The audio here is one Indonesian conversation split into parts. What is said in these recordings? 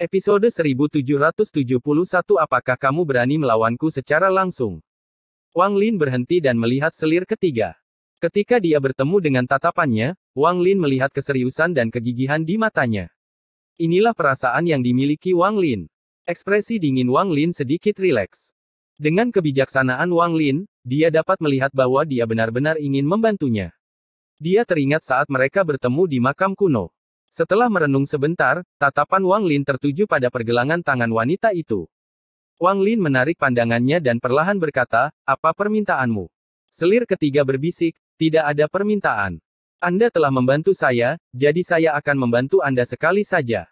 Episode 1771. Apakah kamu berani melawanku secara langsung? Wang Lin berhenti dan melihat selir ketiga. Ketika dia bertemu dengan tatapannya, Wang Lin melihat keseriusan dan kegigihan di matanya. Inilah perasaan yang dimiliki Wang Lin. Ekspresi dingin Wang Lin sedikit rileks. Dengan kebijaksanaan Wang Lin, dia dapat melihat bahwa dia benar-benar ingin membantunya. Dia teringat saat mereka bertemu di makam kuno. Setelah merenung sebentar, tatapan Wang Lin tertuju pada pergelangan tangan wanita itu. Wang Lin menarik pandangannya dan perlahan berkata, "Apa permintaanmu?" Selir ketiga berbisik, "Tidak ada permintaan. Anda telah membantu saya, jadi saya akan membantu Anda sekali saja."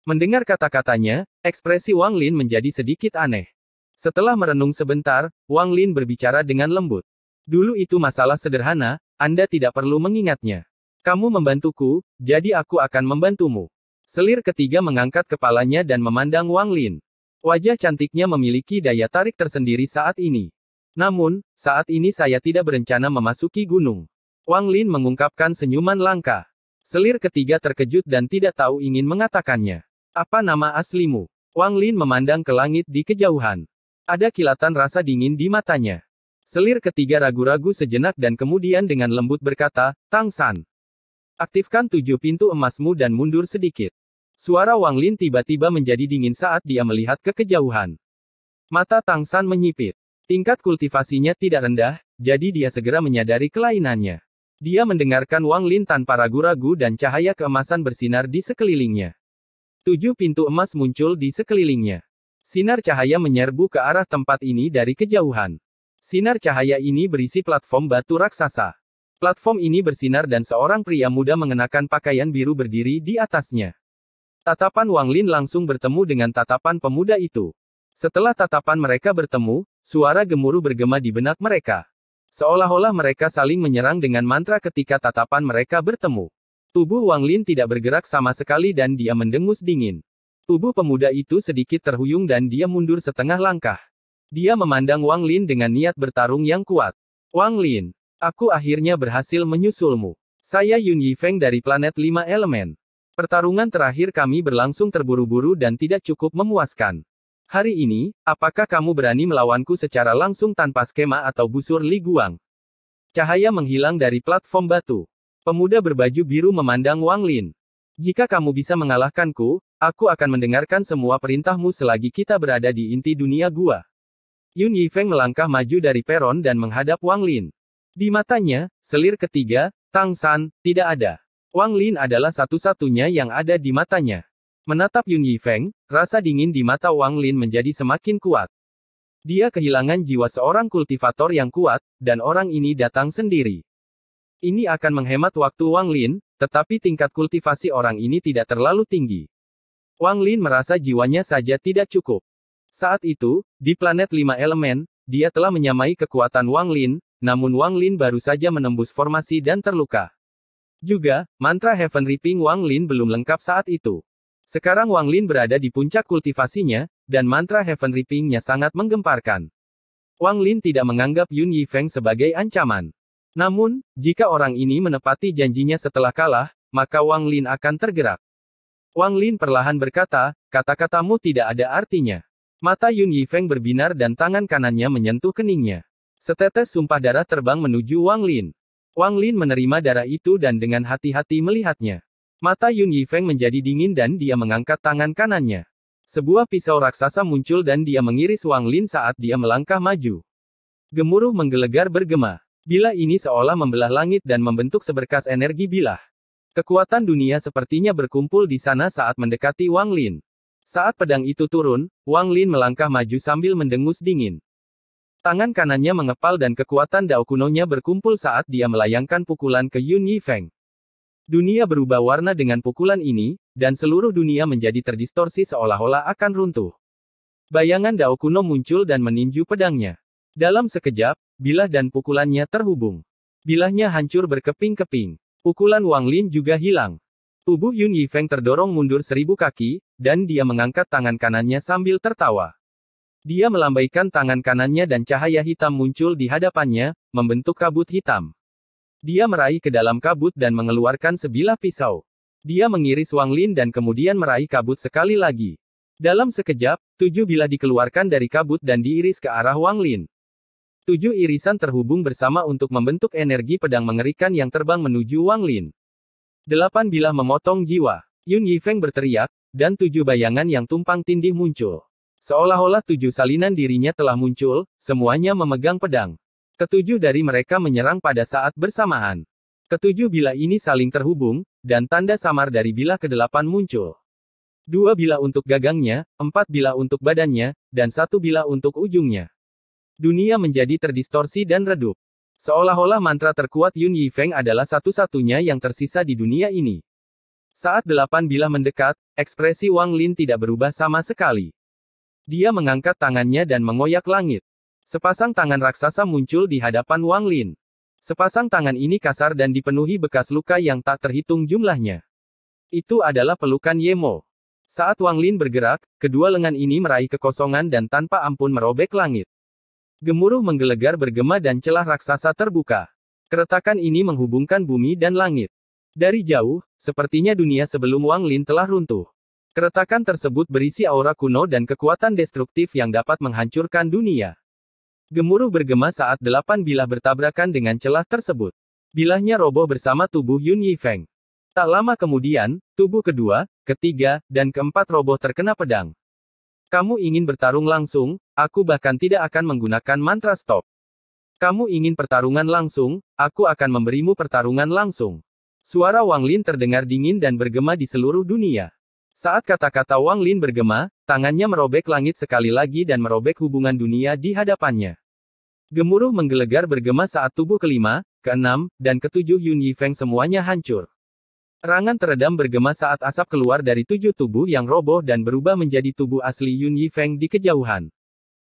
Mendengar kata-katanya, ekspresi Wang Lin menjadi sedikit aneh. Setelah merenung sebentar, Wang Lin berbicara dengan lembut. "Dulu itu masalah sederhana, Anda tidak perlu mengingatnya. Kamu membantuku, jadi aku akan membantumu." Selir ketiga mengangkat kepalanya dan memandang Wang Lin. Wajah cantiknya memiliki daya tarik tersendiri saat ini. "Namun, saat ini saya tidak berencana memasuki gunung." Wang Lin mengungkapkan senyuman langka. Selir ketiga terkejut dan tidak tahu ingin mengatakannya. "Apa nama aslimu?" Wang Lin memandang ke langit di kejauhan. Ada kilatan rasa dingin di matanya. Selir ketiga ragu-ragu sejenak dan kemudian dengan lembut berkata, "Tang San. Aktifkan 7 pintu emasmu dan mundur sedikit." Suara Wang Lin tiba-tiba menjadi dingin saat dia melihat ke kejauhan. Mata Tang San menyipit. Tingkat kultivasinya tidak rendah, jadi dia segera menyadari kelainannya. Dia mendengarkan Wang Lin tanpa ragu-ragu dan cahaya keemasan bersinar di sekelilingnya. 7 pintu emas muncul di sekelilingnya. Sinar cahaya menyerbu ke arah tempat ini dari kejauhan. Sinar cahaya ini berisi platform batu raksasa. Platform ini bersinar dan seorang pria muda mengenakan pakaian biru berdiri di atasnya. Tatapan Wang Lin langsung bertemu dengan tatapan pemuda itu. Setelah tatapan mereka bertemu, suara gemuruh bergema di benak mereka. Seolah-olah mereka saling menyerang dengan mantra ketika tatapan mereka bertemu. Tubuh Wang Lin tidak bergerak sama sekali dan dia mendengus dingin. Tubuh pemuda itu sedikit terhuyung dan dia mundur setengah langkah. Dia memandang Wang Lin dengan niat bertarung yang kuat. "Wang Lin, aku akhirnya berhasil menyusulmu. Saya Yun Yifeng dari planet 5 elemen. Pertarungan terakhir kami berlangsung terburu-buru dan tidak cukup memuaskan. Hari ini, apakah kamu berani melawanku secara langsung tanpa skema atau busur Li Guang?" Cahaya menghilang dari platform batu. Pemuda berbaju biru memandang Wang Lin. "Jika kamu bisa mengalahkanku, aku akan mendengarkan semua perintahmu selagi kita berada di inti dunia gua." Yun Yifeng melangkah maju dari peron dan menghadap Wang Lin. Di matanya, selir ketiga, "Tang San, tidak ada." Wang Lin adalah satu-satunya yang ada di matanya. Menatap Yun Yifeng, rasa dingin di mata Wang Lin menjadi semakin kuat. Dia kehilangan jiwa seorang kultivator yang kuat, dan orang ini datang sendiri. Ini akan menghemat waktu Wang Lin, tetapi tingkat kultivasi orang ini tidak terlalu tinggi. Wang Lin merasa jiwanya saja tidak cukup. Saat itu, di planet 5 elemen, dia telah menyamai kekuatan Wang Lin, namun Wang Lin baru saja menembus formasi dan terluka. Juga, mantra Heaven Reaping Wang Lin belum lengkap saat itu. Sekarang Wang Lin berada di puncak kultivasinya, dan mantra Heaven Reaping-nya sangat menggemparkan. Wang Lin tidak menganggap Yun Yifeng sebagai ancaman. Namun, jika orang ini menepati janjinya setelah kalah, maka Wang Lin akan tergerak. Wang Lin perlahan berkata, "Kata-katamu tidak ada artinya." Mata Yun Yifeng berbinar dan tangan kanannya menyentuh keningnya. Setetes sumpah darah terbang menuju Wang Lin. Wang Lin menerima darah itu dan dengan hati-hati melihatnya. Mata Yun Yifeng menjadi dingin dan dia mengangkat tangan kanannya. Sebuah pisau raksasa muncul dan dia mengiris Wang Lin saat dia melangkah maju. Gemuruh menggelegar bergema. Bilah ini seolah membelah langit dan membentuk seberkas energi bilah. Kekuatan dunia sepertinya berkumpul di sana saat mendekati Wang Lin. Saat pedang itu turun, Wang Lin melangkah maju sambil mendengus dingin. Tangan kanannya mengepal dan kekuatan Dao kunonya berkumpul saat dia melayangkan pukulan ke Yun Yifeng. Dunia berubah warna dengan pukulan ini, dan seluruh dunia menjadi terdistorsi seolah-olah akan runtuh. Bayangan Dao kuno muncul dan meninju pedangnya. Dalam sekejap, bilah dan pukulannya terhubung. Bilahnya hancur berkeping-keping. Pukulan Wang Lin juga hilang. Tubuh Yun Yifeng terdorong mundur 1000 kaki, dan dia mengangkat tangan kanannya sambil tertawa. Dia melambaikan tangan kanannya dan cahaya hitam muncul di hadapannya, membentuk kabut hitam. Dia meraih ke dalam kabut dan mengeluarkan sebilah pisau. Dia mengiris Wang Lin dan kemudian meraih kabut sekali lagi. Dalam sekejap, 7 bilah dikeluarkan dari kabut dan diiris ke arah Wang Lin. 7 irisan terhubung bersama untuk membentuk energi pedang mengerikan yang terbang menuju Wang Lin. 8 bilah memotong jiwa. Yun Yifeng berteriak, dan 7 bayangan yang tumpang tindih muncul. Seolah-olah 7 salinan dirinya telah muncul, semuanya memegang pedang. Ketujuh dari mereka menyerang pada saat bersamaan. Ketujuh bilah ini saling terhubung, dan tanda samar dari bilah ke-8 muncul. 2 bilah untuk gagangnya, 4 bilah untuk badannya, dan 1 bilah untuk ujungnya. Dunia menjadi terdistorsi dan redup. Seolah-olah mantra terkuat Yun Yifeng adalah satu-satunya yang tersisa di dunia ini. Saat 8 bilah mendekat, ekspresi Wang Lin tidak berubah sama sekali. Dia mengangkat tangannya dan mengoyak langit. Sepasang tangan raksasa muncul di hadapan Wang Lin. Sepasang tangan ini kasar dan dipenuhi bekas luka yang tak terhitung jumlahnya. Itu adalah pelukan Yemo. Saat Wang Lin bergerak, kedua lengan ini meraih kekosongan dan tanpa ampun merobek langit. Gemuruh menggelegar bergema dan celah raksasa terbuka. Keretakan ini menghubungkan bumi dan langit. Dari jauh, sepertinya dunia sebelum Wang Lin telah runtuh. Keretakan tersebut berisi aura kuno dan kekuatan destruktif yang dapat menghancurkan dunia. Gemuruh bergema saat 8 bilah bertabrakan dengan celah tersebut. Bilahnya roboh bersama tubuh Yun Yifeng. Tak lama kemudian, tubuh kedua, ketiga, dan keempat roboh terkena pedang. Kamu ingin bertarung langsung, aku bahkan tidak akan menggunakan mantra stop. Kamu ingin pertarungan langsung, aku akan memberimu pertarungan langsung. Suara Wang Lin terdengar dingin dan bergema di seluruh dunia. Saat kata-kata Wang Lin bergema, tangannya merobek langit sekali lagi dan merobek hubungan dunia di hadapannya. Gemuruh menggelegar bergema saat tubuh kelima, keenam, dan ketujuh Yun Yifeng semuanya hancur. Erangan teredam bergema saat asap keluar dari 7 tubuh yang roboh dan berubah menjadi tubuh asli Yun Yifeng di kejauhan.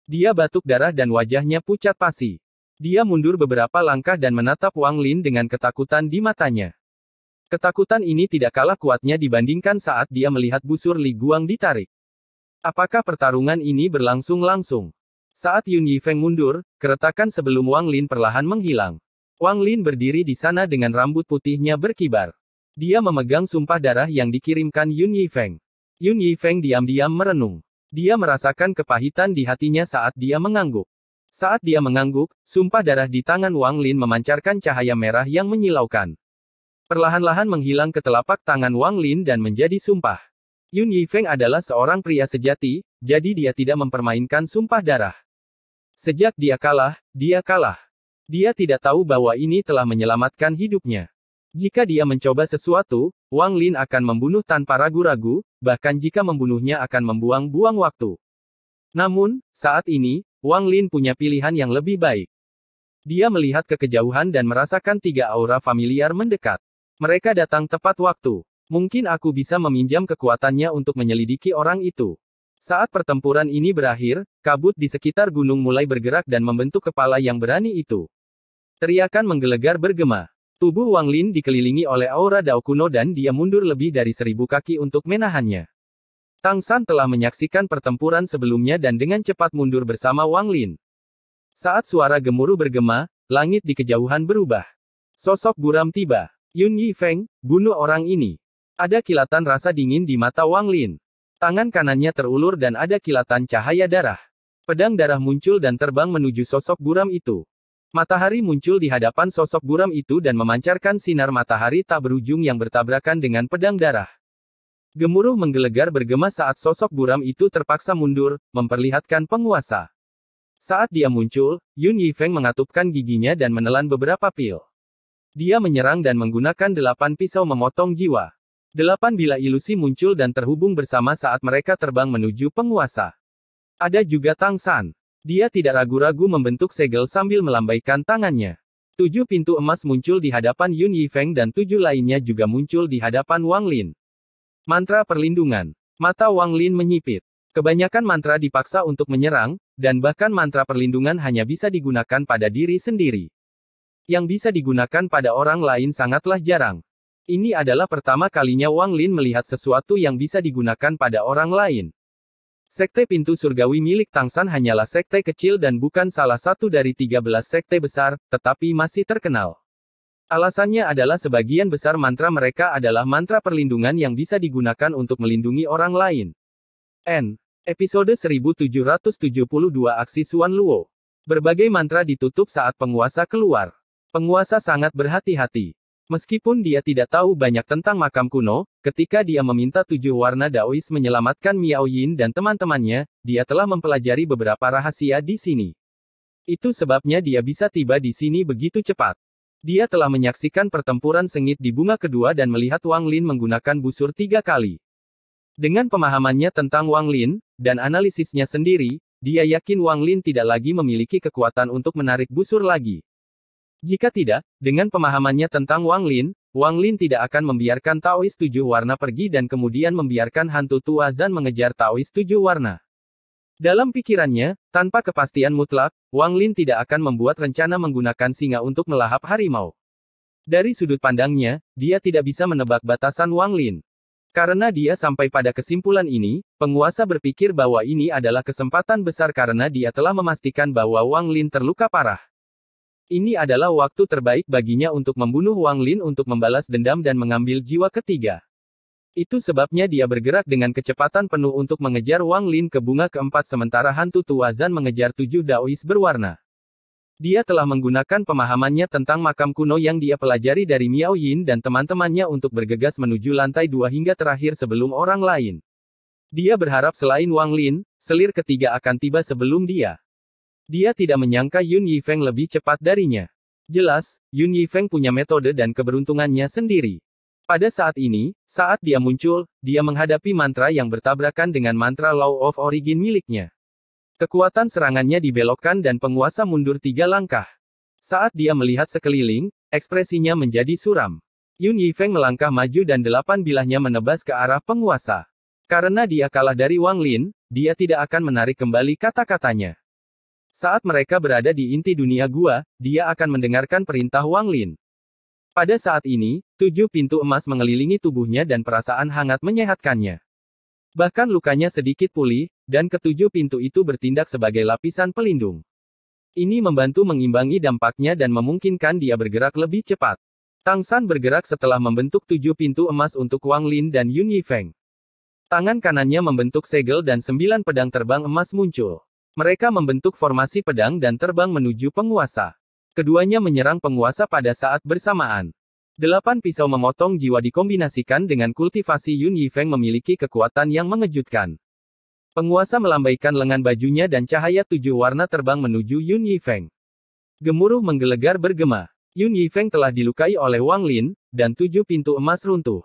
Dia batuk darah dan wajahnya pucat pasi. Dia mundur beberapa langkah dan menatap Wang Lin dengan ketakutan di matanya. Ketakutan ini tidak kalah kuatnya dibandingkan saat dia melihat busur Li Guang ditarik. Apakah pertarungan ini berlangsung langsung? Saat Yun Yifeng mundur, keretakan sebelum Wang Lin perlahan menghilang. Wang Lin berdiri di sana dengan rambut putihnya berkibar. Dia memegang sumpah darah yang dikirimkan Yun Yifeng. Yun Yifeng diam-diam merenung. Dia merasakan kepahitan di hatinya saat dia mengangguk. Saat dia mengangguk, sumpah darah di tangan Wang Lin memancarkan cahaya merah yang menyilaukan. Perlahan-lahan menghilang ke telapak tangan Wang Lin dan menjadi sumpah. Yun Yifeng adalah seorang pria sejati, jadi dia tidak mempermainkan sumpah darah. Sejak dia kalah, dia kalah. Dia tidak tahu bahwa ini telah menyelamatkan hidupnya. Jika dia mencoba sesuatu, Wang Lin akan membunuh tanpa ragu-ragu, bahkan jika membunuhnya akan membuang-buang waktu. Namun, saat ini, Wang Lin punya pilihan yang lebih baik. Dia melihat ke kejauhan dan merasakan 3 aura familiar mendekat. Mereka datang tepat waktu. Mungkin aku bisa meminjam kekuatannya untuk menyelidiki orang itu. Saat pertempuran ini berakhir, kabut di sekitar gunung mulai bergerak dan membentuk kepala yang berani itu. Teriakan menggelegar bergema. Tubuh Wang Lin dikelilingi oleh aura Dao kuno dan dia mundur lebih dari 1000 kaki untuk menahannya. Tang San telah menyaksikan pertempuran sebelumnya dan dengan cepat mundur bersama Wang Lin. Saat suara gemuruh bergema, langit di kejauhan berubah. Sosok buram tiba. Yun Yifeng, bunuh orang ini. Ada kilatan rasa dingin di mata Wang Lin. Tangan kanannya terulur dan ada kilatan cahaya darah. Pedang darah muncul dan terbang menuju sosok buram itu. Matahari muncul di hadapan sosok buram itu dan memancarkan sinar matahari tak berujung yang bertabrakan dengan pedang darah. Gemuruh menggelegar bergema saat sosok buram itu terpaksa mundur, memperlihatkan penguasa. Saat dia muncul, Yun Yifeng mengatupkan giginya dan menelan beberapa pil. Dia menyerang dan menggunakan 8 pisau memotong jiwa. 8 bilah ilusi muncul dan terhubung bersama saat mereka terbang menuju penguasa. Ada juga Tang San. Dia tidak ragu-ragu membentuk segel sambil melambaikan tangannya. 7 pintu emas muncul di hadapan Yun Yifeng dan 7 lainnya juga muncul di hadapan Wang Lin. Mantra perlindungan. Mata Wang Lin menyipit. Kebanyakan mantra dipaksa untuk menyerang, dan bahkan mantra perlindungan hanya bisa digunakan pada diri sendiri. Yang bisa digunakan pada orang lain sangatlah jarang. Ini adalah pertama kalinya Wang Lin melihat sesuatu yang bisa digunakan pada orang lain. Sekte Pintu Surgawi milik Tang San hanyalah sekte kecil dan bukan salah satu dari 13 sekte besar, tetapi masih terkenal. Alasannya adalah sebagian besar mantra mereka adalah mantra perlindungan yang bisa digunakan untuk melindungi orang lain. Episode 1772 Aksi Xuan Luo. Berbagai mantra ditutup saat penguasa keluar. Penguasa sangat berhati-hati. Meskipun dia tidak tahu banyak tentang makam kuno, ketika dia meminta 7 warna Daois menyelamatkan Miao Yin dan teman-temannya, dia telah mempelajari beberapa rahasia di sini. Itu sebabnya dia bisa tiba di sini begitu cepat. Dia telah menyaksikan pertempuran sengit di bunga kedua dan melihat Wang Lin menggunakan busur 3 kali. Dengan pemahamannya tentang Wang Lin, dan analisisnya sendiri, dia yakin Wang Lin tidak lagi memiliki kekuatan untuk menarik busur lagi. Jika tidak, dengan pemahamannya tentang Wang Lin tidak akan membiarkan Taois 7 warna pergi dan kemudian membiarkan hantu tua Zan mengejar Taois 7 warna. Dalam pikirannya, tanpa kepastian mutlak, Wang Lin tidak akan membuat rencana menggunakan singa untuk melahap harimau. Dari sudut pandangnya, dia tidak bisa menebak batasan Wang Lin. Karena dia sampai pada kesimpulan ini, penguasa berpikir bahwa ini adalah kesempatan besar karena dia telah memastikan bahwa Wang Lin terluka parah. Ini adalah waktu terbaik baginya untuk membunuh Wang Lin untuk membalas dendam dan mengambil jiwa ketiga. Itu sebabnya dia bergerak dengan kecepatan penuh untuk mengejar Wang Lin ke bunga keempat sementara hantu tua Zan mengejar 7 Daois berwarna. Dia telah menggunakan pemahamannya tentang makam kuno yang dia pelajari dari Miao Yin dan teman-temannya untuk bergegas menuju lantai 2 hingga terakhir sebelum orang lain. Dia berharap selain Wang Lin, selir ketiga akan tiba sebelum dia. Dia tidak menyangka Yun Yifeng lebih cepat darinya. Jelas, Yun Yifeng punya metode dan keberuntungannya sendiri. Pada saat ini, saat dia muncul, dia menghadapi mantra yang bertabrakan dengan mantra Law of Origin miliknya. Kekuatan serangannya dibelokkan dan penguasa mundur 3 langkah. Saat dia melihat sekeliling, ekspresinya menjadi suram. Yun Yifeng melangkah maju dan 8 bilahnya menebas ke arah penguasa. Karena dia kalah dari Wang Lin, dia tidak akan menarik kembali kata-katanya. Saat mereka berada di inti dunia gua, dia akan mendengarkan perintah Wang Lin. Pada saat ini, 7 pintu emas mengelilingi tubuhnya dan perasaan hangat menyehatkannya. Bahkan lukanya sedikit pulih, dan ketujuh pintu itu bertindak sebagai lapisan pelindung. Ini membantu mengimbangi dampaknya dan memungkinkan dia bergerak lebih cepat. Tang San bergerak setelah membentuk 7 pintu emas untuk Wang Lin dan Yun Yifeng. Tangan kanannya membentuk segel dan 9 pedang terbang emas muncul. Mereka membentuk formasi pedang dan terbang menuju penguasa. Keduanya menyerang penguasa pada saat bersamaan. 8 pisau memotong jiwa dikombinasikan dengan kultivasi Yun Yifeng memiliki kekuatan yang mengejutkan. Penguasa melambaikan lengan bajunya dan cahaya 7 warna terbang menuju Yun Yifeng. Gemuruh menggelegar bergema. Yun Yifeng telah dilukai oleh Wang Lin, dan 7 pintu emas runtuh.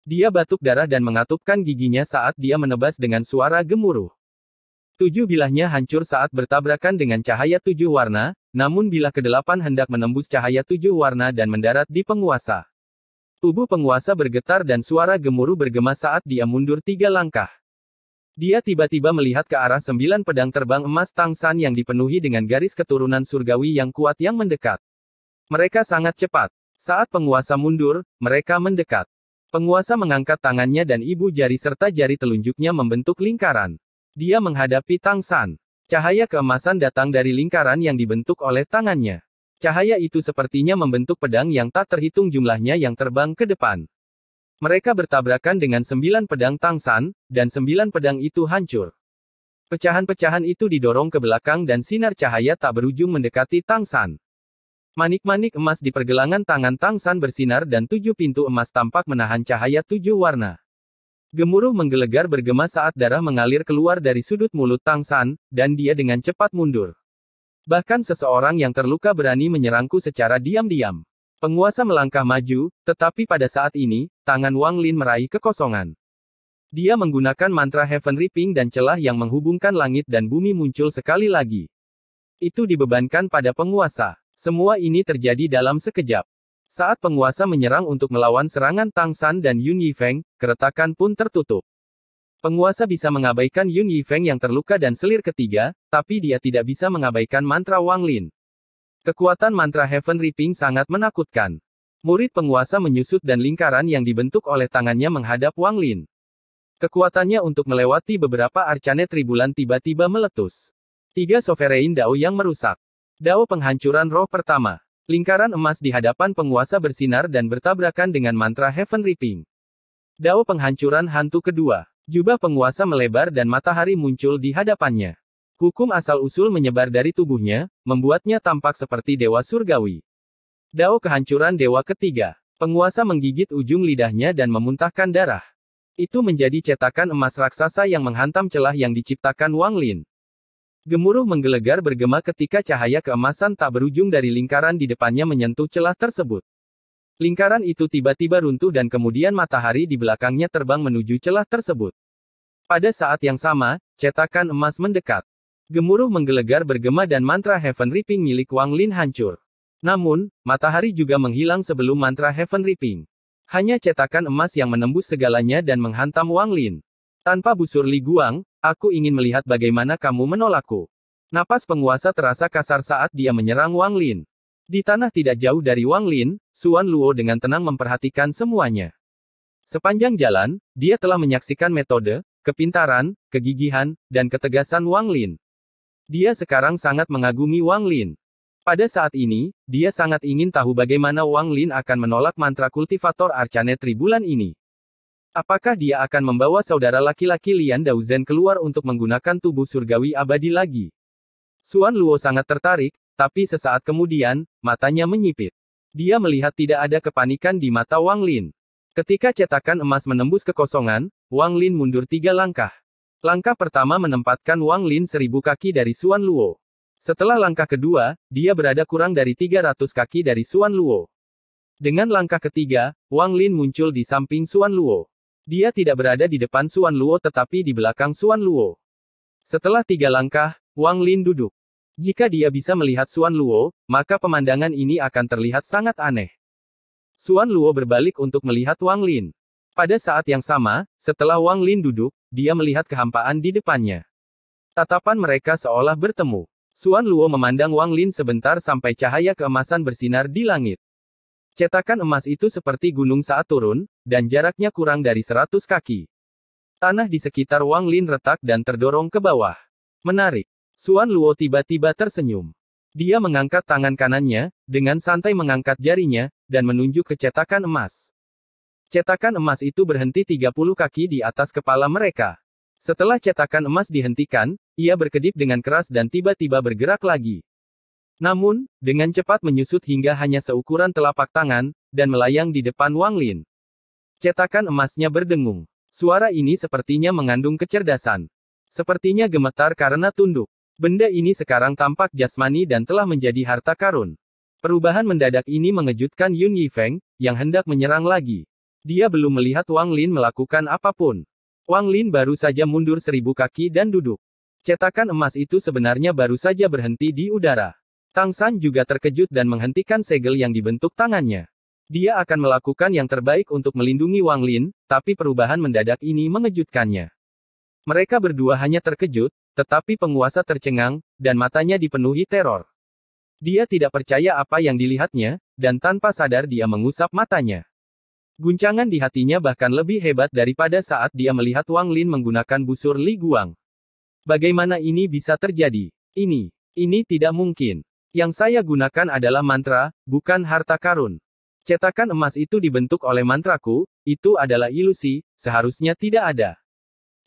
Dia batuk darah dan mengatupkan giginya saat dia menebas dengan suara gemuruh. 7 bilahnya hancur saat bertabrakan dengan cahaya 7 warna, namun bilah ke-8 hendak menembus cahaya 7 warna dan mendarat di penguasa. Tubuh penguasa bergetar dan suara gemuruh bergema saat dia mundur 3 langkah. Dia tiba-tiba melihat ke arah 9 pedang terbang emas Tang San yang dipenuhi dengan garis keturunan surgawi yang kuat yang mendekat. Mereka sangat cepat. Saat penguasa mundur, mereka mendekat. Penguasa mengangkat tangannya dan ibu jari serta jari telunjuknya membentuk lingkaran. Dia menghadapi Tang San. Cahaya keemasan datang dari lingkaran yang dibentuk oleh tangannya. Cahaya itu sepertinya membentuk pedang yang tak terhitung jumlahnya yang terbang ke depan. Mereka bertabrakan dengan 9 pedang Tang San, dan 9 pedang itu hancur. Pecahan-pecahan itu didorong ke belakang dan sinar cahaya tak berujung mendekati Tang San. Manik-manik emas di pergelangan tangan Tang San bersinar dan 7 pintu emas tampak menahan cahaya 7 warna. Gemuruh menggelegar bergema saat darah mengalir keluar dari sudut mulut Tang San, dan dia dengan cepat mundur. Bahkan seseorang yang terluka berani menyerangku secara diam-diam. Penguasa melangkah maju, tetapi pada saat ini, tangan Wang Lin meraih kekosongan. Dia menggunakan mantra Heaven Reaping dan celah yang menghubungkan langit dan bumi muncul sekali lagi. Itu dibebankan pada penguasa. Semua ini terjadi dalam sekejap. Saat penguasa menyerang untuk melawan serangan Tang San dan Yun Yifeng, keretakan pun tertutup. Penguasa bisa mengabaikan Yun Yifeng yang terluka dan selir ketiga, tapi dia tidak bisa mengabaikan mantra Wang Lin. Kekuatan mantra Heaven Reaping sangat menakutkan. Murid penguasa menyusut dan lingkaran yang dibentuk oleh tangannya menghadap Wang Lin. Kekuatannya untuk melewati beberapa arcane tribulan tiba-tiba meletus. 3 Sovereign Dao yang merusak. Dao penghancuran roh pertama. Lingkaran emas di hadapan penguasa bersinar dan bertabrakan dengan mantra Heaven Reaping. Dao penghancuran hantu kedua. Jubah penguasa melebar dan matahari muncul di hadapannya. Hukum asal-usul menyebar dari tubuhnya, membuatnya tampak seperti dewa surgawi. Dao kehancuran dewa ketiga. Penguasa menggigit ujung lidahnya dan memuntahkan darah. Itu menjadi cetakan emas raksasa yang menghantam celah yang diciptakan Wang Lin. Gemuruh menggelegar bergema ketika cahaya keemasan tak berujung dari lingkaran di depannya menyentuh celah tersebut. Lingkaran itu tiba-tiba runtuh dan kemudian matahari di belakangnya terbang menuju celah tersebut. Pada saat yang sama, cetakan emas mendekat. Gemuruh menggelegar bergema dan mantra Heaven Reaping milik Wang Lin hancur. Namun, matahari juga menghilang sebelum mantra Heaven Reaping. Hanya cetakan emas yang menembus segalanya dan menghantam Wang Lin. Tanpa busur Li Guang, aku ingin melihat bagaimana kamu menolakku. Napas penguasa terasa kasar saat dia menyerang Wang Lin. Di tanah tidak jauh dari Wang Lin, Xuan Luo dengan tenang memperhatikan semuanya. Sepanjang jalan, dia telah menyaksikan metode, kepintaran, kegigihan, dan ketegasan Wang Lin. Dia sekarang sangat mengagumi Wang Lin. Pada saat ini, dia sangat ingin tahu bagaimana Wang Lin akan menolak mantra kultivator Arcanetri bulan ini. Apakah dia akan membawa saudara laki-laki Lian Daozhen keluar untuk menggunakan tubuh surgawi abadi lagi? Xuan Luo sangat tertarik, tapi sesaat kemudian, matanya menyipit. Dia melihat tidak ada kepanikan di mata Wang Lin. Ketika cetakan emas menembus kekosongan, Wang Lin mundur 3 langkah. Langkah pertama menempatkan Wang Lin 1000 kaki dari Xuan Luo. Setelah langkah kedua, dia berada kurang dari 300 kaki dari Xuan Luo. Dengan langkah ketiga, Wang Lin muncul di samping Xuan Luo. Dia tidak berada di depan Xuan Luo tetapi di belakang Xuan Luo. Setelah 3 langkah, Wang Lin duduk. Jika dia bisa melihat Xuan Luo, maka pemandangan ini akan terlihat sangat aneh. Xuan Luo berbalik untuk melihat Wang Lin. Pada saat yang sama, setelah Wang Lin duduk, dia melihat kehampaan di depannya. Tatapan mereka seolah bertemu. Xuan Luo memandang Wang Lin sebentar sampai cahaya keemasan bersinar di langit. Cetakan emas itu seperti gunung saat turun, dan jaraknya kurang dari 100 kaki. Tanah di sekitar Wang Lin retak dan terdorong ke bawah. Menarik. Xuan Luo tiba-tiba tersenyum. Dia mengangkat tangan kanannya, dengan santai mengangkat jarinya, dan menunjuk ke cetakan emas. Cetakan emas itu berhenti 30 kaki di atas kepala mereka. Setelah cetakan emas dihentikan, ia berkedip dengan keras dan tiba-tiba bergerak lagi. Namun, dengan cepat menyusut hingga hanya seukuran telapak tangan, dan melayang di depan Wang Lin. Cetakan emasnya berdengung. Suara ini sepertinya mengandung kecerdasan. Sepertinya gemetar karena tunduk. Benda ini sekarang tampak jasmani dan telah menjadi harta karun. Perubahan mendadak ini mengejutkan Yun Yifeng, yang hendak menyerang lagi. Dia belum melihat Wang Lin melakukan apapun. Wang Lin baru saja mundur 1000 kaki dan duduk. Cetakan emas itu sebenarnya baru saja berhenti di udara. Tang San juga terkejut dan menghentikan segel yang dibentuk tangannya. Dia akan melakukan yang terbaik untuk melindungi Wang Lin, tapi perubahan mendadak ini mengejutkannya. Mereka berdua hanya terkejut, tetapi penguasa tercengang, dan matanya dipenuhi teror. Dia tidak percaya apa yang dilihatnya, dan tanpa sadar dia mengusap matanya. Guncangan di hatinya bahkan lebih hebat daripada saat dia melihat Wang Lin menggunakan busur Li Guang. Bagaimana ini bisa terjadi? Ini tidak mungkin. Yang saya gunakan adalah mantra, bukan harta karun. Cetakan emas itu dibentuk oleh mantraku, itu adalah ilusi, seharusnya tidak ada.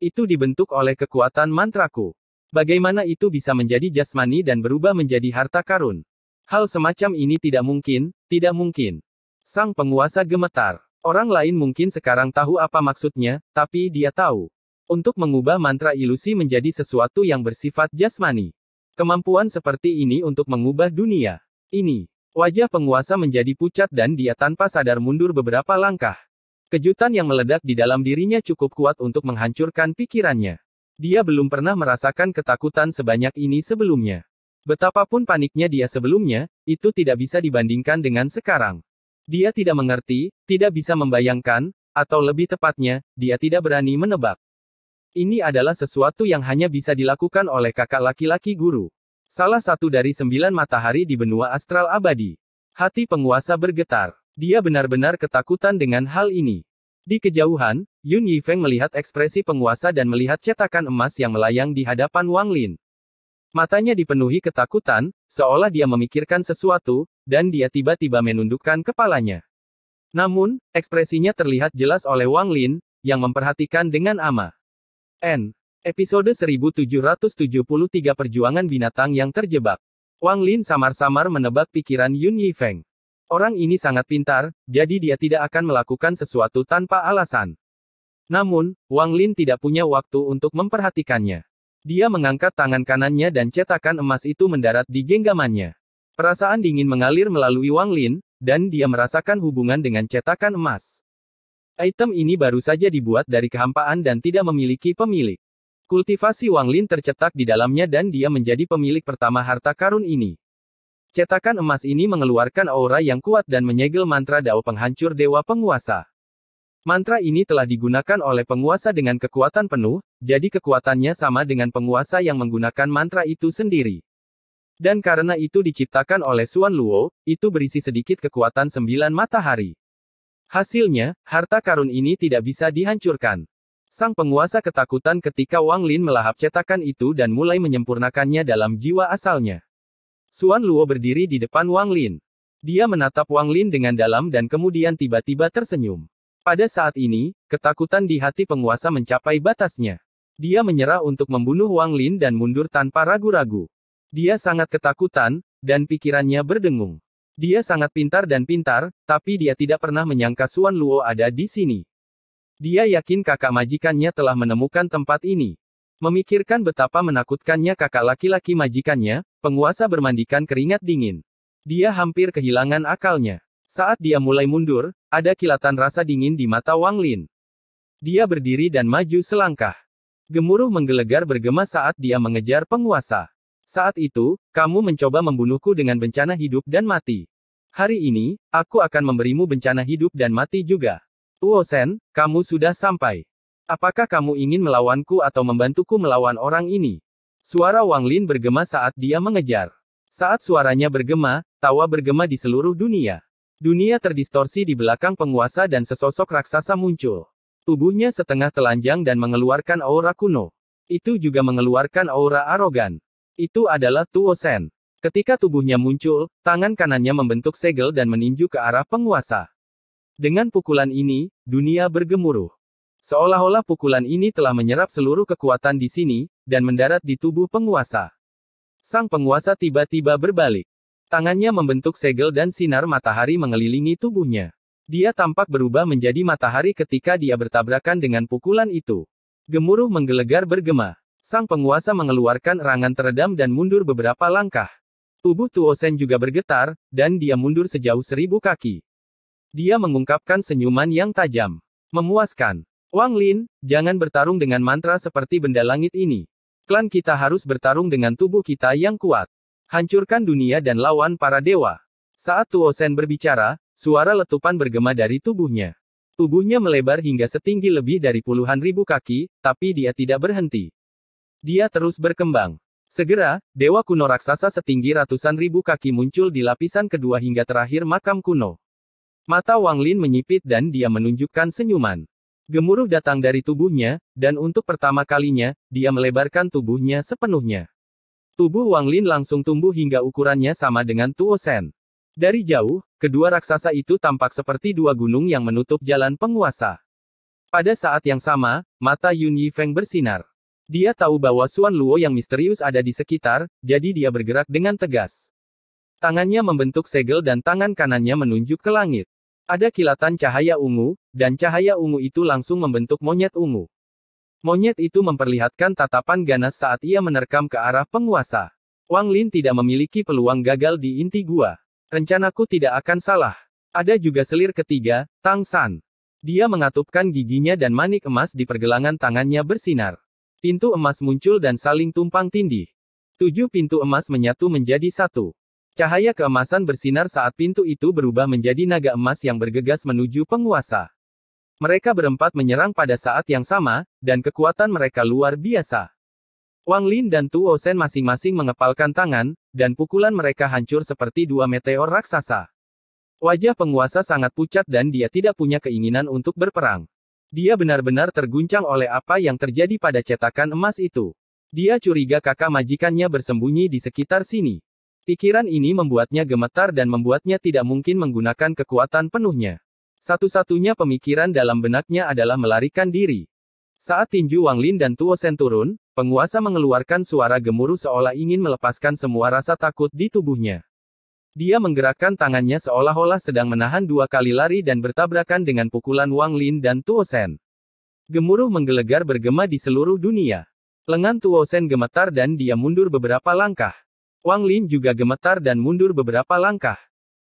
Itu dibentuk oleh kekuatan mantraku. Bagaimana itu bisa menjadi jasmani dan berubah menjadi harta karun? Hal semacam ini tidak mungkin, tidak mungkin. Sang penguasa gemetar. Orang lain mungkin sekarang tahu apa maksudnya, tapi dia tahu. Untuk mengubah mantra ilusi menjadi sesuatu yang bersifat jasmani. Kemampuan seperti ini untuk mengubah dunia. Wajah penguasa menjadi pucat dan dia tanpa sadar mundur beberapa langkah. Kejutan yang meledak di dalam dirinya cukup kuat untuk menghancurkan pikirannya. Dia belum pernah merasakan ketakutan sebanyak ini sebelumnya. Betapapun paniknya dia sebelumnya, itu tidak bisa dibandingkan dengan sekarang. Dia tidak mengerti, tidak bisa membayangkan, atau lebih tepatnya, dia tidak berani menebak. Ini adalah sesuatu yang hanya bisa dilakukan oleh kakak laki-laki guru. Salah satu dari 9 matahari di benua astral abadi. Hati penguasa bergetar. Dia benar-benar ketakutan dengan hal ini. Di kejauhan, Yun Yifeng melihat ekspresi penguasa dan melihat cetakan emas yang melayang di hadapan Wang Lin. Matanya dipenuhi ketakutan, seolah dia memikirkan sesuatu, dan dia tiba-tiba menundukkan kepalanya. Namun, ekspresinya terlihat jelas oleh Wang Lin, yang memperhatikan dengan ama. Episode 1773 Perjuangan Binatang yang Terjebak. Wang Lin samar-samar menebak pikiran Yun Yifeng. Orang ini sangat pintar, jadi dia tidak akan melakukan sesuatu tanpa alasan. Namun, Wang Lin tidak punya waktu untuk memperhatikannya. Dia mengangkat tangan kanannya dan cetakan emas itu mendarat di genggamannya. Perasaan dingin mengalir melalui Wang Lin, dan dia merasakan hubungan dengan cetakan emas. Item ini baru saja dibuat dari kehampaan dan tidak memiliki pemilik. Kultivasi Wang Lin tercetak di dalamnya dan dia menjadi pemilik pertama harta karun ini. Cetakan emas ini mengeluarkan aura yang kuat dan menyegel mantra Dao penghancur dewa penguasa. Mantra ini telah digunakan oleh penguasa dengan kekuatan penuh, jadi kekuatannya sama dengan penguasa yang menggunakan mantra itu sendiri. Dan karena itu diciptakan oleh Xuan Luo, itu berisi sedikit kekuatan 9 matahari. Hasilnya, harta karun ini tidak bisa dihancurkan. Sang penguasa ketakutan ketika Wang Lin melahap cetakan itu dan mulai menyempurnakannya dalam jiwa asalnya. Xuan Luo berdiri di depan Wang Lin. Dia menatap Wang Lin dengan dalam dan kemudian tiba-tiba tersenyum. Pada saat ini, ketakutan di hati penguasa mencapai batasnya. Dia menyerah untuk membunuh Wang Lin dan mundur tanpa ragu-ragu. Dia sangat ketakutan, dan pikirannya berdengung. Dia sangat pintar, tapi dia tidak pernah menyangka Xuan Luo ada di sini. Dia yakin kakak majikannya telah menemukan tempat ini. Memikirkan betapa menakutkannya kakak laki-laki majikannya, penguasa bermandikan keringat dingin. Dia hampir kehilangan akalnya. Saat dia mulai mundur, ada kilatan rasa dingin di mata Wang Lin. Dia berdiri dan maju selangkah. Gemuruh menggelegar bergema saat dia mengejar penguasa. Saat itu, kamu mencoba membunuhku dengan bencana hidup dan mati. Hari ini, aku akan memberimu bencana hidup dan mati juga. Tuo Shen, kamu sudah sampai. Apakah kamu ingin melawanku atau membantuku melawan orang ini? Suara Wang Lin bergema saat dia mengejar. Saat suaranya bergema, tawa bergema di seluruh dunia. Dunia terdistorsi di belakang penguasa dan sesosok raksasa muncul. Tubuhnya setengah telanjang dan mengeluarkan aura kuno. Itu juga mengeluarkan aura arogan. Itu adalah Tuo Shen. Ketika tubuhnya muncul, tangan kanannya membentuk segel dan meninju ke arah penguasa. Dengan pukulan ini, dunia bergemuruh. Seolah-olah pukulan ini telah menyerap seluruh kekuatan di sini, dan mendarat di tubuh penguasa. Sang penguasa tiba-tiba berbalik. Tangannya membentuk segel dan sinar matahari mengelilingi tubuhnya. Dia tampak berubah menjadi matahari ketika dia bertabrakan dengan pukulan itu. Gemuruh menggelegar bergema. Sang penguasa mengeluarkan erangan teredam dan mundur beberapa langkah. Tubuh Tuo Shen juga bergetar, dan dia mundur sejauh 1000 kaki. Dia mengungkapkan senyuman yang tajam. Memuaskan. Wang Lin, jangan bertarung dengan mantra seperti benda langit ini. Klan kita harus bertarung dengan tubuh kita yang kuat. Hancurkan dunia dan lawan para dewa. Saat Tuo Shen berbicara, suara letupan bergema dari tubuhnya. Tubuhnya melebar hingga setinggi lebih dari puluhan ribu kaki, tapi dia tidak berhenti. Dia terus berkembang. Segera, dewa kuno raksasa setinggi ratusan ribu kaki muncul di lapisan kedua hingga terakhir makam kuno. Mata Wang Lin menyipit dan dia menunjukkan senyuman. Gemuruh datang dari tubuhnya, dan untuk pertama kalinya, dia melebarkan tubuhnya sepenuhnya. Tubuh Wang Lin langsung tumbuh hingga ukurannya sama dengan Tuo Shen. Dari jauh, kedua raksasa itu tampak seperti dua gunung yang menutup jalan penguasa. Pada saat yang sama, mata Yun Yifeng bersinar. Dia tahu bahwa Xuan Luo yang misterius ada di sekitar, jadi dia bergerak dengan tegas. Tangannya membentuk segel dan tangan kanannya menunjuk ke langit. Ada kilatan cahaya ungu, dan cahaya ungu itu langsung membentuk monyet ungu. Monyet itu memperlihatkan tatapan ganas saat ia menerkam ke arah penguasa. Wang Lin tidak memiliki peluang gagal di inti gua. Rencanaku tidak akan salah. Ada juga selir ketiga, Tang San. Dia mengatupkan giginya dan manik emas di pergelangan tangannya bersinar. Pintu emas muncul dan saling tumpang tindih. 7 pintu emas menyatu menjadi satu. Cahaya keemasan bersinar saat pintu itu berubah menjadi naga emas yang bergegas menuju penguasa. Mereka berempat menyerang pada saat yang sama, dan kekuatan mereka luar biasa. Wang Lin dan Tuo Shen masing-masing mengepalkan tangan, dan pukulan mereka hancur seperti dua meteor raksasa. Wajah penguasa sangat pucat dan dia tidak punya keinginan untuk berperang. Dia benar-benar terguncang oleh apa yang terjadi pada cetakan emas itu. Dia curiga kakak majikannya bersembunyi di sekitar sini. Pikiran ini membuatnya gemetar dan membuatnya tidak mungkin menggunakan kekuatan penuhnya. Satu-satunya pemikiran dalam benaknya adalah melarikan diri. Saat tinju Wang Lin dan Tuo Shen turun, penguasa mengeluarkan suara gemuruh seolah ingin melepaskan semua rasa takut di tubuhnya. Dia menggerakkan tangannya seolah-olah sedang menahan 2 kali lari dan bertabrakan dengan pukulan Wang Lin dan Tuo Shen. Gemuruh menggelegar bergema di seluruh dunia. Lengan Tuo Shen gemetar dan dia mundur beberapa langkah. Wang Lin juga gemetar dan mundur beberapa langkah.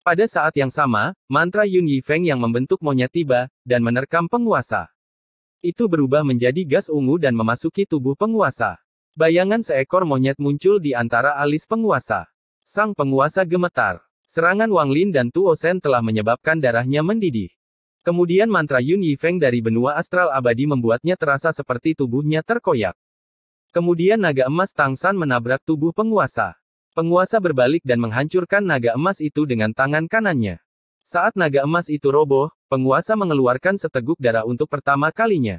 Pada saat yang sama, mantra Yun Yifeng yang membentuk monyet tiba, dan menerkam penguasa. Itu berubah menjadi gas ungu dan memasuki tubuh penguasa. Bayangan seekor monyet muncul di antara alis penguasa. Sang penguasa gemetar. Serangan Wang Lin dan Tuo Shen telah menyebabkan darahnya mendidih. Kemudian mantra Yun Yifeng dari benua astral abadi membuatnya terasa seperti tubuhnya terkoyak. Kemudian naga emas Tang San menabrak tubuh penguasa. Penguasa berbalik dan menghancurkan naga emas itu dengan tangan kanannya. Saat naga emas itu roboh, penguasa mengeluarkan seteguk darah untuk pertama kalinya.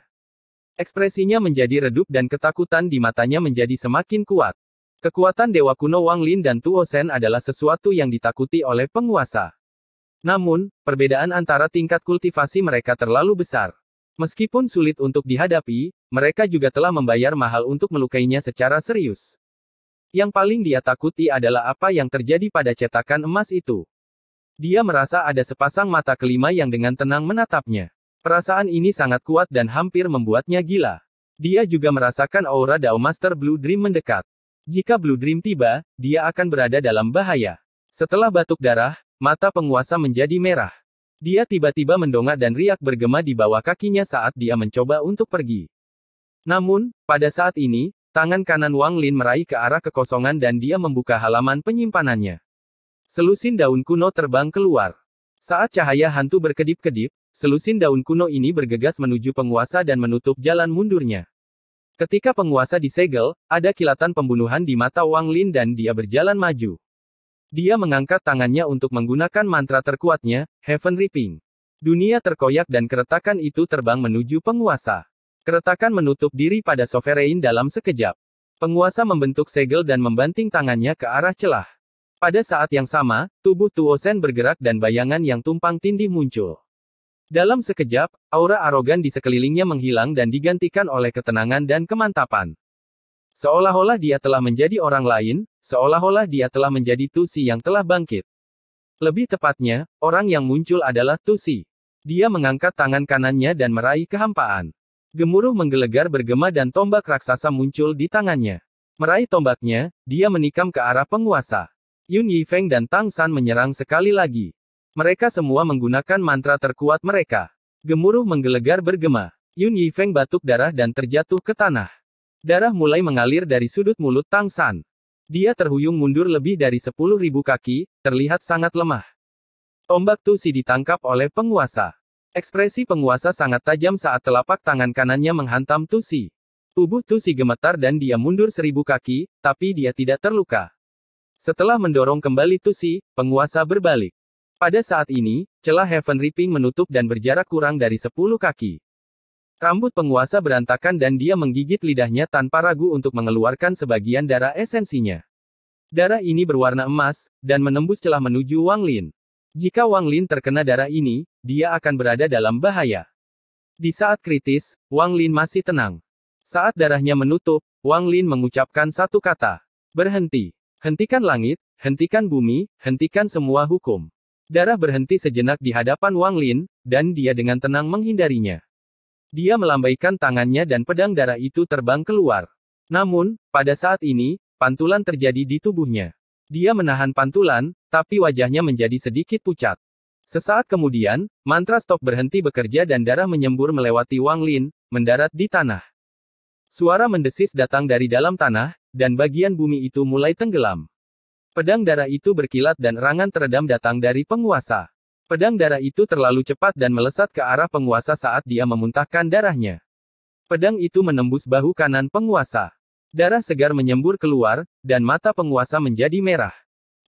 Ekspresinya menjadi redup dan ketakutan di matanya menjadi semakin kuat. Kekuatan Dewa Kuno Wang Lin dan Tuo Shen adalah sesuatu yang ditakuti oleh penguasa. Namun, perbedaan antara tingkat kultivasi mereka terlalu besar. Meskipun sulit untuk dihadapi, mereka juga telah membayar mahal untuk melukainya secara serius. Yang paling dia takuti adalah apa yang terjadi pada cetakan emas itu. Dia merasa ada sepasang mata kelima yang dengan tenang menatapnya. Perasaan ini sangat kuat dan hampir membuatnya gila. Dia juga merasakan aura Dao Master Blue Dream mendekat. Jika Blue Dream tiba, dia akan berada dalam bahaya. Setelah batuk darah, mata penguasa menjadi merah. Dia tiba-tiba mendongak dan riak bergema di bawah kakinya saat dia mencoba untuk pergi. Namun, pada saat ini, tangan kanan Wang Lin meraih ke arah kekosongan dan dia membuka halaman penyimpanannya. Selusin daun kuno terbang keluar. Saat cahaya hantu berkedip-kedip, selusin daun kuno ini bergegas menuju penguasa dan menutup jalan mundurnya. Ketika penguasa disegel, ada kilatan pembunuhan di mata Wang Lin dan dia berjalan maju. Dia mengangkat tangannya untuk menggunakan mantra terkuatnya, Heaven Reaping. Dunia terkoyak dan keretakan itu terbang menuju penguasa. Keretakan menutup diri pada Sovereign dalam sekejap. Penguasa membentuk segel dan membanting tangannya ke arah celah. Pada saat yang sama, tubuh Tuo Shen bergerak dan bayangan yang tumpang tindih muncul. Dalam sekejap, aura arogan di sekelilingnya menghilang dan digantikan oleh ketenangan dan kemantapan. Seolah-olah dia telah menjadi orang lain, seolah-olah dia telah menjadi Tusi yang telah bangkit. Lebih tepatnya, orang yang muncul adalah Tusi. Dia mengangkat tangan kanannya dan meraih kehampaan. Gemuruh menggelegar bergema dan tombak raksasa muncul di tangannya. Meraih tombaknya, dia menikam ke arah penguasa. Yun Yifeng dan Tang San menyerang sekali lagi. Mereka semua menggunakan mantra terkuat mereka. Gemuruh menggelegar bergema. Yun Yifeng batuk darah dan terjatuh ke tanah. Darah mulai mengalir dari sudut mulut Tang San. Dia terhuyung mundur lebih dari 10.000 kaki, terlihat sangat lemah. Tombak Tusi ditangkap oleh penguasa. Ekspresi penguasa sangat tajam saat telapak tangan kanannya menghantam Tusi. Tubuh Tusi gemetar dan dia mundur 1.000 kaki, tapi dia tidak terluka. Setelah mendorong kembali Tusi, penguasa berbalik. Pada saat ini, celah Heaven Reaping menutup dan berjarak kurang dari 10 kaki. Rambut penguasa berantakan dan dia menggigit lidahnya tanpa ragu untuk mengeluarkan sebagian darah esensinya. Darah ini berwarna emas, dan menembus celah menuju Wang Lin. Jika Wang Lin terkena darah ini, dia akan berada dalam bahaya. Di saat kritis, Wang Lin masih tenang. Saat darahnya menutup, Wang Lin mengucapkan satu kata. Berhenti. Hentikan langit, hentikan bumi, hentikan semua hukum. Darah berhenti sejenak di hadapan Wang Lin, dan dia dengan tenang menghindarinya. Dia melambaikan tangannya dan pedang darah itu terbang keluar. Namun, pada saat ini, pantulan terjadi di tubuhnya. Dia menahan pantulan, tapi wajahnya menjadi sedikit pucat. Sesaat kemudian, mantra stop berhenti bekerja dan darah menyembur melewati Wang Lin, mendarat di tanah. Suara mendesis datang dari dalam tanah, dan bagian bumi itu mulai tenggelam. Pedang darah itu berkilat dan erangan teredam datang dari penguasa. Pedang darah itu terlalu cepat dan melesat ke arah penguasa saat dia memuntahkan darahnya. Pedang itu menembus bahu kanan penguasa. Darah segar menyembur keluar, dan mata penguasa menjadi merah.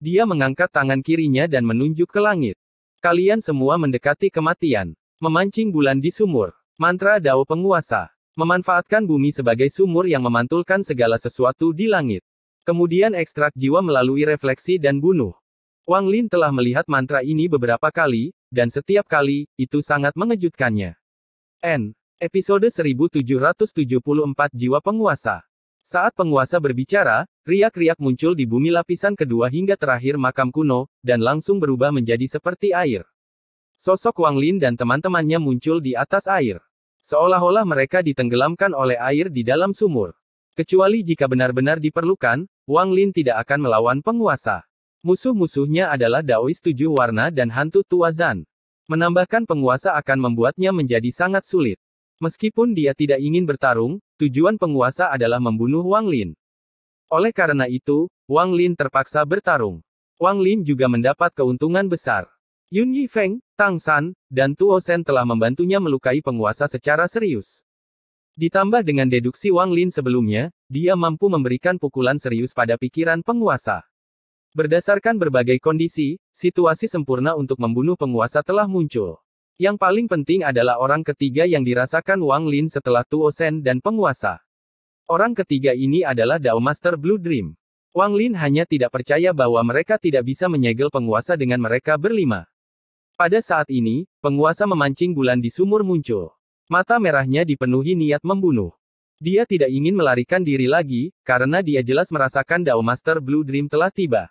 Dia mengangkat tangan kirinya dan menunjuk ke langit. Kalian semua mendekati kematian. Memancing bulan di sumur. Mantra Dao penguasa. Memanfaatkan bumi sebagai sumur yang memantulkan segala sesuatu di langit. Kemudian ekstrak jiwa melalui refleksi dan bunuh. Wang Lin telah melihat mantra ini beberapa kali, dan setiap kali, itu sangat mengejutkannya. Episode 1774 Jiwa Penguasa. Saat penguasa berbicara, riak-riak muncul di bumi lapisan kedua hingga terakhir makam kuno, dan langsung berubah menjadi seperti air. Sosok Wang Lin dan teman-temannya muncul di atas air. Seolah-olah mereka ditenggelamkan oleh air di dalam sumur. Kecuali jika benar-benar diperlukan, Wang Lin tidak akan melawan penguasa. Musuh-musuhnya adalah Daois tujuh warna dan hantu tua Zan. Menambahkan penguasa akan membuatnya menjadi sangat sulit. Meskipun dia tidak ingin bertarung, tujuan penguasa adalah membunuh Wang Lin. Oleh karena itu, Wang Lin terpaksa bertarung. Wang Lin juga mendapat keuntungan besar. Yun Yifeng, Tang San, dan Tuo Shen telah membantunya melukai penguasa secara serius. Ditambah dengan deduksi Wang Lin sebelumnya, dia mampu memberikan pukulan serius pada pikiran penguasa. Berdasarkan berbagai kondisi, situasi sempurna untuk membunuh penguasa telah muncul. Yang paling penting adalah orang ketiga yang dirasakan Wang Lin setelah Tuo Shen dan penguasa. Orang ketiga ini adalah Dao Master Blue Dream. Wang Lin hanya tidak percaya bahwa mereka tidak bisa menyegel penguasa dengan mereka berlima. Pada saat ini, penguasa memancing bulan di sumur muncul. Mata merahnya dipenuhi niat membunuh. Dia tidak ingin melarikan diri lagi, karena dia jelas merasakan Dao Master Blue Dream telah tiba.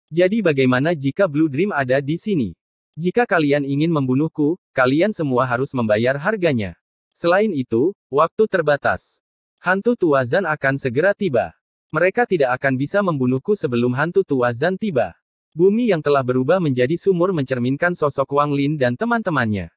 Jadi bagaimana jika Blue Dream ada di sini? Jika kalian ingin membunuhku, kalian semua harus membayar harganya. Selain itu, waktu terbatas. Hantu tua Zan akan segera tiba. Mereka tidak akan bisa membunuhku sebelum hantu tua Zan tiba. Bumi yang telah berubah menjadi sumur mencerminkan sosok Wang Lin dan teman-temannya.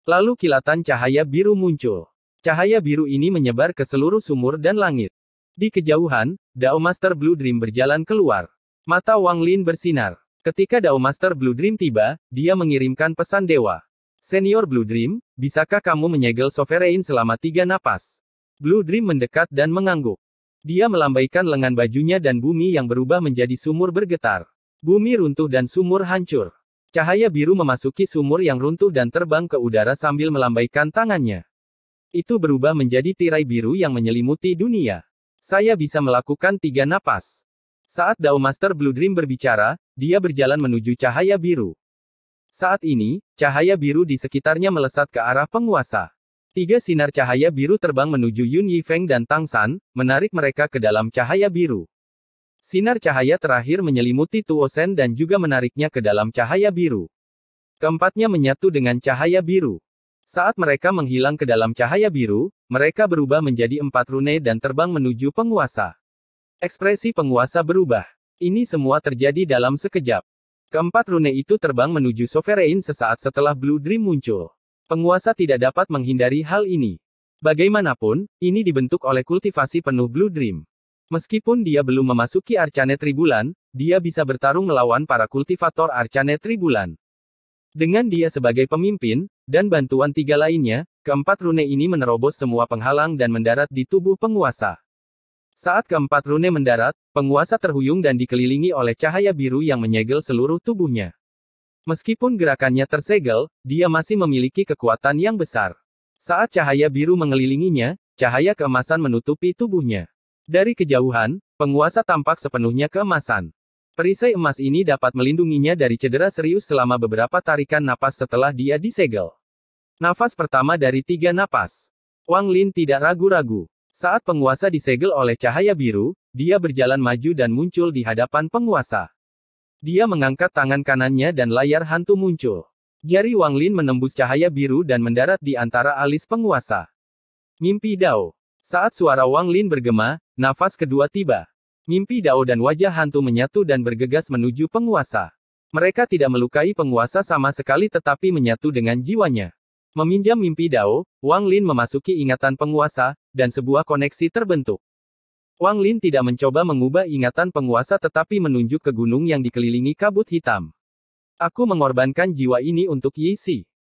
Lalu kilatan cahaya biru muncul. Cahaya biru ini menyebar ke seluruh sumur dan langit. Di kejauhan, Dao Master Blue Dream berjalan keluar. Mata Wang Lin bersinar. Ketika Dao Master Blue Dream tiba, dia mengirimkan pesan dewa. Senior Blue Dream, bisakah kamu menyegel Sovereign selama 3 napas? Blue Dream mendekat dan mengangguk. Dia melambaikan lengan bajunya dan bumi yang berubah menjadi sumur bergetar. Bumi runtuh dan sumur hancur. Cahaya biru memasuki sumur yang runtuh dan terbang ke udara sambil melambaikan tangannya. Itu berubah menjadi tirai biru yang menyelimuti dunia. Saya bisa melakukan 3 napas. Saat Dao Master Blue Dream berbicara, dia berjalan menuju cahaya biru. Saat ini, cahaya biru di sekitarnya melesat ke arah penguasa. 3 sinar cahaya biru terbang menuju Yun Yifeng dan Tang San, menarik mereka ke dalam cahaya biru. Sinar cahaya terakhir menyelimuti Tuo Shen dan juga menariknya ke dalam cahaya biru. Keempatnya menyatu dengan cahaya biru. Saat mereka menghilang ke dalam cahaya biru, mereka berubah menjadi 4 rune dan terbang menuju penguasa. Ekspresi penguasa berubah. Ini semua terjadi dalam sekejap. Keempat rune itu terbang menuju Sovereign sesaat setelah Blue Dream muncul. Penguasa tidak dapat menghindari hal ini. Bagaimanapun, ini dibentuk oleh kultivasi penuh Blue Dream. Meskipun dia belum memasuki Arcane Tribulan, dia bisa bertarung melawan para kultivator Arcane Tribulan. Dengan dia sebagai pemimpin, dan bantuan 3 lainnya, keempat rune ini menerobos semua penghalang dan mendarat di tubuh penguasa. Saat keempat rune mendarat, penguasa terhuyung dan dikelilingi oleh cahaya biru yang menyegel seluruh tubuhnya. Meskipun gerakannya tersegel, dia masih memiliki kekuatan yang besar. Saat cahaya biru mengelilinginya, cahaya keemasan menutupi tubuhnya. Dari kejauhan, penguasa tampak sepenuhnya keemasan. Perisai emas ini dapat melindunginya dari cedera serius selama beberapa tarikan napas setelah dia disegel. Nafas pertama dari 3 napas. Wang Lin tidak ragu-ragu. Saat penguasa disegel oleh cahaya biru, dia berjalan maju dan muncul di hadapan penguasa. Dia mengangkat tangan kanannya dan layar hantu muncul. Jari Wang Lin menembus cahaya biru dan mendarat di antara alis penguasa. Mimpi Dao. Saat suara Wang Lin bergema, nafas kedua tiba. Mimpi Dao dan wajah hantu menyatu dan bergegas menuju penguasa. Mereka tidak melukai penguasa sama sekali tetapi menyatu dengan jiwanya. Meminjam mimpi Dao, Wang Lin memasuki ingatan penguasa, dan sebuah koneksi terbentuk. Wang Lin tidak mencoba mengubah ingatan penguasa tetapi menunjuk ke gunung yang dikelilingi kabut hitam. Aku mengorbankan jiwa ini untuk Yi Si.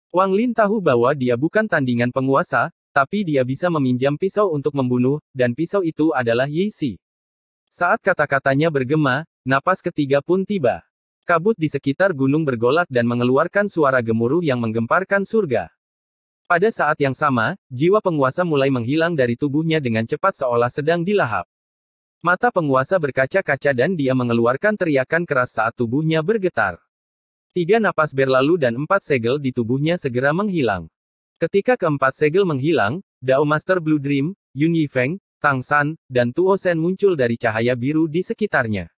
Wang Lin tahu bahwa dia bukan tandingan penguasa, tapi dia bisa meminjam pisau untuk membunuh, dan pisau itu adalah Yi Si. Saat kata-katanya bergema, napas ketiga pun tiba. Kabut di sekitar gunung bergolak dan mengeluarkan suara gemuruh yang menggemparkan surga. Pada saat yang sama, jiwa penguasa mulai menghilang dari tubuhnya dengan cepat seolah sedang dilahap. Mata penguasa berkaca-kaca dan dia mengeluarkan teriakan keras saat tubuhnya bergetar. 3 napas berlalu dan 4 segel di tubuhnya segera menghilang. Ketika keempat segel menghilang, Dao Master Blue Dream, Yun Yifeng, Tang San, dan Tuo Shen muncul dari cahaya biru di sekitarnya.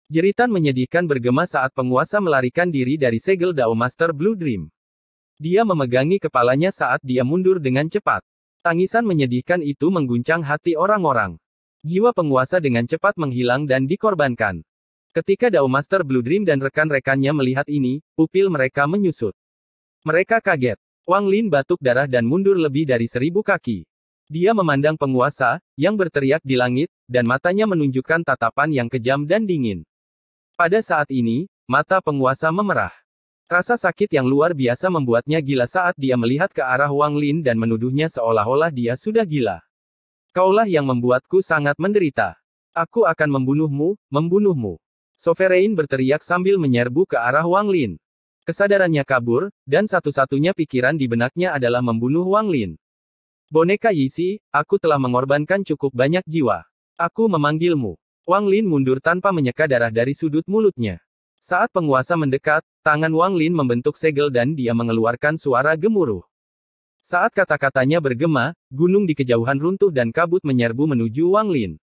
Jeritan menyedihkan bergema saat penguasa melarikan diri dari segel Dao Master Blue Dream. Dia memegangi kepalanya saat dia mundur dengan cepat. Tangisan menyedihkan itu mengguncang hati orang-orang. Jiwa penguasa dengan cepat menghilang dan dikorbankan. Ketika Dao Master Blue Dream dan rekan-rekannya melihat ini, pupil mereka menyusut. Mereka kaget. Wang Lin batuk darah dan mundur lebih dari 1000 kaki. Dia memandang penguasa, yang berteriak di langit, dan matanya menunjukkan tatapan yang kejam dan dingin. Pada saat ini, mata penguasa memerah. Rasa sakit yang luar biasa membuatnya gila saat dia melihat ke arah Wang Lin dan menuduhnya seolah-olah dia sudah gila. Kaulah yang membuatku sangat menderita. Aku akan membunuhmu, membunuhmu. Sovereign berteriak sambil menyerbu ke arah Wang Lin. Kesadarannya kabur, dan satu-satunya pikiran di benaknya adalah membunuh Wang Lin. Boneka Yixi, aku telah mengorbankan cukup banyak jiwa. Aku memanggilmu. Wang Lin mundur tanpa menyeka darah dari sudut mulutnya. Saat penguasa mendekat, tangan Wang Lin membentuk segel dan dia mengeluarkan suara gemuruh. Saat kata-katanya bergema, gunung di kejauhan runtuh dan kabut menyerbu menuju Wang Lin.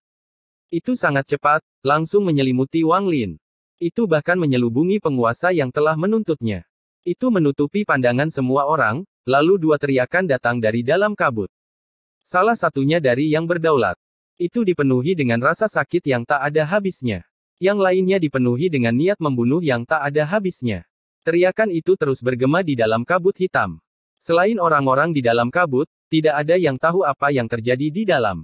Itu sangat cepat, langsung menyelimuti Wang Lin. Itu bahkan menyelubungi penguasa yang telah menuntutnya. Itu menutupi pandangan semua orang, lalu 2 teriakan datang dari dalam kabut. Salah satunya dari yang berdaulat. Itu dipenuhi dengan rasa sakit yang tak ada habisnya. Yang lainnya dipenuhi dengan niat membunuh yang tak ada habisnya. Teriakan itu terus bergema di dalam kabut hitam. Selain orang-orang di dalam kabut, tidak ada yang tahu apa yang terjadi di dalam.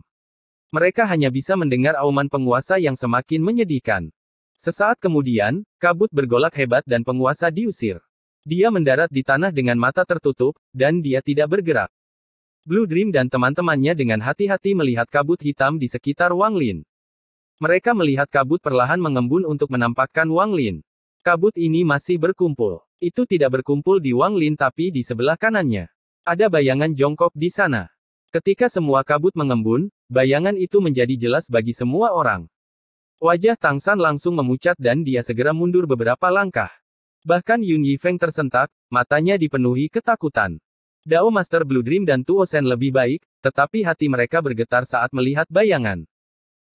Mereka hanya bisa mendengar auman penguasa yang semakin menyedihkan. Sesaat kemudian, kabut bergolak hebat dan penguasa diusir. Dia mendarat di tanah dengan mata tertutup, dan dia tidak bergerak. Blue Dream dan teman-temannya dengan hati-hati melihat kabut hitam di sekitar Wang Lin. Mereka melihat kabut perlahan mengembun untuk menampakkan Wang Lin. Kabut ini masih berkumpul. Itu tidak berkumpul di Wang Lin tapi di sebelah kanannya. Ada bayangan jongkok di sana. Ketika semua kabut mengembun, bayangan itu menjadi jelas bagi semua orang. Wajah Tang San langsung memucat dan dia segera mundur beberapa langkah. Bahkan Yun Yifeng tersentak, matanya dipenuhi ketakutan. Dao Master Blue Dream dan Tuo Shen lebih baik, tetapi hati mereka bergetar saat melihat bayangan.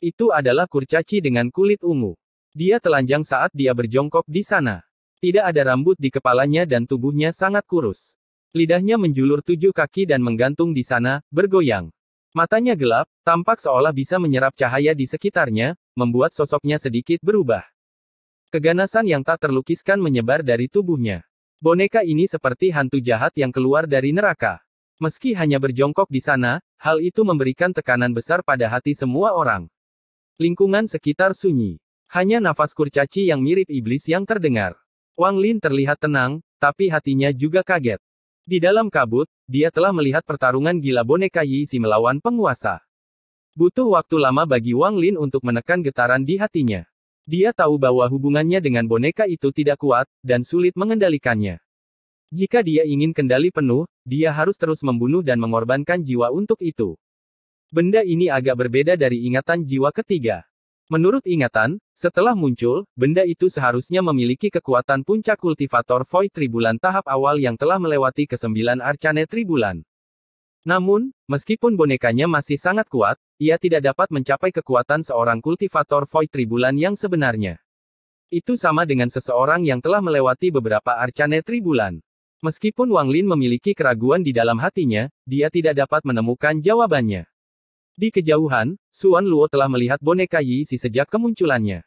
Itu adalah kurcaci dengan kulit ungu. Dia telanjang saat dia berjongkok di sana. Tidak ada rambut di kepalanya dan tubuhnya sangat kurus. Lidahnya menjulur 7 kaki dan menggantung di sana, bergoyang. Matanya gelap, tampak seolah bisa menyerap cahaya di sekitarnya, membuat sosoknya sedikit berubah. Keganasan yang tak terlukiskan menyebar dari tubuhnya. Boneka ini seperti hantu jahat yang keluar dari neraka. Meski hanya berjongkok di sana, hal itu memberikan tekanan besar pada hati semua orang. Lingkungan sekitar sunyi. Hanya nafas kurcaci yang mirip iblis yang terdengar. Wang Lin terlihat tenang, tapi hatinya juga kaget. Di dalam kabut, dia telah melihat pertarungan gila boneka Yixi melawan penguasa. Butuh waktu lama bagi Wang Lin untuk menekan getaran di hatinya. Dia tahu bahwa hubungannya dengan boneka itu tidak kuat, dan sulit mengendalikannya. Jika dia ingin kendali penuh, dia harus terus membunuh dan mengorbankan jiwa untuk itu. Benda ini agak berbeda dari ingatan jiwa ketiga. Menurut ingatan, setelah muncul, benda itu seharusnya memiliki kekuatan puncak kultivator Void Tribulan tahap awal yang telah melewati ke-9 Arcane Tribulan. Namun, meskipun bonekanya masih sangat kuat, ia tidak dapat mencapai kekuatan seorang kultivator Void Tribulan yang sebenarnya. Itu sama dengan seseorang yang telah melewati beberapa Arcane Tribulan. Meskipun Wang Lin memiliki keraguan di dalam hatinya, dia tidak dapat menemukan jawabannya. Di kejauhan, Xuan Luo telah melihat boneka Yixi sejak kemunculannya.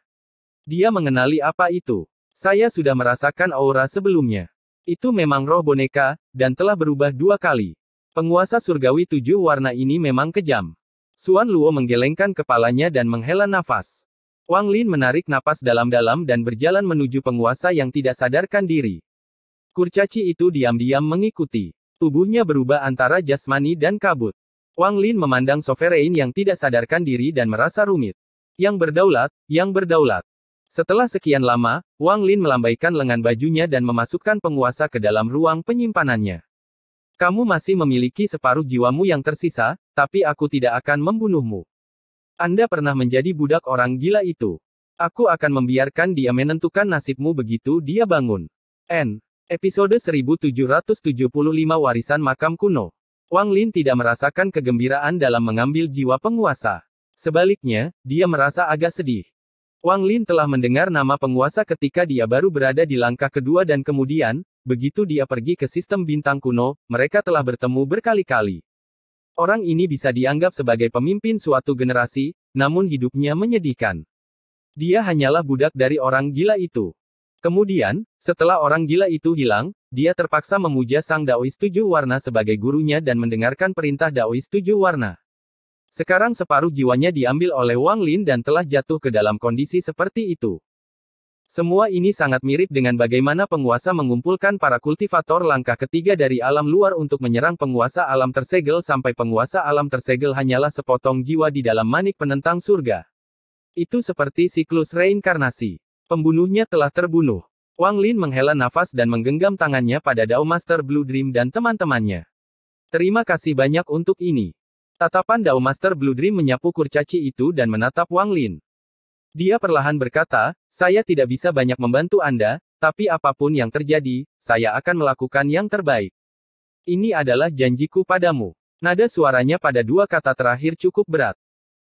Dia mengenali apa itu. Saya sudah merasakan aura sebelumnya. Itu memang roh boneka, dan telah berubah 2 kali. Penguasa surgawi 7 warna ini memang kejam. Xuan Luo menggelengkan kepalanya dan menghela nafas. Wang Lin menarik napas dalam-dalam dan berjalan menuju penguasa yang tidak sadarkan diri. Kurcaci itu diam-diam mengikuti. Tubuhnya berubah antara jasmani dan kabut. Wang Lin memandang Sovereign yang tidak sadarkan diri dan merasa rumit. Yang berdaulat, yang berdaulat. Setelah sekian lama, Wang Lin melambaikan lengan bajunya dan memasukkan penguasa ke dalam ruang penyimpanannya. Kamu masih memiliki separuh jiwamu yang tersisa, tapi aku tidak akan membunuhmu. Anda pernah menjadi budak orang gila itu. Aku akan membiarkan dia menentukan nasibmu begitu dia bangun. N. Episode 1775 Warisan Makam Kuno. Wang Lin tidak merasakan kegembiraan dalam mengambil jiwa penguasa. Sebaliknya, dia merasa agak sedih. Wang Lin telah mendengar nama penguasa ketika dia baru berada di langkah kedua dan kemudian, begitu dia pergi ke sistem bintang kuno, mereka telah bertemu berkali-kali. Orang ini bisa dianggap sebagai pemimpin suatu generasi, namun hidupnya menyedihkan. Dia hanyalah budak dari orang gila itu. Kemudian, setelah orang gila itu hilang, dia terpaksa memuja sang Daois Tujuh Warna sebagai gurunya dan mendengarkan perintah Daois Tujuh Warna. Sekarang separuh jiwanya diambil oleh Wang Lin dan telah jatuh ke dalam kondisi seperti itu. Semua ini sangat mirip dengan bagaimana penguasa mengumpulkan para kultivator langkah ketiga dari alam luar untuk menyerang penguasa alam tersegel sampai penguasa alam tersegel hanyalah sepotong jiwa di dalam manik penentang surga. Itu seperti siklus reinkarnasi. Pembunuhnya telah terbunuh. Wang Lin menghela nafas dan menggenggam tangannya pada Dao Master Blue Dream dan teman-temannya. Terima kasih banyak untuk ini. Tatapan Dao Master Blue Dream menyapu kurcaci itu dan menatap Wang Lin. Dia perlahan berkata, saya tidak bisa banyak membantu Anda, tapi apapun yang terjadi, saya akan melakukan yang terbaik. Ini adalah janjiku padamu. Nada suaranya pada dua kata terakhir cukup berat.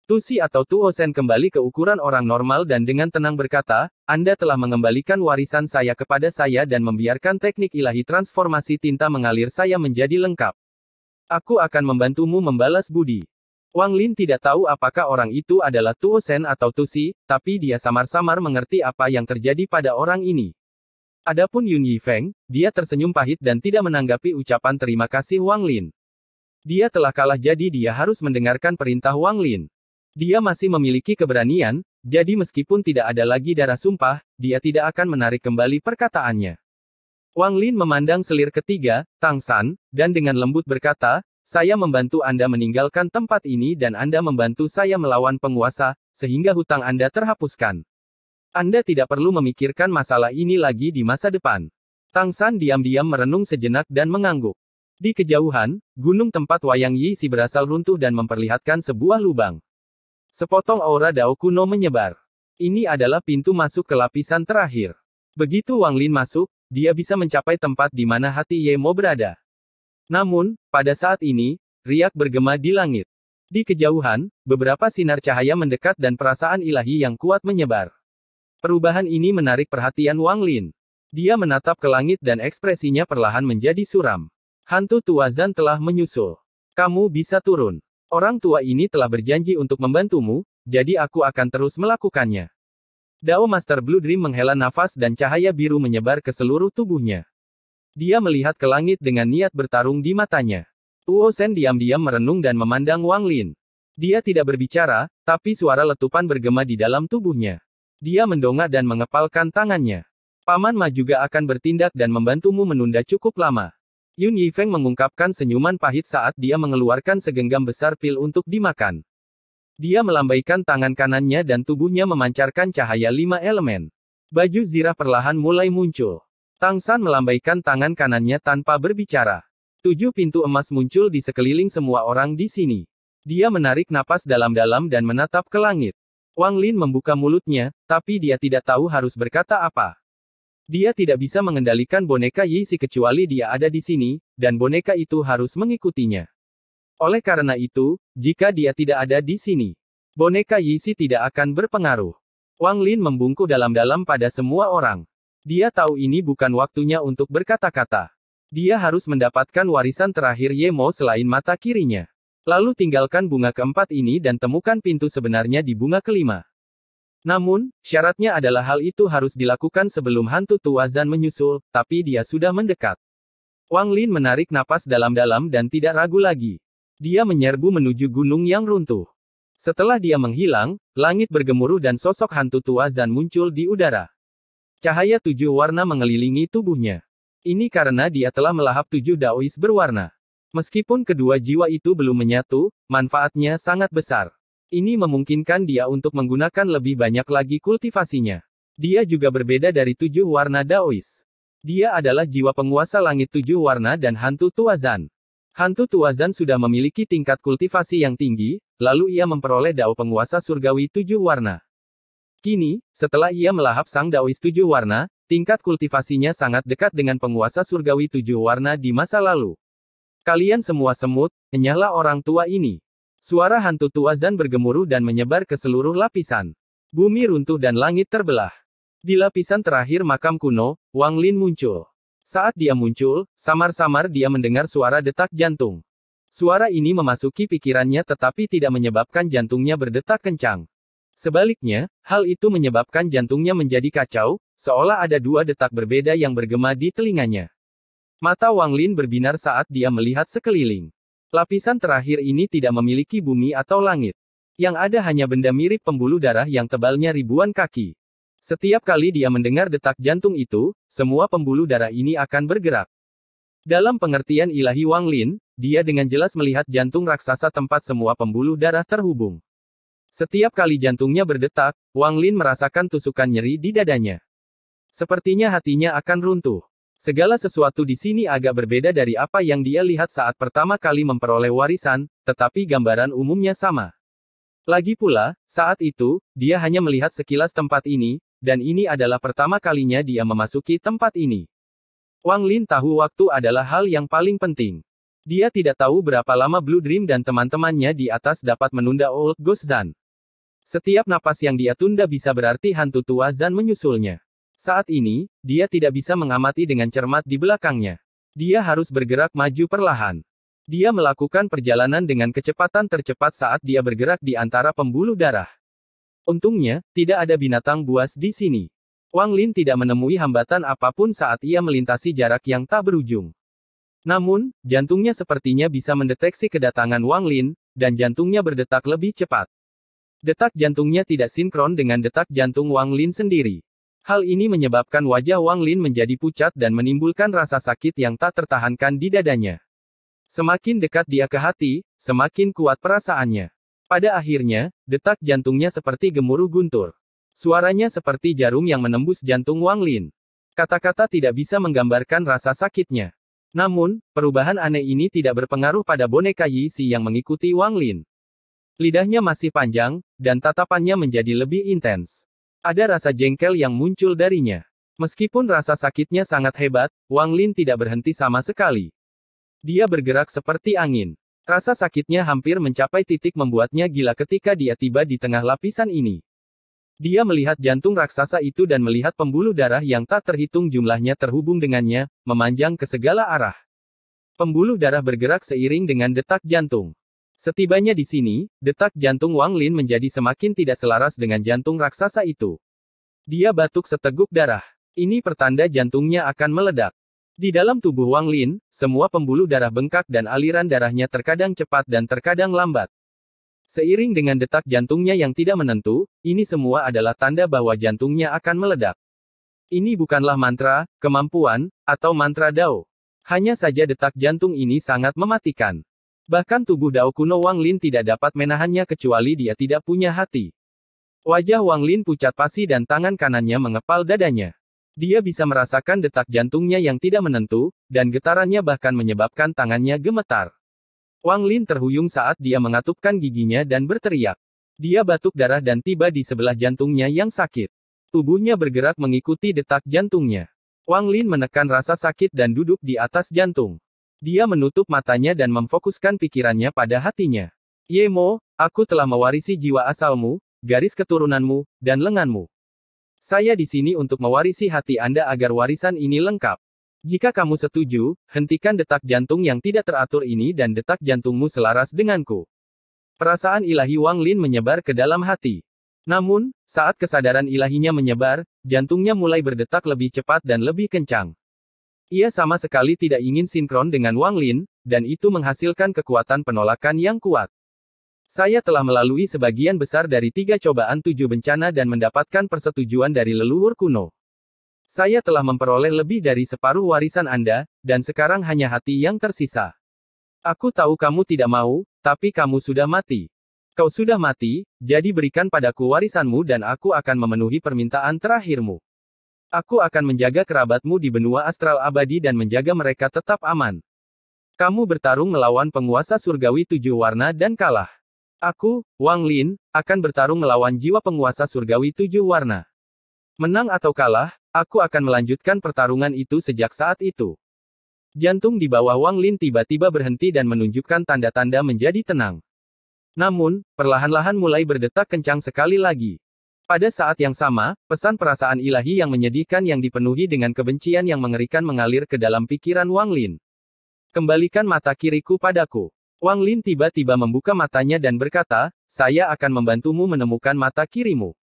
Tusi atau Tuosen kembali ke ukuran orang normal dan dengan tenang berkata, Anda telah mengembalikan warisan saya kepada saya dan membiarkan teknik ilahi transformasi tinta mengalir saya menjadi lengkap. Aku akan membantumu membalas budi. Wang Lin tidak tahu apakah orang itu adalah Tuosen atau Tusi, tapi dia samar-samar mengerti apa yang terjadi pada orang ini. Adapun Yun Yifeng, dia tersenyum pahit dan tidak menanggapi ucapan terima kasih Wang Lin. Dia telah kalah jadi dia harus mendengarkan perintah Wang Lin. Dia masih memiliki keberanian, jadi meskipun tidak ada lagi darah sumpah, dia tidak akan menarik kembali perkataannya. Wang Lin memandang selir ketiga, Tang San, dan dengan lembut berkata, saya membantu Anda meninggalkan tempat ini dan Anda membantu saya melawan penguasa, sehingga hutang Anda terhapuskan. Anda tidak perlu memikirkan masalah ini lagi di masa depan. Tang San diam-diam merenung sejenak dan mengangguk. Di kejauhan, gunung tempat Wayang Yixi berasal runtuh dan memperlihatkan sebuah lubang. Sepotong aura Dao kuno menyebar. Ini adalah pintu masuk ke lapisan terakhir. Begitu Wang Lin masuk, dia bisa mencapai tempat di mana hati Ye Mo berada. Namun, pada saat ini, riak bergema di langit. Di kejauhan, beberapa sinar cahaya mendekat dan perasaan ilahi yang kuat menyebar. Perubahan ini menarik perhatian Wang Lin. Dia menatap ke langit dan ekspresinya perlahan menjadi suram. Hantu tua Zan telah menyusul. Kamu bisa turun. Orang tua ini telah berjanji untuk membantumu, jadi aku akan terus melakukannya. Dao Master Blue Dream menghela nafas dan cahaya biru menyebar ke seluruh tubuhnya. Dia melihat ke langit dengan niat bertarung di matanya. Tuosen diam-diam merenung dan memandang Wang Lin. Dia tidak berbicara, tapi suara letupan bergema di dalam tubuhnya. Dia mendongak dan mengepalkan tangannya. Paman Ma juga akan bertindak dan membantumu menunda cukup lama. Yun Yifeng mengungkapkan senyuman pahit saat dia mengeluarkan segenggam besar pil untuk dimakan. Dia melambaikan tangan kanannya dan tubuhnya memancarkan cahaya 5 elemen. Baju zirah perlahan mulai muncul. Tang San melambaikan tangan kanannya tanpa berbicara. 7 pintu emas muncul di sekeliling semua orang di sini. Dia menarik napas dalam-dalam dan menatap ke langit. Wang Lin membuka mulutnya, tapi dia tidak tahu harus berkata apa. Dia tidak bisa mengendalikan boneka Yixi kecuali dia ada di sini, dan boneka itu harus mengikutinya. Oleh karena itu, jika dia tidak ada di sini, boneka Yixi tidak akan berpengaruh. Wang Lin membungkuk dalam-dalam pada semua orang. Dia tahu ini bukan waktunya untuk berkata-kata. Dia harus mendapatkan warisan terakhir Ye Mo selain mata kirinya. Lalu tinggalkan bunga keempat ini dan temukan pintu sebenarnya di bunga kelima. Namun, syaratnya adalah hal itu harus dilakukan sebelum hantu tua Zan menyusul, tapi dia sudah mendekat. Wang Lin menarik napas dalam-dalam dan tidak ragu lagi. Dia menyerbu menuju gunung yang runtuh. Setelah dia menghilang, langit bergemuruh dan sosok hantu tua Zan muncul di udara. Cahaya 7 warna mengelilingi tubuhnya. Ini karena dia telah melahap 7 Daois berwarna. Meskipun kedua jiwa itu belum menyatu, manfaatnya sangat besar. Ini memungkinkan dia untuk menggunakan lebih banyak lagi kultivasinya. Dia juga berbeda dari 7 warna Daois. Dia adalah jiwa penguasa langit 7 warna dan hantu tua Zan. Hantu Tuazan sudah memiliki tingkat kultivasi yang tinggi, lalu ia memperoleh dao penguasa surgawi 7 warna. Kini, setelah ia melahap sang daois 7 warna, tingkat kultivasinya sangat dekat dengan penguasa surgawi 7 warna di masa lalu. Kalian semua semut, enyahlah orang tua ini. Suara hantu Tuazan bergemuruh dan menyebar ke seluruh lapisan. Bumi runtuh dan langit terbelah. Di lapisan terakhir makam kuno, Wang Lin muncul. Saat dia muncul, samar-samar dia mendengar suara detak jantung. Suara ini memasuki pikirannya tetapi tidak menyebabkan jantungnya berdetak kencang. Sebaliknya, hal itu menyebabkan jantungnya menjadi kacau, seolah ada 2 detak berbeda yang bergema di telinganya. Mata Wang Lin berbinar saat dia melihat sekeliling. Lapisan terakhir ini tidak memiliki bumi atau langit. Yang ada hanya benda mirip pembuluh darah yang tebalnya ribuan kaki. Setiap kali dia mendengar detak jantung itu, semua pembuluh darah ini akan bergerak. Dalam pengertian ilahi Wang Lin, dia dengan jelas melihat jantung raksasa tempat semua pembuluh darah terhubung. Setiap kali jantungnya berdetak, Wang Lin merasakan tusukan nyeri di dadanya. Sepertinya hatinya akan runtuh. Segala sesuatu di sini agak berbeda dari apa yang dia lihat saat pertama kali memperoleh warisan, tetapi gambaran umumnya sama. Lagi pula, saat itu, dia hanya melihat sekilas tempat ini, dan ini adalah pertama kalinya dia memasuki tempat ini. Wang Lin tahu waktu adalah hal yang paling penting. Dia tidak tahu berapa lama Blue Dream dan teman-temannya di atas dapat menunda Old Ghost Zan. Setiap napas yang dia tunda bisa berarti hantu tua Zan menyusulnya. Saat ini, dia tidak bisa mengamati dengan cermat di belakangnya. Dia harus bergerak maju perlahan. Dia melakukan perjalanan dengan kecepatan tercepat saat dia bergerak di antara pembuluh darah. Untungnya, tidak ada binatang buas di sini. Wang Lin tidak menemui hambatan apapun saat ia melintasi jarak yang tak berujung. Namun, jantungnya sepertinya bisa mendeteksi kedatangan Wang Lin, dan jantungnya berdetak lebih cepat. Detak jantungnya tidak sinkron dengan detak jantung Wang Lin sendiri. Hal ini menyebabkan wajah Wang Lin menjadi pucat dan menimbulkan rasa sakit yang tak tertahankan di dadanya. Semakin dekat dia ke hati, semakin kuat perasaannya. Pada akhirnya, detak jantungnya seperti gemuruh guntur. Suaranya seperti jarum yang menembus jantung Wang Lin. Kata-kata tidak bisa menggambarkan rasa sakitnya. Namun, perubahan aneh ini tidak berpengaruh pada boneka Yi Si yang mengikuti Wang Lin. Lidahnya masih panjang, dan tatapannya menjadi lebih intens. Ada rasa jengkel yang muncul darinya. Meskipun rasa sakitnya sangat hebat, Wang Lin tidak berhenti sama sekali. Dia bergerak seperti angin. Rasa sakitnya hampir mencapai titik membuatnya gila ketika dia tiba di tengah lapisan ini. Dia melihat jantung raksasa itu dan melihat pembuluh darah yang tak terhitung jumlahnya terhubung dengannya, memanjang ke segala arah. Pembuluh darah bergerak seiring dengan detak jantung. Setibanya di sini, detak jantung Wang Lin menjadi semakin tidak selaras dengan jantung raksasa itu. Dia batuk seteguk darah. Ini pertanda jantungnya akan meledak. Di dalam tubuh Wang Lin, semua pembuluh darah bengkak dan aliran darahnya terkadang cepat dan terkadang lambat. Seiring dengan detak jantungnya yang tidak menentu, ini semua adalah tanda bahwa jantungnya akan meledak. Ini bukanlah mantra, kemampuan, atau mantra Dao. Hanya saja detak jantung ini sangat mematikan. Bahkan tubuh Dao kuno Wang Lin tidak dapat menahannya kecuali dia tidak punya hati. Wajah Wang Lin pucat pasi dan tangan kanannya mengepal dadanya. Dia bisa merasakan detak jantungnya yang tidak menentu, dan getarannya bahkan menyebabkan tangannya gemetar. Wang Lin terhuyung saat dia mengatupkan giginya dan berteriak. Dia batuk darah dan tiba di sebelah jantungnya yang sakit. Tubuhnya bergerak mengikuti detak jantungnya. Wang Lin menekan rasa sakit dan duduk di atas jantung. Dia menutup matanya dan memfokuskan pikirannya pada hatinya. Ye Mo, aku telah mewarisi jiwa asalmu, garis keturunanmu, dan lenganmu. Saya di sini untuk mewarisi hati Anda agar warisan ini lengkap. Jika kamu setuju, hentikan detak jantung yang tidak teratur ini dan detak jantungmu selaras denganku. Perasaan ilahi Wang Lin menyebar ke dalam hati. Namun, saat kesadaran ilahinya menyebar, jantungnya mulai berdetak lebih cepat dan lebih kencang. Ia sama sekali tidak ingin sinkron dengan Wang Lin, dan itu menghasilkan kekuatan penolakan yang kuat. Saya telah melalui sebagian besar dari 3 cobaan 7 bencana dan mendapatkan persetujuan dari leluhur kuno. Saya telah memperoleh lebih dari separuh warisan Anda, dan sekarang hanya hati yang tersisa. Aku tahu kamu tidak mau, tapi kamu sudah mati. Kau sudah mati, jadi berikan padaku warisanmu dan aku akan memenuhi permintaan terakhirmu. Aku akan menjaga kerabatmu di benua astral abadi dan menjaga mereka tetap aman. Kamu bertarung melawan penguasa surgawi 7 warna dan kalah. Aku, Wang Lin, akan bertarung melawan jiwa penguasa surgawi 7 warna. Menang atau kalah, aku akan melanjutkan pertarungan itu sejak saat itu. Jantung di bawah Wang Lin tiba-tiba berhenti dan menunjukkan tanda-tanda menjadi tenang. Namun, perlahan-lahan mulai berdetak kencang sekali lagi. Pada saat yang sama, pesan perasaan ilahi yang menyedihkan yang dipenuhi dengan kebencian yang mengerikan mengalir ke dalam pikiran Wang Lin. Kembalikan mata kiriku padaku. Wang Lin tiba-tiba membuka matanya dan berkata, saya akan membantumu menemukan mata kirimu.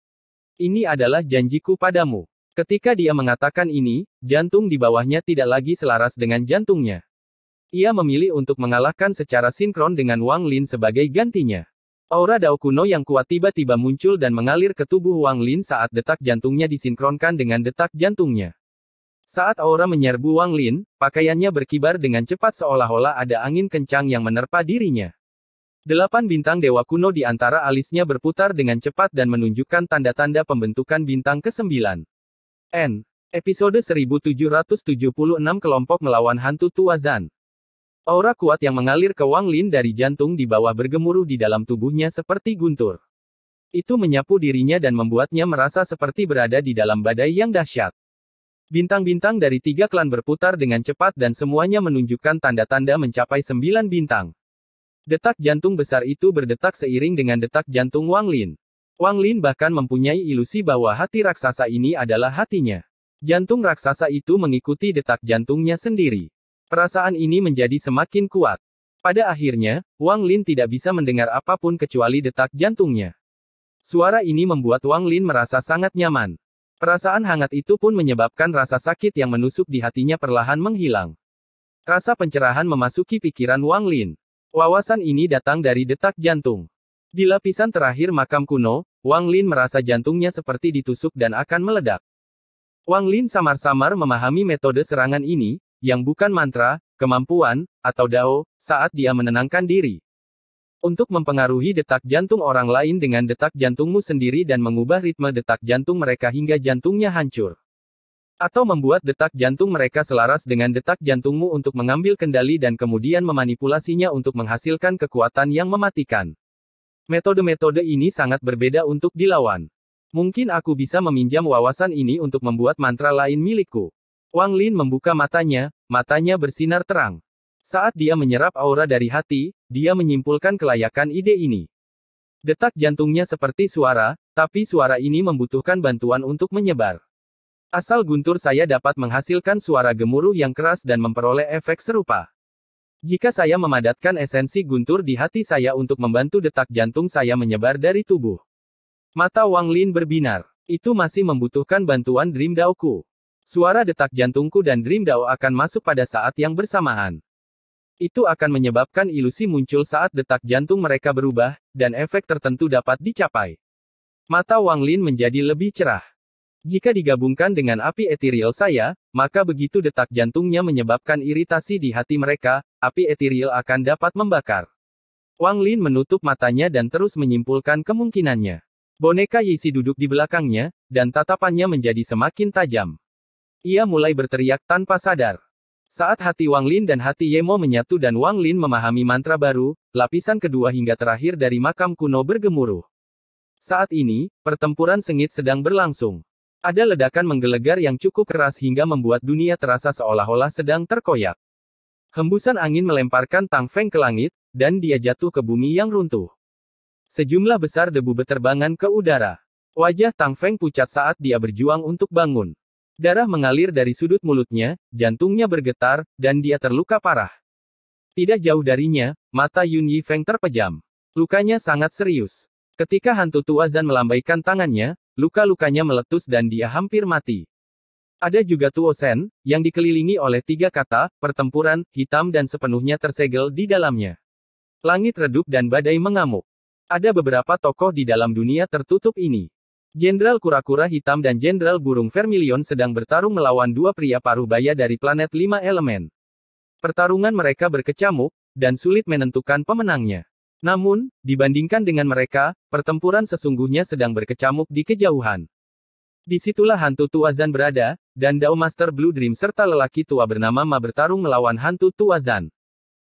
Ini adalah janjiku padamu. Ketika dia mengatakan ini, jantung di bawahnya tidak lagi selaras dengan jantungnya. Ia memilih untuk mengalahkan secara sinkron dengan Wang Lin sebagai gantinya. Aura Dao kuno yang kuat tiba-tiba muncul dan mengalir ke tubuh Wang Lin saat detak jantungnya disinkronkan dengan detak jantungnya. Saat aura menyerbu Wang Lin, pakaiannya berkibar dengan cepat seolah-olah ada angin kencang yang menerpa dirinya. 8 bintang dewa kuno di antara alisnya berputar dengan cepat dan menunjukkan tanda-tanda pembentukan bintang ke-9. Episode 1776 Kelompok Melawan Hantu Tua Zan. Aura kuat yang mengalir ke Wang Lin dari jantung di bawah bergemuruh di dalam tubuhnya seperti guntur. Itu menyapu dirinya dan membuatnya merasa seperti berada di dalam badai yang dahsyat. Bintang-bintang dari 3 klan berputar dengan cepat dan semuanya menunjukkan tanda-tanda mencapai 9 bintang. Detak jantung besar itu berdetak seiring dengan detak jantung Wang Lin. Wang Lin bahkan mempunyai ilusi bahwa hati raksasa ini adalah hatinya. Jantung raksasa itu mengikuti detak jantungnya sendiri. Perasaan ini menjadi semakin kuat. Pada akhirnya, Wang Lin tidak bisa mendengar apapun kecuali detak jantungnya. Suara ini membuat Wang Lin merasa sangat nyaman. Perasaan hangat itu pun menyebabkan rasa sakit yang menusuk di hatinya perlahan menghilang. Rasa pencerahan memasuki pikiran Wang Lin. Wawasan ini datang dari detak jantung. Di lapisan terakhir makam kuno, Wang Lin merasa jantungnya seperti ditusuk dan akan meledak. Wang Lin samar-samar memahami metode serangan ini, yang bukan mantra, kemampuan, atau dao, saat dia menenangkan diri. Untuk mempengaruhi detak jantung orang lain dengan detak jantungmu sendiri dan mengubah ritme detak jantung mereka hingga jantungnya hancur. Atau membuat detak jantung mereka selaras dengan detak jantungmu untuk mengambil kendali dan kemudian memanipulasinya untuk menghasilkan kekuatan yang mematikan. Metode-metode ini sangat berbeda untuk dilawan. Mungkin aku bisa meminjam wawasan ini untuk membuat mantra lain milikku. Wang Lin membuka matanya bersinar terang. Saat dia menyerap aura dari hati, dia menyimpulkan kelayakan ide ini. Detak jantungnya seperti suara, tapi suara ini membutuhkan bantuan untuk menyebar. Asal guntur saya dapat menghasilkan suara gemuruh yang keras dan memperoleh efek serupa. Jika saya memadatkan esensi guntur di hati saya untuk membantu detak jantung saya menyebar dari tubuh. Mata Wang Lin berbinar. Itu masih membutuhkan bantuan Dream Dao-ku. Suara detak jantungku dan Dream Dao akan masuk pada saat yang bersamaan. Itu akan menyebabkan ilusi muncul saat detak jantung mereka berubah, dan efek tertentu dapat dicapai. Mata Wang Lin menjadi lebih cerah. Jika digabungkan dengan api ethereal saya, maka begitu detak jantungnya menyebabkan iritasi di hati mereka, api ethereal akan dapat membakar. Wang Lin menutup matanya dan terus menyimpulkan kemungkinannya. Boneka Yixi duduk di belakangnya, dan tatapannya menjadi semakin tajam. Ia mulai berteriak tanpa sadar. Saat hati Wang Lin dan hati Yemo menyatu dan Wang Lin memahami mantra baru, lapisan kedua hingga terakhir dari makam kuno bergemuruh. Saat ini, pertempuran sengit sedang berlangsung. Ada ledakan menggelegar yang cukup keras hingga membuat dunia terasa seolah-olah sedang terkoyak. Hembusan angin melemparkan Tang Feng ke langit, dan dia jatuh ke bumi yang runtuh. Sejumlah besar debu beterbangan ke udara. Wajah Tang Feng pucat saat dia berjuang untuk bangun. Darah mengalir dari sudut mulutnya, jantungnya bergetar, dan dia terluka parah. Tidak jauh darinya, mata Yun Yifeng terpejam. Lukanya sangat serius. Ketika hantu tua Zan melambaikan tangannya, luka-lukanya meletus dan dia hampir mati. Ada juga Tuo Sen, yang dikelilingi oleh 3 kata, pertempuran, hitam dan sepenuhnya tersegel di dalamnya. Langit redup dan badai mengamuk. Ada beberapa tokoh di dalam dunia tertutup ini. Jenderal Kura-Kura Hitam dan Jenderal Burung Vermilion sedang bertarung melawan 2 pria paruh baya dari planet 5 elemen. Pertarungan mereka berkecamuk, dan sulit menentukan pemenangnya. Namun, dibandingkan dengan mereka, pertempuran sesungguhnya sedang berkecamuk di kejauhan. Disitulah hantu tua Zan berada, dan Dao Master Blue Dream serta lelaki tua bernama Ma bertarung melawan hantu tua Zan.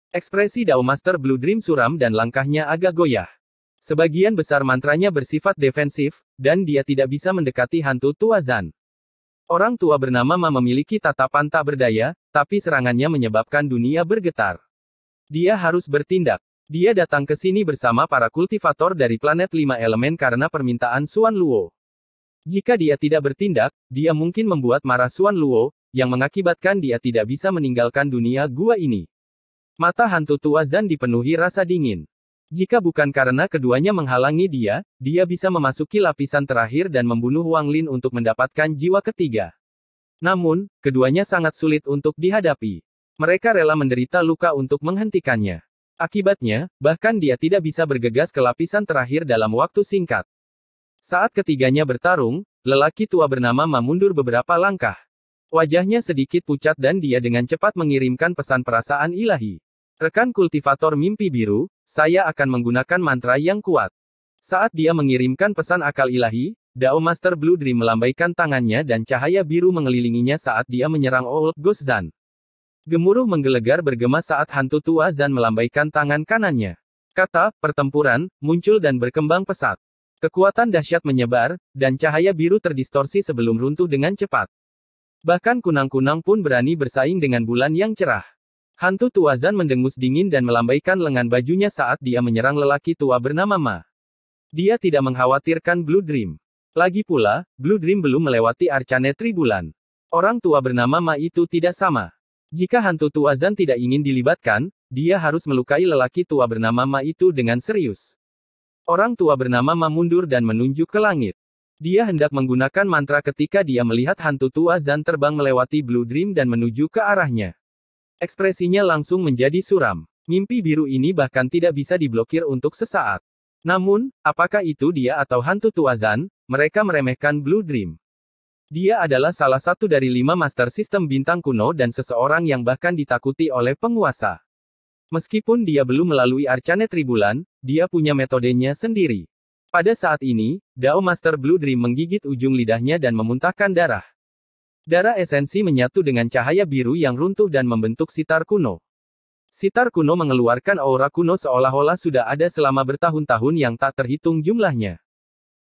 Ekspresi Dao Master Blue Dream suram dan langkahnya agak goyah. Sebagian besar mantranya bersifat defensif, dan dia tidak bisa mendekati hantu tua Zan. Orang tua bernama Ma memiliki tatapan tak berdaya, tapi serangannya menyebabkan dunia bergetar. Dia harus bertindak. Dia datang ke sini bersama para kultivator dari planet 5 elemen karena permintaan Xuan Luo. Jika dia tidak bertindak, dia mungkin membuat marah Xuan Luo, yang mengakibatkan dia tidak bisa meninggalkan dunia gua ini. Mata hantu tua Zan dipenuhi rasa dingin. Jika bukan karena keduanya menghalangi dia bisa memasuki lapisan terakhir dan membunuh Wang Lin untuk mendapatkan jiwa ketiga. Namun, keduanya sangat sulit untuk dihadapi. Mereka rela menderita luka untuk menghentikannya. Akibatnya, bahkan dia tidak bisa bergegas ke lapisan terakhir dalam waktu singkat. Saat ketiganya bertarung, lelaki tua bernama Ma mundur beberapa langkah. Wajahnya sedikit pucat dan dia dengan cepat mengirimkan pesan perasaan ilahi. Rekan kultivator mimpi biru, saya akan menggunakan mantra yang kuat. Saat dia mengirimkan pesan akal ilahi, Dao Master Blue Dream melambaikan tangannya dan cahaya biru mengelilinginya saat dia menyerang Old Ghost Zan. Gemuruh menggelegar bergema saat hantu tua Zan melambaikan tangan kanannya. Kata, pertempuran, muncul dan berkembang pesat. Kekuatan dahsyat menyebar, dan cahaya biru terdistorsi sebelum runtuh dengan cepat. Bahkan kunang-kunang pun berani bersaing dengan bulan yang cerah. Hantu tua Zan mendengus dingin dan melambaikan lengan bajunya saat dia menyerang lelaki tua bernama Ma. Dia tidak mengkhawatirkan Blue Dream. Lagi pula, Blue Dream belum melewati Arcane Tribulan. Orang tua bernama Ma itu tidak sama. Jika hantu tua Zan tidak ingin dilibatkan, dia harus melukai lelaki tua bernama Ma itu dengan serius. Orang tua bernama Ma mundur dan menunjuk ke langit. Dia hendak menggunakan mantra ketika dia melihat hantu tua Zan terbang melewati Blue Dream dan menuju ke arahnya. Ekspresinya langsung menjadi suram. Mimpi biru ini bahkan tidak bisa diblokir untuk sesaat. Namun, apakah itu dia atau hantu tua Zan? Mereka meremehkan Blue Dream. Dia adalah salah satu dari 5 master sistem bintang kuno dan seseorang yang bahkan ditakuti oleh penguasa. Meskipun dia belum melalui Arcane Tribulan, dia punya metodenya sendiri. Pada saat ini, Dao Master Blue Dream menggigit ujung lidahnya dan memuntahkan darah. Darah esensi menyatu dengan cahaya biru yang runtuh dan membentuk sitar kuno. Sitar kuno mengeluarkan aura kuno seolah-olah sudah ada selama bertahun-tahun yang tak terhitung jumlahnya.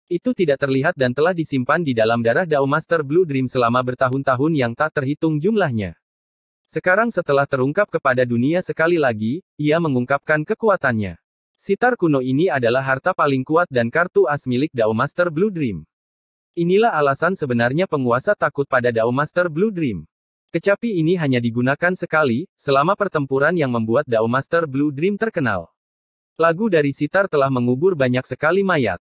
Itu tidak terlihat dan telah disimpan di dalam darah Dao Master Blue Dream selama bertahun-tahun yang tak terhitung jumlahnya. Sekarang setelah terungkap kepada dunia sekali lagi, ia mengungkapkan kekuatannya. Sitar kuno ini adalah harta paling kuat dan kartu as milik Dao Master Blue Dream. Inilah alasan sebenarnya penguasa takut pada Dao Master Blue Dream. Kecapi ini hanya digunakan sekali, selama pertempuran yang membuat Dao Master Blue Dream terkenal. Lagu dari sitar telah mengubur banyak sekali mayat.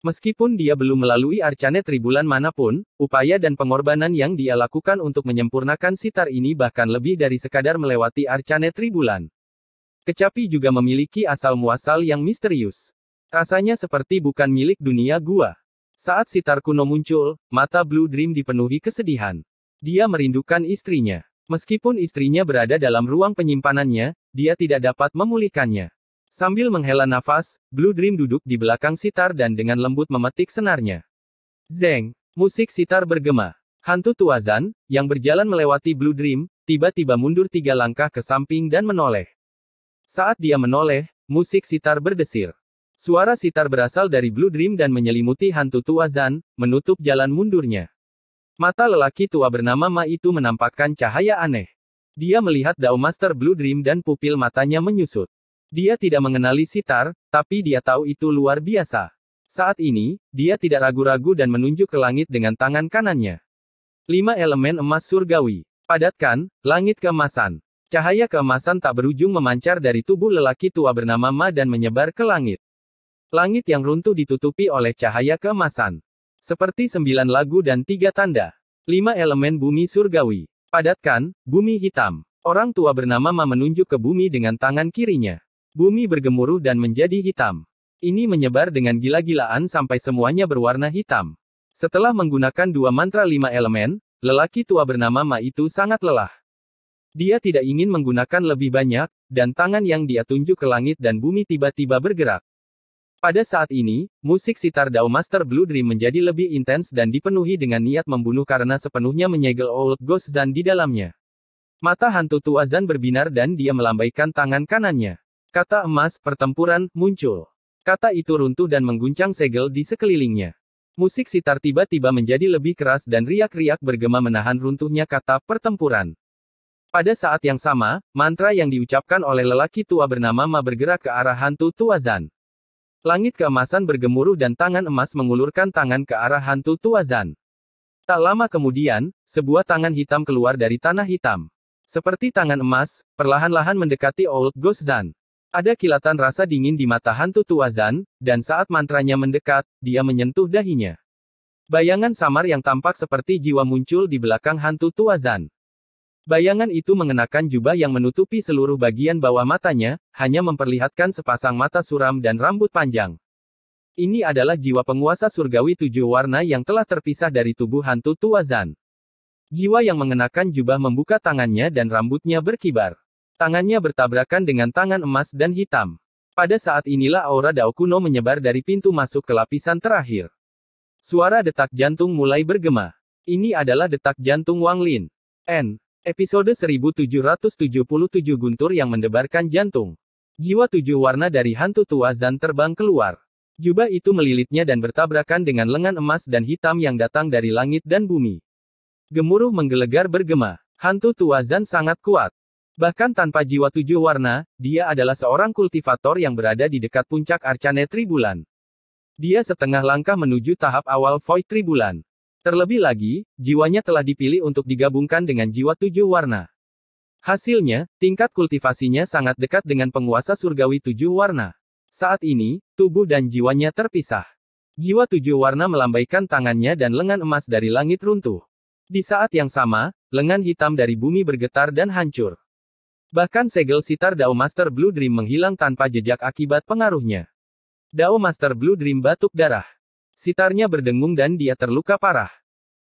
Meskipun dia belum melalui Arcane Tribulan manapun, upaya dan pengorbanan yang dia lakukan untuk menyempurnakan sitar ini bahkan lebih dari sekadar melewati Arcane Tribulan. Kecapi juga memiliki asal-muasal yang misterius. Rasanya seperti bukan milik dunia gua. Saat sitar kuno muncul, mata Blue Dream dipenuhi kesedihan. Dia merindukan istrinya. Meskipun istrinya berada dalam ruang penyimpanannya, dia tidak dapat memulihkannya. Sambil menghela nafas, Blue Dream duduk di belakang sitar dan dengan lembut memetik senarnya. Zeng, musik sitar bergema. Hantu tua Zan, yang berjalan melewati Blue Dream, tiba-tiba mundur 3 langkah ke samping dan menoleh. Saat dia menoleh, musik sitar berdesir. Suara sitar berasal dari Blue Dream dan menyelimuti hantu tua Zan, menutup jalan mundurnya. Mata lelaki tua bernama Ma itu menampakkan cahaya aneh. Dia melihat Dao Master Blue Dream dan pupil matanya menyusut. Dia tidak mengenali sitar, tapi dia tahu itu luar biasa. Saat ini, dia tidak ragu-ragu dan menunjuk ke langit dengan tangan kanannya. 5 elemen emas surgawi. Padatkan, langit keemasan. Cahaya keemasan tak berujung memancar dari tubuh lelaki tua bernama Ma dan menyebar ke langit. Langit yang runtuh ditutupi oleh cahaya keemasan. Seperti 9 lagu dan 3 tanda. 5 elemen bumi surgawi. Padatkan, bumi hitam. Orang tua bernama Ma menunjuk ke bumi dengan tangan kirinya. Bumi bergemuruh dan menjadi hitam. Ini menyebar dengan gila-gilaan sampai semuanya berwarna hitam. Setelah menggunakan 2 mantra 5 elemen, lelaki tua bernama Ma itu sangat lelah. Dia tidak ingin menggunakan lebih banyak, dan tangan yang dia tunjuk ke langit dan bumi tiba-tiba bergerak. Pada saat ini, musik sitar Dao Master Blue Dream menjadi lebih intens dan dipenuhi dengan niat membunuh karena sepenuhnya menyegel Old Ghost Zan di dalamnya. Mata hantu Tuazan berbinar dan dia melambaikan tangan kanannya. Kata emas, pertempuran, muncul. Kata itu runtuh dan mengguncang segel di sekelilingnya. Musik sitar tiba-tiba menjadi lebih keras dan riak-riak bergema menahan runtuhnya kata pertempuran. Pada saat yang sama, mantra yang diucapkan oleh lelaki tua bernama Ma bergerak ke arah hantu Tuazan. Langit keemasan bergemuruh dan tangan emas mengulurkan tangan ke arah hantu Tuazan. Tak lama kemudian, sebuah tangan hitam keluar dari tanah hitam. Seperti tangan emas, perlahan-lahan mendekati Old Ghost Zan. Ada kilatan rasa dingin di mata hantu Tuazan, dan saat mantranya mendekat, dia menyentuh dahinya. Bayangan samar yang tampak seperti jiwa muncul di belakang hantu Tuazan. Bayangan itu mengenakan jubah yang menutupi seluruh bagian bawah matanya, hanya memperlihatkan sepasang mata suram dan rambut panjang. Ini adalah jiwa penguasa surgawi 7 warna yang telah terpisah dari tubuh hantu Tuazan. Jiwa yang mengenakan jubah membuka tangannya dan rambutnya berkibar. Tangannya bertabrakan dengan tangan emas dan hitam. Pada saat inilah aura Dao kuno menyebar dari pintu masuk ke lapisan terakhir. Suara detak jantung mulai bergema. Ini adalah detak jantung Wang Lin. Episode 1777 Guntur yang mendebarkan jantung. Jiwa 7 warna dari hantu Tuazan terbang keluar. Jubah itu melilitnya dan bertabrakan dengan lengan emas dan hitam yang datang dari langit dan bumi. Gemuruh menggelegar bergema. Hantu Tuazan sangat kuat. Bahkan tanpa jiwa 7 warna, dia adalah seorang kultivator yang berada di dekat puncak Arcane Tribulan. Dia setengah langkah menuju tahap awal Void Tribulan. Terlebih lagi, jiwanya telah dipilih untuk digabungkan dengan jiwa 7 warna. Hasilnya, tingkat kultivasinya sangat dekat dengan penguasa surgawi 7 warna. Saat ini, tubuh dan jiwanya terpisah. Jiwa 7 warna melambaikan tangannya dan lengan emas dari langit runtuh. Di saat yang sama, lengan hitam dari bumi bergetar dan hancur. Bahkan segel sitar Dao Master Blue Dream menghilang tanpa jejak akibat pengaruhnya. Dao Master Blue Dream batuk darah. Sitarnya berdengung dan dia terluka parah.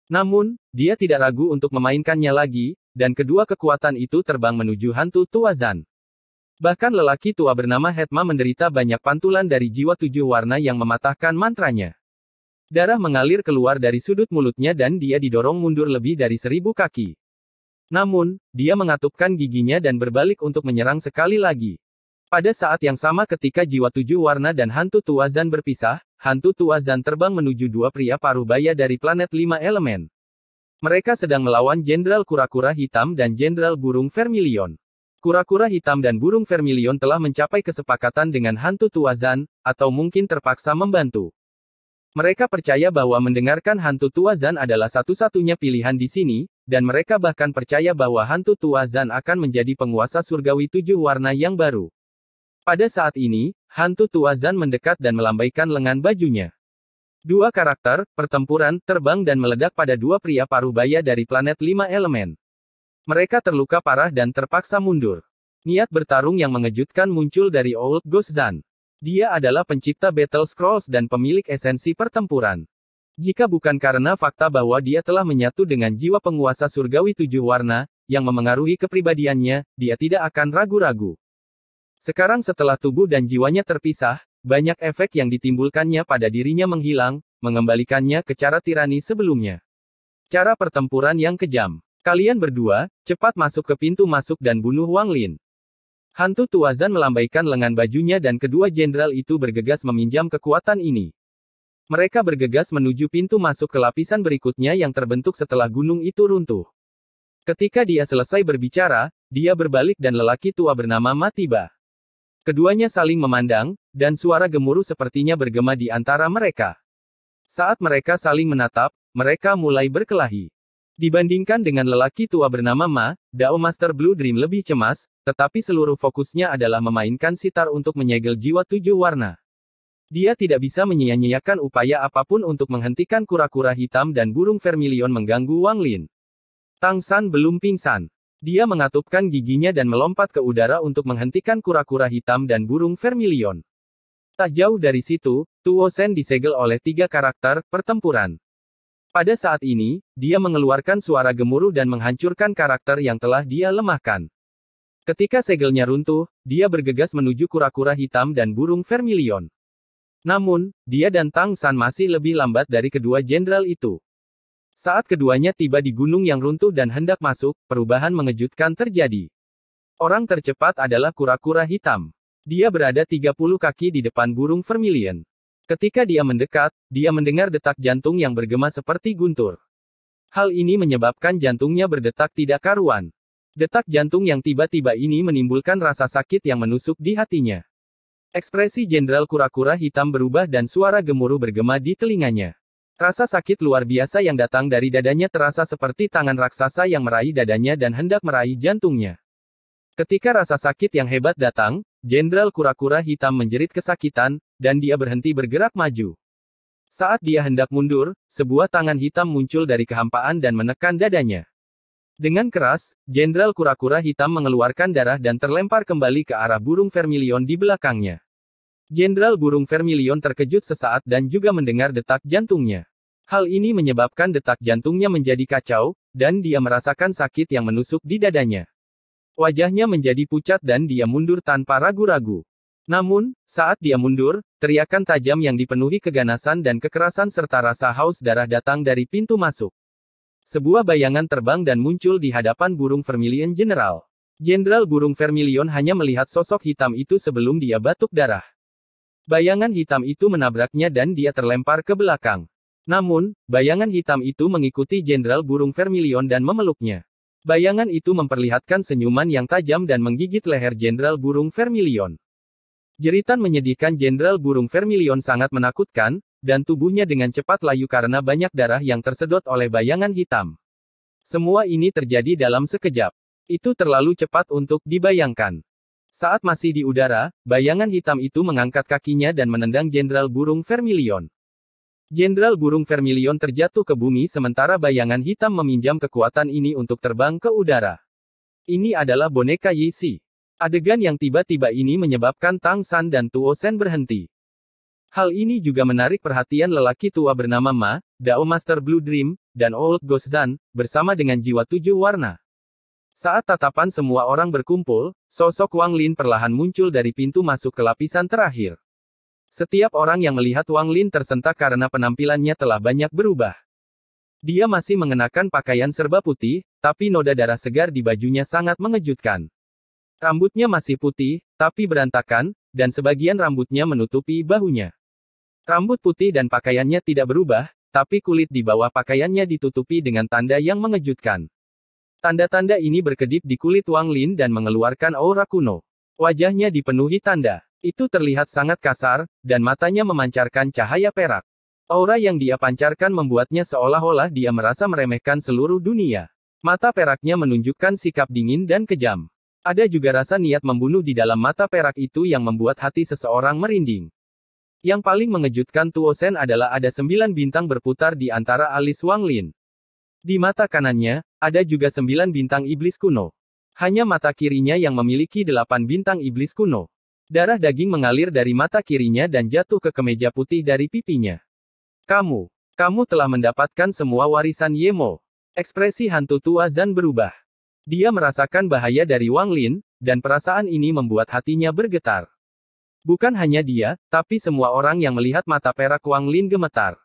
Namun, dia tidak ragu untuk memainkannya lagi, dan kedua kekuatan itu terbang menuju hantu Tuazan. Bahkan lelaki tua bernama Hetma menderita banyak pantulan dari jiwa 7 warna yang mematahkan mantranya. Darah mengalir keluar dari sudut mulutnya dan dia didorong mundur lebih dari 1000 kaki. Namun, dia mengatupkan giginya dan berbalik untuk menyerang sekali lagi. Pada saat yang sama ketika jiwa 7 warna dan hantu Tuazan berpisah, hantu Tuazan terbang menuju 2 pria paruh baya dari planet 5 elemen. Mereka sedang melawan Jenderal Kura-Kura Hitam dan Jenderal Burung Vermilion. Kura-Kura Hitam dan Burung Vermilion telah mencapai kesepakatan dengan hantu Tuazan, atau mungkin terpaksa membantu. Mereka percaya bahwa mendengarkan hantu Tuazan adalah satu-satunya pilihan di sini, dan mereka bahkan percaya bahwa hantu Tuazan akan menjadi penguasa surgawi 7 warna yang baru. Pada saat ini, hantu Tuazan mendekat dan melambaikan lengan bajunya. Dua karakter, pertempuran, terbang dan meledak pada 2 pria paruh baya dari planet 5 elemen. Mereka terluka parah dan terpaksa mundur. Niat bertarung yang mengejutkan muncul dari Old Ghost Zan. Dia adalah pencipta Battle Scrolls dan pemilik esensi pertempuran. Jika bukan karena fakta bahwa dia telah menyatu dengan jiwa penguasa surgawi 7 warna, yang memengaruhi kepribadiannya, dia tidak akan ragu-ragu. Sekarang setelah tubuh dan jiwanya terpisah, banyak efek yang ditimbulkannya pada dirinya menghilang, mengembalikannya ke cara tirani sebelumnya. Cara pertempuran yang kejam. Kalian berdua, cepat masuk ke pintu masuk dan bunuh Wang Lin. Hantu Tuazan melambaikan lengan bajunya dan kedua jenderal itu bergegas meminjam kekuatan ini. Mereka bergegas menuju pintu masuk ke lapisan berikutnya yang terbentuk setelah gunung itu runtuh. Ketika dia selesai berbicara, dia berbalik dan lelaki tua bernama Ma tiba. Keduanya saling memandang, dan suara gemuruh sepertinya bergema di antara mereka. Saat mereka saling menatap, mereka mulai berkelahi. Dibandingkan dengan lelaki tua bernama Ma, Dao Master Blue Dream lebih cemas, tetapi seluruh fokusnya adalah memainkan sitar untuk menyegel jiwa 7 warna. Dia tidak bisa menyia-nyiakan upaya apapun untuk menghentikan kura-kura hitam dan burung vermilion mengganggu Wang Lin. Tang San belum pingsan. Dia mengatupkan giginya dan melompat ke udara untuk menghentikan kura-kura hitam dan burung vermilion. Tak jauh dari situ, Tuo Shen disegel oleh 3 karakter pertempuran. Pada saat ini, dia mengeluarkan suara gemuruh dan menghancurkan karakter yang telah dia lemahkan. Ketika segelnya runtuh, dia bergegas menuju kura-kura hitam dan burung vermilion. Namun, dia dan Tang San masih lebih lambat dari kedua jenderal itu. Saat keduanya tiba di gunung yang runtuh dan hendak masuk, perubahan mengejutkan terjadi. Orang tercepat adalah kura-kura hitam. Dia berada 30 kaki di depan burung vermilion. Ketika dia mendekat, dia mendengar detak jantung yang bergema seperti guntur. Hal ini menyebabkan jantungnya berdetak tidak karuan. Detak jantung yang tiba-tiba ini menimbulkan rasa sakit yang menusuk di hatinya. Ekspresi Jenderal Kura-kura Hitam berubah dan suara gemuruh bergema di telinganya. Rasa sakit luar biasa yang datang dari dadanya terasa seperti tangan raksasa yang meraih dadanya dan hendak meraih jantungnya. Ketika rasa sakit yang hebat datang, Jenderal Kura-kura Hitam menjerit kesakitan, dan dia berhenti bergerak maju. Saat dia hendak mundur, sebuah tangan hitam muncul dari kehampaan dan menekan dadanya. Dengan keras, Jenderal Kura-kura Hitam mengeluarkan darah dan terlempar kembali ke arah burung vermilion di belakangnya. Jenderal burung vermilion terkejut sesaat dan juga mendengar detak jantungnya. Hal ini menyebabkan detak jantungnya menjadi kacau, dan dia merasakan sakit yang menusuk di dadanya. Wajahnya menjadi pucat dan dia mundur tanpa ragu-ragu. Namun, saat dia mundur, teriakan tajam yang dipenuhi keganasan dan kekerasan serta rasa haus darah datang dari pintu masuk. Sebuah bayangan terbang dan muncul di hadapan burung vermilion general. Jenderal burung vermilion hanya melihat sosok hitam itu sebelum dia batuk darah. Bayangan hitam itu menabraknya dan dia terlempar ke belakang. Namun, bayangan hitam itu mengikuti Jenderal burung vermilion dan memeluknya. Bayangan itu memperlihatkan senyuman yang tajam dan menggigit leher Jenderal burung vermilion. Jeritan menyedihkan Jenderal burung vermilion sangat menakutkan, dan tubuhnya dengan cepat layu karena banyak darah yang tersedot oleh bayangan hitam. Semua ini terjadi dalam sekejap. Itu terlalu cepat untuk dibayangkan. Saat masih di udara, bayangan hitam itu mengangkat kakinya dan menendang Jenderal burung vermilion. Jenderal burung vermilion terjatuh ke bumi sementara bayangan hitam meminjam kekuatan ini untuk terbang ke udara. Ini adalah boneka Yi. Adegan yang tiba-tiba ini menyebabkan Tang San dan Tuo Sen berhenti. Hal ini juga menarik perhatian lelaki tua bernama Ma, Dao Master Blue Dream, dan Old Ghost Zan, bersama dengan jiwa 7 warna. Saat tatapan semua orang berkumpul, sosok Wang Lin perlahan muncul dari pintu masuk ke lapisan terakhir. Setiap orang yang melihat Wang Lin tersentak karena penampilannya telah banyak berubah. Dia masih mengenakan pakaian serba putih, tapi noda darah segar di bajunya sangat mengejutkan. Rambutnya masih putih, tapi berantakan, dan sebagian rambutnya menutupi bahunya. Rambut putih dan pakaiannya tidak berubah, tapi kulit di bawah pakaiannya ditutupi dengan tanda yang mengejutkan. Tanda-tanda ini berkedip di kulit Wang Lin dan mengeluarkan aura kuno. Wajahnya dipenuhi tanda. Itu terlihat sangat kasar, dan matanya memancarkan cahaya perak. Aura yang dia pancarkan membuatnya seolah-olah dia merasa meremehkan seluruh dunia. Mata peraknya menunjukkan sikap dingin dan kejam. Ada juga rasa niat membunuh di dalam mata perak itu yang membuat hati seseorang merinding. Yang paling mengejutkan Tuo Sen adalah ada 9 bintang berputar di antara alis Wang Lin. Di mata kanannya, ada juga 9 bintang iblis kuno. Hanya mata kirinya yang memiliki 8 bintang iblis kuno. Darah daging mengalir dari mata kirinya dan jatuh ke kemeja putih dari pipinya. Kamu telah mendapatkan semua warisan Yemo. Ekspresi hantu tua Zan berubah. Dia merasakan bahaya dari Wang Lin, dan perasaan ini membuat hatinya bergetar. Bukan hanya dia, tapi semua orang yang melihat mata perak Wang Lin gemetar.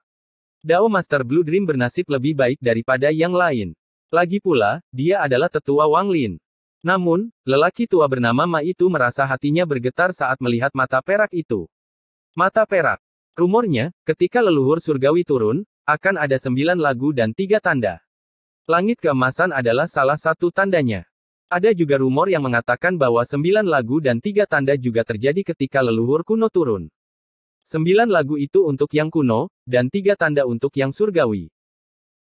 Dao Master Blue Dream bernasib lebih baik daripada yang lain. Lagi pula, dia adalah tetua Wang Lin. Namun, lelaki tua bernama Ma itu merasa hatinya bergetar saat melihat mata perak itu. Mata perak. Rumornya, ketika leluhur surgawi turun, akan ada 9 lagu dan 3 tanda. Langit keemasan adalah salah satu tandanya. Ada juga rumor yang mengatakan bahwa 9 lagu dan 3 tanda juga terjadi ketika leluhur kuno turun. 9 lagu itu untuk yang kuno, dan 3 tanda untuk yang surgawi.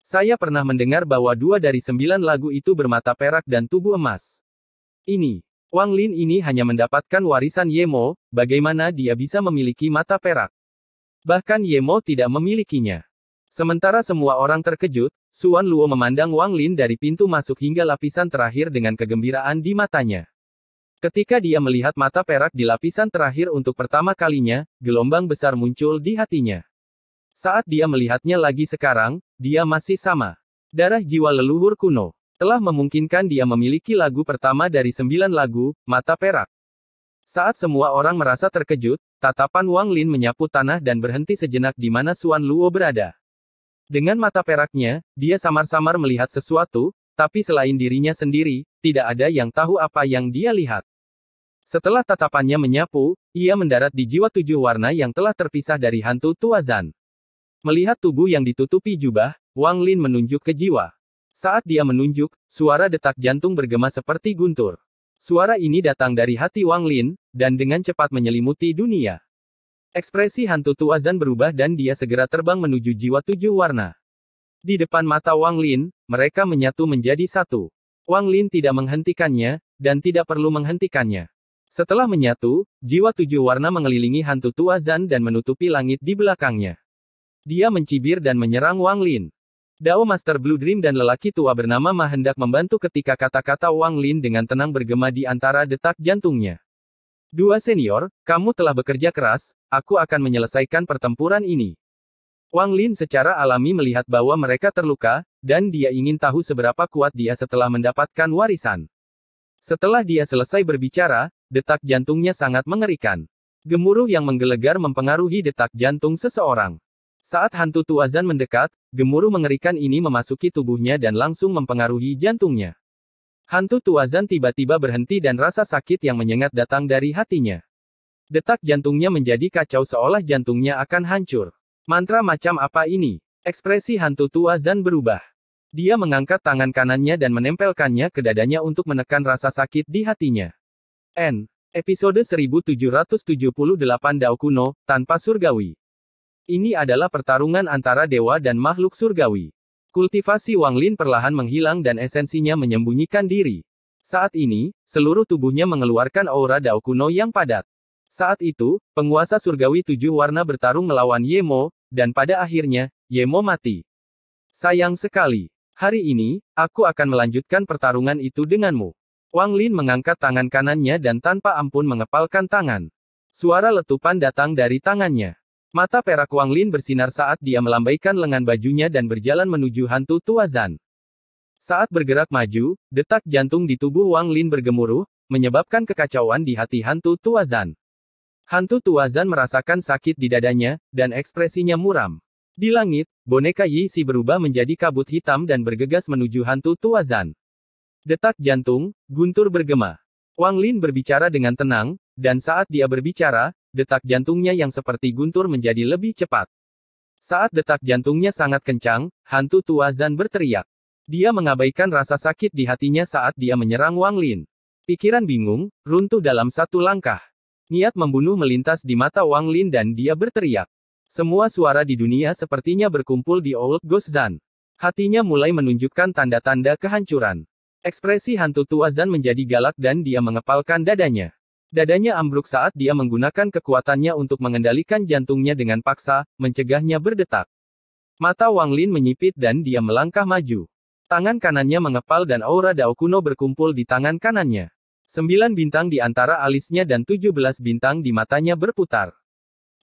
Saya pernah mendengar bahwa 2 dari 9 lagu itu bermata perak dan tubuh emas. Wang Lin ini hanya mendapatkan warisan Yemo, bagaimana dia bisa memiliki mata perak? Bahkan Yemo tidak memilikinya. Sementara semua orang terkejut, Xuan Luo memandang Wang Lin dari pintu masuk hingga lapisan terakhir dengan kegembiraan di matanya. Ketika dia melihat mata perak di lapisan terakhir untuk pertama kalinya, gelombang besar muncul di hatinya. Saat dia melihatnya lagi sekarang, dia masih sama. Darah jiwa leluhur kuno telah memungkinkan dia memiliki lagu pertama dari 9 lagu, mata perak. Saat semua orang merasa terkejut, tatapan Wang Lin menyapu tanah dan berhenti sejenak di mana Xuan Luo berada. Dengan mata peraknya, dia samar-samar melihat sesuatu, tapi selain dirinya sendiri, tidak ada yang tahu apa yang dia lihat. Setelah tatapannya menyapu, ia mendarat di jiwa 7 warna yang telah terpisah dari hantu Tuazan. Melihat tubuh yang ditutupi jubah, Wang Lin menunjuk ke jiwa. Saat dia menunjuk, suara detak jantung bergema seperti guntur. Suara ini datang dari hati Wang Lin, dan dengan cepat menyelimuti dunia. Ekspresi hantu Tuazan berubah dan dia segera terbang menuju jiwa 7 warna. Di depan mata Wang Lin, mereka menyatu menjadi satu. Wang Lin tidak menghentikannya, dan tidak perlu menghentikannya. Setelah menyatu, jiwa 7 warna mengelilingi hantu Tuazan dan menutupi langit di belakangnya. Dia mencibir dan menyerang Wang Lin. Dao Master Blue Dream dan lelaki tua bernama Ma hendak membantu ketika kata-kata Wang Lin dengan tenang bergema di antara detak jantungnya. Dua senior, kamu telah bekerja keras, aku akan menyelesaikan pertempuran ini. Wang Lin secara alami melihat bahwa mereka terluka, dan dia ingin tahu seberapa kuat dia setelah mendapatkan warisan. Setelah dia selesai berbicara, detak jantungnya sangat mengerikan. Gemuruh yang menggelegar mempengaruhi detak jantung seseorang. Saat hantu Tuazan mendekat, gemuruh mengerikan ini memasuki tubuhnya dan langsung mempengaruhi jantungnya. Hantu Tuazan tiba-tiba berhenti dan rasa sakit yang menyengat datang dari hatinya. Detak jantungnya menjadi kacau seolah jantungnya akan hancur. Mantra macam apa ini? Ekspresi hantu Tuazan berubah. Dia mengangkat tangan kanannya dan menempelkannya ke dadanya untuk menekan rasa sakit di hatinya. Episode 1778 Dao Kuno, Tanpa Surgawi. Ini adalah pertarungan antara dewa dan makhluk surgawi. Kultivasi Wang Lin perlahan menghilang dan esensinya menyembunyikan diri. Saat ini, seluruh tubuhnya mengeluarkan aura Dao kuno yang padat. Saat itu, penguasa surgawi 7 warna bertarung melawan Yemo, dan pada akhirnya, Yemo mati. Sayang sekali. Hari ini, aku akan melanjutkan pertarungan itu denganmu. Wang Lin mengangkat tangan kanannya dan tanpa ampun mengepalkan tangan. Suara letupan datang dari tangannya. Mata perak Wang Lin bersinar saat dia melambaikan lengan bajunya dan berjalan menuju hantu Tuazan. Saat bergerak maju, detak jantung di tubuh Wang Lin bergemuruh, menyebabkan kekacauan di hati hantu Tuazan. Hantu Tuazan merasakan sakit di dadanya, dan ekspresinya muram. Di langit, boneka Yi Si berubah menjadi kabut hitam dan bergegas menuju hantu Tuazan. Detak jantung, guntur bergema. Wang Lin berbicara dengan tenang, dan saat dia berbicara, detak jantungnya yang seperti guntur menjadi lebih cepat. Saat detak jantungnya sangat kencang, hantu Tuazan berteriak. Dia mengabaikan rasa sakit di hatinya saat dia menyerang Wang Lin. Pikiran bingung, runtuh dalam satu langkah. Niat membunuh melintas di mata Wang Lin dan dia berteriak. Semua suara di dunia sepertinya berkumpul di Old Ghost Zan. Hatinya mulai menunjukkan tanda-tanda kehancuran. Ekspresi hantu Tuazan menjadi galak dan dia mengepalkan dadanya. Dadanya ambruk saat dia menggunakan kekuatannya untuk mengendalikan jantungnya dengan paksa, mencegahnya berdetak. Mata Wang Lin menyipit dan dia melangkah maju. Tangan kanannya mengepal dan aura Dao kuno berkumpul di tangan kanannya. 9 bintang di antara alisnya dan 17 bintang di matanya berputar.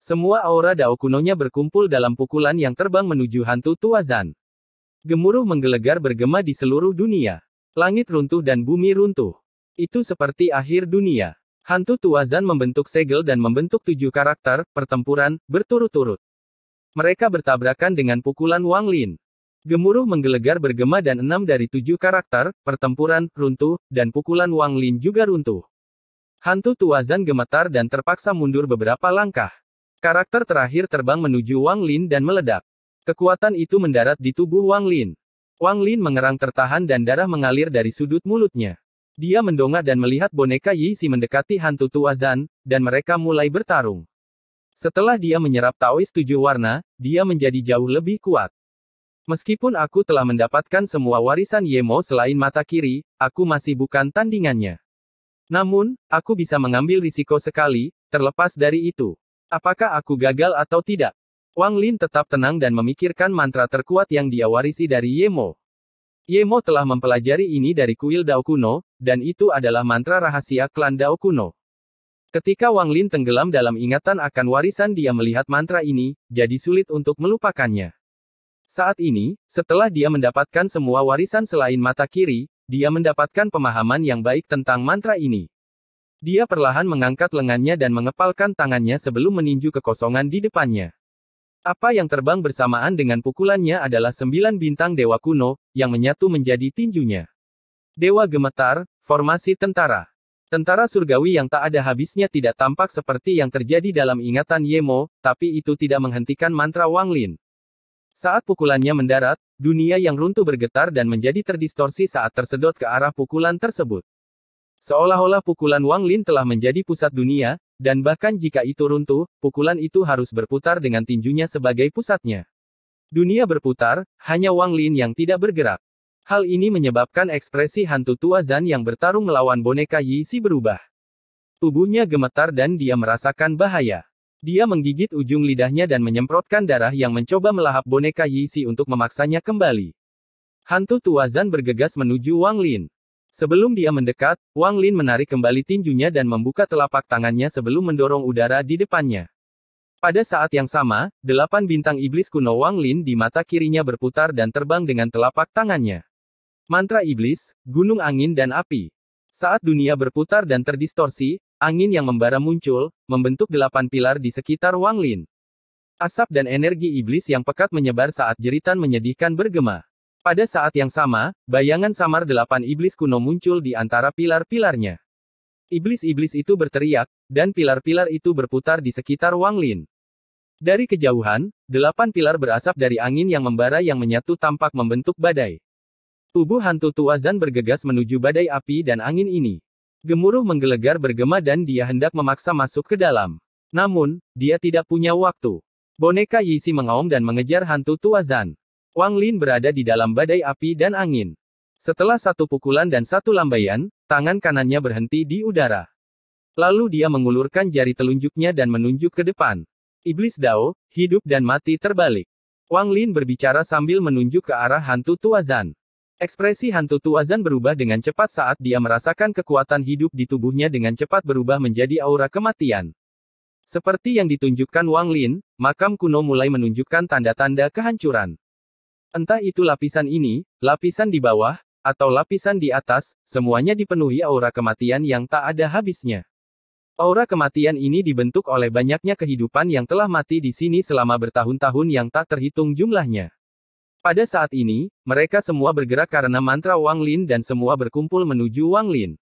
Semua aura Dao kunonya berkumpul dalam pukulan yang terbang menuju hantu Tuazan. Gemuruh menggelegar bergema di seluruh dunia. Langit runtuh dan bumi runtuh. Itu seperti akhir dunia. Hantu Tuazan membentuk segel dan membentuk 7 karakter pertempuran berturut-turut. Mereka bertabrakan dengan pukulan Wang Lin. Gemuruh menggelegar bergema dan 6 dari 7 karakter pertempuran runtuh, dan pukulan Wang Lin juga runtuh. Hantu Tuazan gemetar dan terpaksa mundur beberapa langkah. Karakter terakhir terbang menuju Wang Lin dan meledak. Kekuatan itu mendarat di tubuh Wang Lin. Wang Lin mengerang tertahan dan darah mengalir dari sudut mulutnya. Dia mendongak dan melihat boneka Yi Si mendekati hantu Tuazan, dan mereka mulai bertarung. Setelah dia menyerap Taois 7 warna, dia menjadi jauh lebih kuat. Meskipun aku telah mendapatkan semua warisan Yemo selain mata kiri, aku masih bukan tandingannya. Namun, aku bisa mengambil risiko sekali, terlepas dari itu. Apakah aku gagal atau tidak? Wang Lin tetap tenang dan memikirkan mantra terkuat yang dia warisi dari Yemo. Yemo telah mempelajari ini dari kuil Dao kuno, dan itu adalah mantra rahasia klan Dao kuno. Ketika Wang Lin tenggelam dalam ingatan akan warisan dia melihat mantra ini, jadi sulit untuk melupakannya. Saat ini, setelah dia mendapatkan semua warisan selain mata kiri, dia mendapatkan pemahaman yang baik tentang mantra ini. Dia perlahan mengangkat lengannya dan mengepalkan tangannya sebelum meninju kekosongan di depannya. Apa yang terbang bersamaan dengan pukulannya adalah 9 bintang dewa kuno, yang menyatu menjadi tinjunya. Dewa gemetar, formasi tentara. Tentara surgawi yang tak ada habisnya tidak tampak seperti yang terjadi dalam ingatan Yemo, tapi itu tidak menghentikan mantra Wang Lin. Saat pukulannya mendarat, dunia yang runtuh bergetar dan menjadi terdistorsi saat tersedot ke arah pukulan tersebut. Seolah-olah pukulan Wang Lin telah menjadi pusat dunia, dan bahkan jika itu runtuh, pukulan itu harus berputar dengan tinjunya sebagai pusatnya. Dunia berputar, hanya Wang Lin yang tidak bergerak. Hal ini menyebabkan ekspresi hantu tua Zan yang bertarung melawan boneka Yi Si berubah. Tubuhnya gemetar dan dia merasakan bahaya. Dia menggigit ujung lidahnya dan menyemprotkan darah yang mencoba melahap boneka Yi Si untuk memaksanya kembali. Hantu tua Zan bergegas menuju Wang Lin. Sebelum dia mendekat, Wang Lin menarik kembali tinjunya dan membuka telapak tangannya sebelum mendorong udara di depannya. Pada saat yang sama, 8 bintang iblis kuno Wang Lin di mata kirinya berputar dan terbang dengan telapak tangannya. Mantra iblis, gunung angin dan api. Saat dunia berputar dan terdistorsi, angin yang membara muncul, membentuk 8 pilar di sekitar Wang Lin. Asap dan energi iblis yang pekat menyebar saat jeritan menyedihkan bergema. Pada saat yang sama, bayangan samar 8 iblis kuno muncul di antara pilar-pilarnya. Iblis-iblis itu berteriak, dan pilar-pilar itu berputar di sekitar Wang Lin. Dari kejauhan, 8 pilar berasap dari angin yang membara yang menyatu tampak membentuk badai. Tubuh hantu tua Zan bergegas menuju badai api dan angin ini. Gemuruh menggelegar bergema dan dia hendak memaksa masuk ke dalam. Namun, dia tidak punya waktu. Boneka Yi Si mengaum dan mengejar hantu tua Zan. Wang Lin berada di dalam badai api dan angin. Setelah satu pukulan dan satu lambaian, tangan kanannya berhenti di udara. Lalu dia mengulurkan jari telunjuknya dan menunjuk ke depan. Iblis Dao, hidup dan mati terbalik. Wang Lin berbicara sambil menunjuk ke arah hantu tua Zan. Ekspresi hantu tua Zan berubah dengan cepat saat dia merasakan kekuatan hidup di tubuhnya dengan cepat berubah menjadi aura kematian. Seperti yang ditunjukkan Wang Lin, makam kuno mulai menunjukkan tanda-tanda kehancuran. Entah itu lapisan ini, lapisan di bawah, atau lapisan di atas, semuanya dipenuhi aura kematian yang tak ada habisnya. Aura kematian ini dibentuk oleh banyaknya kehidupan yang telah mati di sini selama bertahun-tahun yang tak terhitung jumlahnya. Pada saat ini, mereka semua bergerak karena mantra Wang Lin dan semua berkumpul menuju Wang Lin.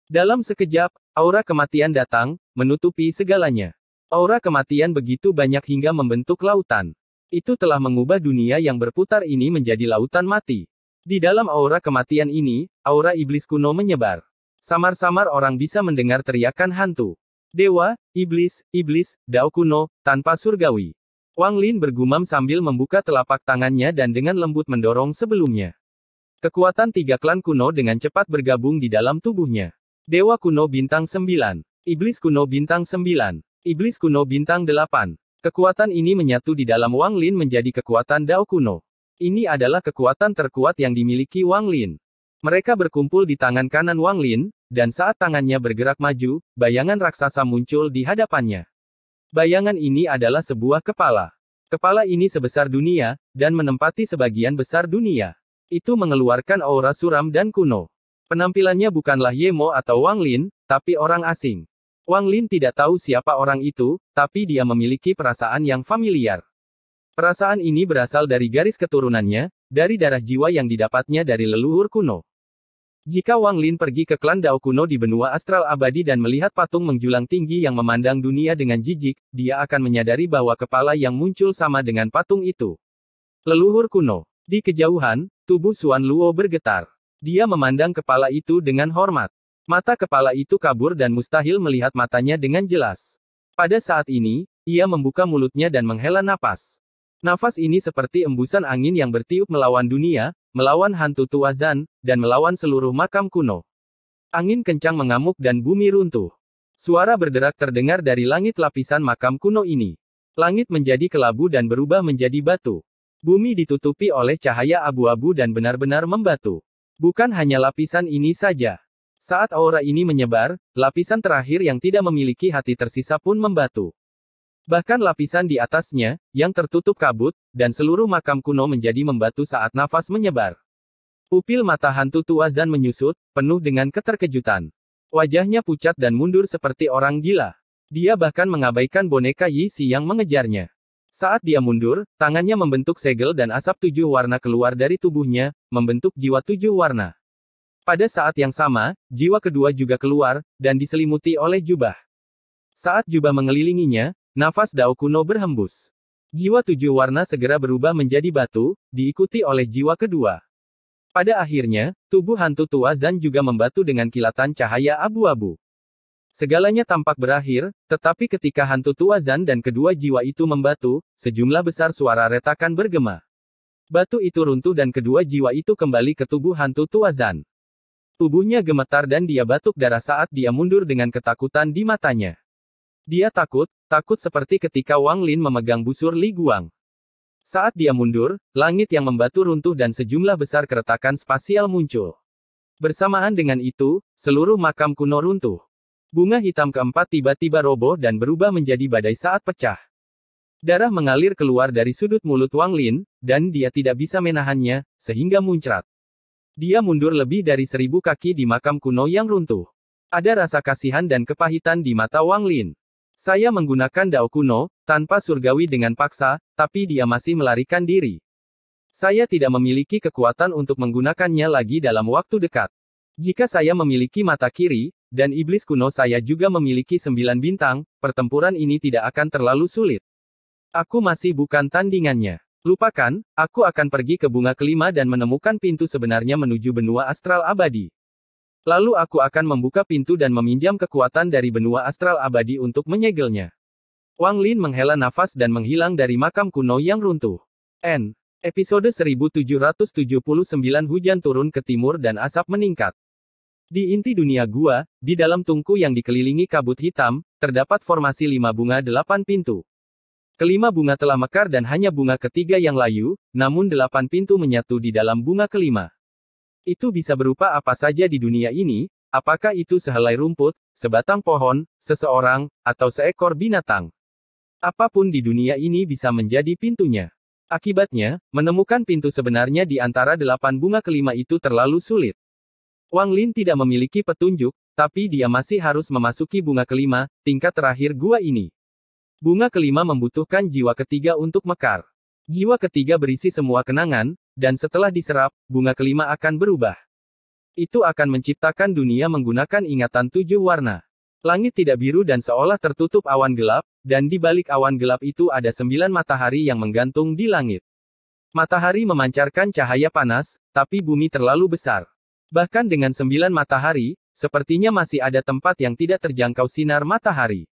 Dalam sekejap, aura kematian datang, menutupi segalanya. Aura kematian begitu banyak hingga membentuk lautan. Itu telah mengubah dunia yang berputar ini menjadi lautan mati. Di dalam aura kematian ini, aura iblis kuno menyebar. Samar-samar orang bisa mendengar teriakan hantu. Dewa, iblis, Dao kuno, tanpa surgawi. Wang Lin bergumam sambil membuka telapak tangannya dan dengan lembut mendorong sebelumnya. Kekuatan 3 klan kuno dengan cepat bergabung di dalam tubuhnya. Dewa kuno bintang 9. Iblis kuno bintang 9. Iblis kuno bintang 8. Kekuatan ini menyatu di dalam Wang Lin menjadi kekuatan Dao kuno. Ini adalah kekuatan terkuat yang dimiliki Wang Lin. Mereka berkumpul di tangan kanan Wang Lin, dan saat tangannya bergerak maju, bayangan raksasa muncul di hadapannya. Bayangan ini adalah sebuah kepala. Kepala ini sebesar dunia, dan menempati sebagian besar dunia. Itu mengeluarkan aura suram dan kuno. Penampilannya bukanlah Yemo atau Wang Lin, tapi orang asing. Wang Lin tidak tahu siapa orang itu, tapi dia memiliki perasaan yang familiar. Perasaan ini berasal dari garis keturunannya, dari darah jiwa yang didapatnya dari leluhur kuno. Jika Wang Lin pergi ke klan Dao kuno di benua astral abadi dan melihat patung menjulang tinggi yang memandang dunia dengan jijik, dia akan menyadari bahwa kepala yang muncul sama dengan patung itu. Leluhur kuno. Di kejauhan, tubuh Xuan Luo bergetar. Dia memandang kepala itu dengan hormat. Mata kepala itu kabur dan mustahil melihat matanya dengan jelas. Pada saat ini, ia membuka mulutnya dan menghela napas. Nafas ini seperti embusan angin yang bertiup melawan dunia, melawan hantu tua Zan, dan melawan seluruh makam kuno. Angin kencang mengamuk dan bumi runtuh. Suara berderak terdengar dari langit lapisan makam kuno ini. Langit menjadi kelabu dan berubah menjadi batu. Bumi ditutupi oleh cahaya abu-abu dan benar-benar membatu. Bukan hanya lapisan ini saja. Saat aura ini menyebar, lapisan terakhir yang tidak memiliki hati tersisa pun membatu. Bahkan lapisan di atasnya, yang tertutup kabut, dan seluruh makam kuno menjadi membatu saat nafas menyebar. Pupil mata hantu tua Zan menyusut, penuh dengan keterkejutan. Wajahnya pucat dan mundur seperti orang gila. Dia bahkan mengabaikan boneka Yi Si yang mengejarnya. Saat dia mundur, tangannya membentuk segel dan asap 7 warna keluar dari tubuhnya, membentuk jiwa 7 warna. Pada saat yang sama, jiwa kedua juga keluar, dan diselimuti oleh jubah. Saat jubah mengelilinginya, nafas Dao kuno berhembus. Jiwa 7 warna segera berubah menjadi batu, diikuti oleh jiwa kedua. Pada akhirnya, tubuh hantu tua Zan juga membatu dengan kilatan cahaya abu-abu. Segalanya tampak berakhir, tetapi ketika hantu tua Zan dan kedua jiwa itu membatu, sejumlah besar suara retakan bergema. Batu itu runtuh dan kedua jiwa itu kembali ke tubuh hantu tua Zan. Tubuhnya gemetar dan dia batuk darah saat dia mundur dengan ketakutan di matanya. Dia takut seperti ketika Wang Lin memegang busur Li Guang. Saat dia mundur, langit yang membatu runtuh dan sejumlah besar keretakan spasial muncul. Bersamaan dengan itu, seluruh makam kuno runtuh. Bunga hitam keempat tiba-tiba roboh dan berubah menjadi badai saat pecah. Darah mengalir keluar dari sudut mulut Wang Lin, dan dia tidak bisa menahannya, sehingga muncrat. Dia mundur lebih dari 1000 kaki di makam kuno yang runtuh. Ada rasa kasihan dan kepahitan di mata Wang Lin. Saya menggunakan Dao kuno, tanpa surgawi dengan paksa, tapi dia masih melarikan diri. Saya tidak memiliki kekuatan untuk menggunakannya lagi dalam waktu dekat. Jika saya memiliki mata kiri, dan iblis kuno saya juga memiliki 9 bintang, pertempuran ini tidak akan terlalu sulit. Aku masih bukan tandingannya. Lupakan, aku akan pergi ke bunga kelima dan menemukan pintu sebenarnya menuju benua astral abadi. Lalu aku akan membuka pintu dan meminjam kekuatan dari benua astral abadi untuk menyegelnya. Wang Lin menghela nafas dan menghilang dari makam kuno yang runtuh. Episode 1779 Hujan turun ke timur dan asap meningkat. Di inti dunia gua, di dalam tungku yang dikelilingi kabut hitam, terdapat formasi 5 bunga 8 pintu. Kelima bunga telah mekar dan hanya bunga ketiga yang layu, namun 8 pintu menyatu di dalam bunga kelima. Itu bisa berupa apa saja di dunia ini, apakah itu sehelai rumput, sebatang pohon, seseorang, atau seekor binatang. Apapun di dunia ini bisa menjadi pintunya. Akibatnya, menemukan pintu sebenarnya di antara 8 bunga kelima itu terlalu sulit. Wang Lin tidak memiliki petunjuk, tapi dia masih harus memasuki bunga kelima, tingkat terakhir gua ini. Bunga kelima membutuhkan jiwa ketiga untuk mekar. Jiwa ketiga berisi semua kenangan, dan setelah diserap, bunga kelima akan berubah. Itu akan menciptakan dunia menggunakan ingatan 7 warna. Langit tidak biru dan seolah tertutup awan gelap, dan di balik awan gelap itu ada 9 matahari yang menggantung di langit. Matahari memancarkan cahaya panas, tapi bumi terlalu besar. Bahkan dengan 9 matahari, sepertinya masih ada tempat yang tidak terjangkau sinar matahari.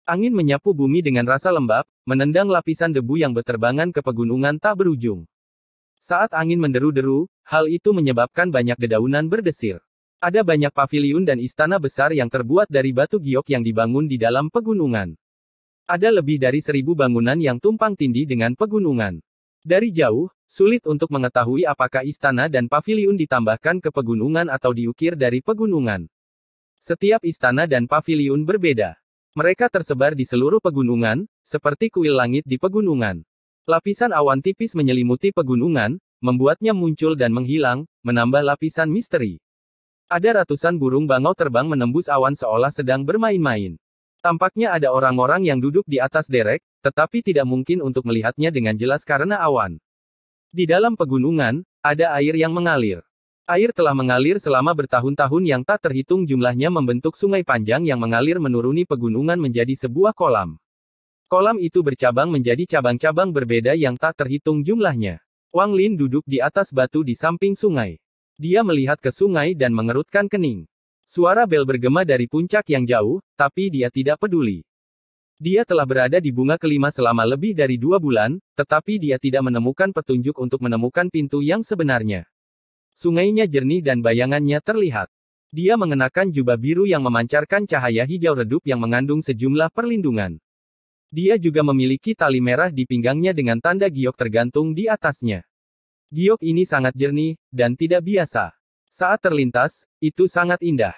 Angin menyapu bumi dengan rasa lembab, menendang lapisan debu yang berterbangan ke pegunungan tak berujung. Saat angin menderu-deru, hal itu menyebabkan banyak dedaunan berdesir. Ada banyak paviliun dan istana besar yang terbuat dari batu giok yang dibangun di dalam pegunungan. Ada lebih dari 1000 bangunan yang tumpang tindih dengan pegunungan. Dari jauh, sulit untuk mengetahui apakah istana dan paviliun ditambahkan ke pegunungan atau diukir dari pegunungan. Setiap istana dan paviliun berbeda. Mereka tersebar di seluruh pegunungan, seperti kuil langit di pegunungan. Lapisan awan tipis menyelimuti pegunungan, membuatnya muncul dan menghilang, menambah lapisan misteri. Ada ratusan burung bangau terbang menembus awan seolah sedang bermain-main. Tampaknya ada orang-orang yang duduk di atas derek, tetapi tidak mungkin untuk melihatnya dengan jelas karena awan. Di dalam pegunungan, ada air yang mengalir. Air telah mengalir selama bertahun-tahun yang tak terhitung jumlahnya membentuk sungai panjang yang mengalir menuruni pegunungan menjadi sebuah kolam. Kolam itu bercabang menjadi cabang-cabang berbeda yang tak terhitung jumlahnya. Wang Lin duduk di atas batu di samping sungai. Dia melihat ke sungai dan mengerutkan kening. Suara bel bergema dari puncak yang jauh, tapi dia tidak peduli. Dia telah berada di bunga kelima selama lebih dari 2 bulan, tetapi dia tidak menemukan petunjuk untuk menemukan pintu yang sebenarnya. Sungainya jernih dan bayangannya terlihat. Dia mengenakan jubah biru yang memancarkan cahaya hijau redup yang mengandung sejumlah perlindungan. Dia juga memiliki tali merah di pinggangnya dengan tanda giok tergantung di atasnya. Giok ini sangat jernih, dan tidak biasa. Saat terlintas, itu sangat indah.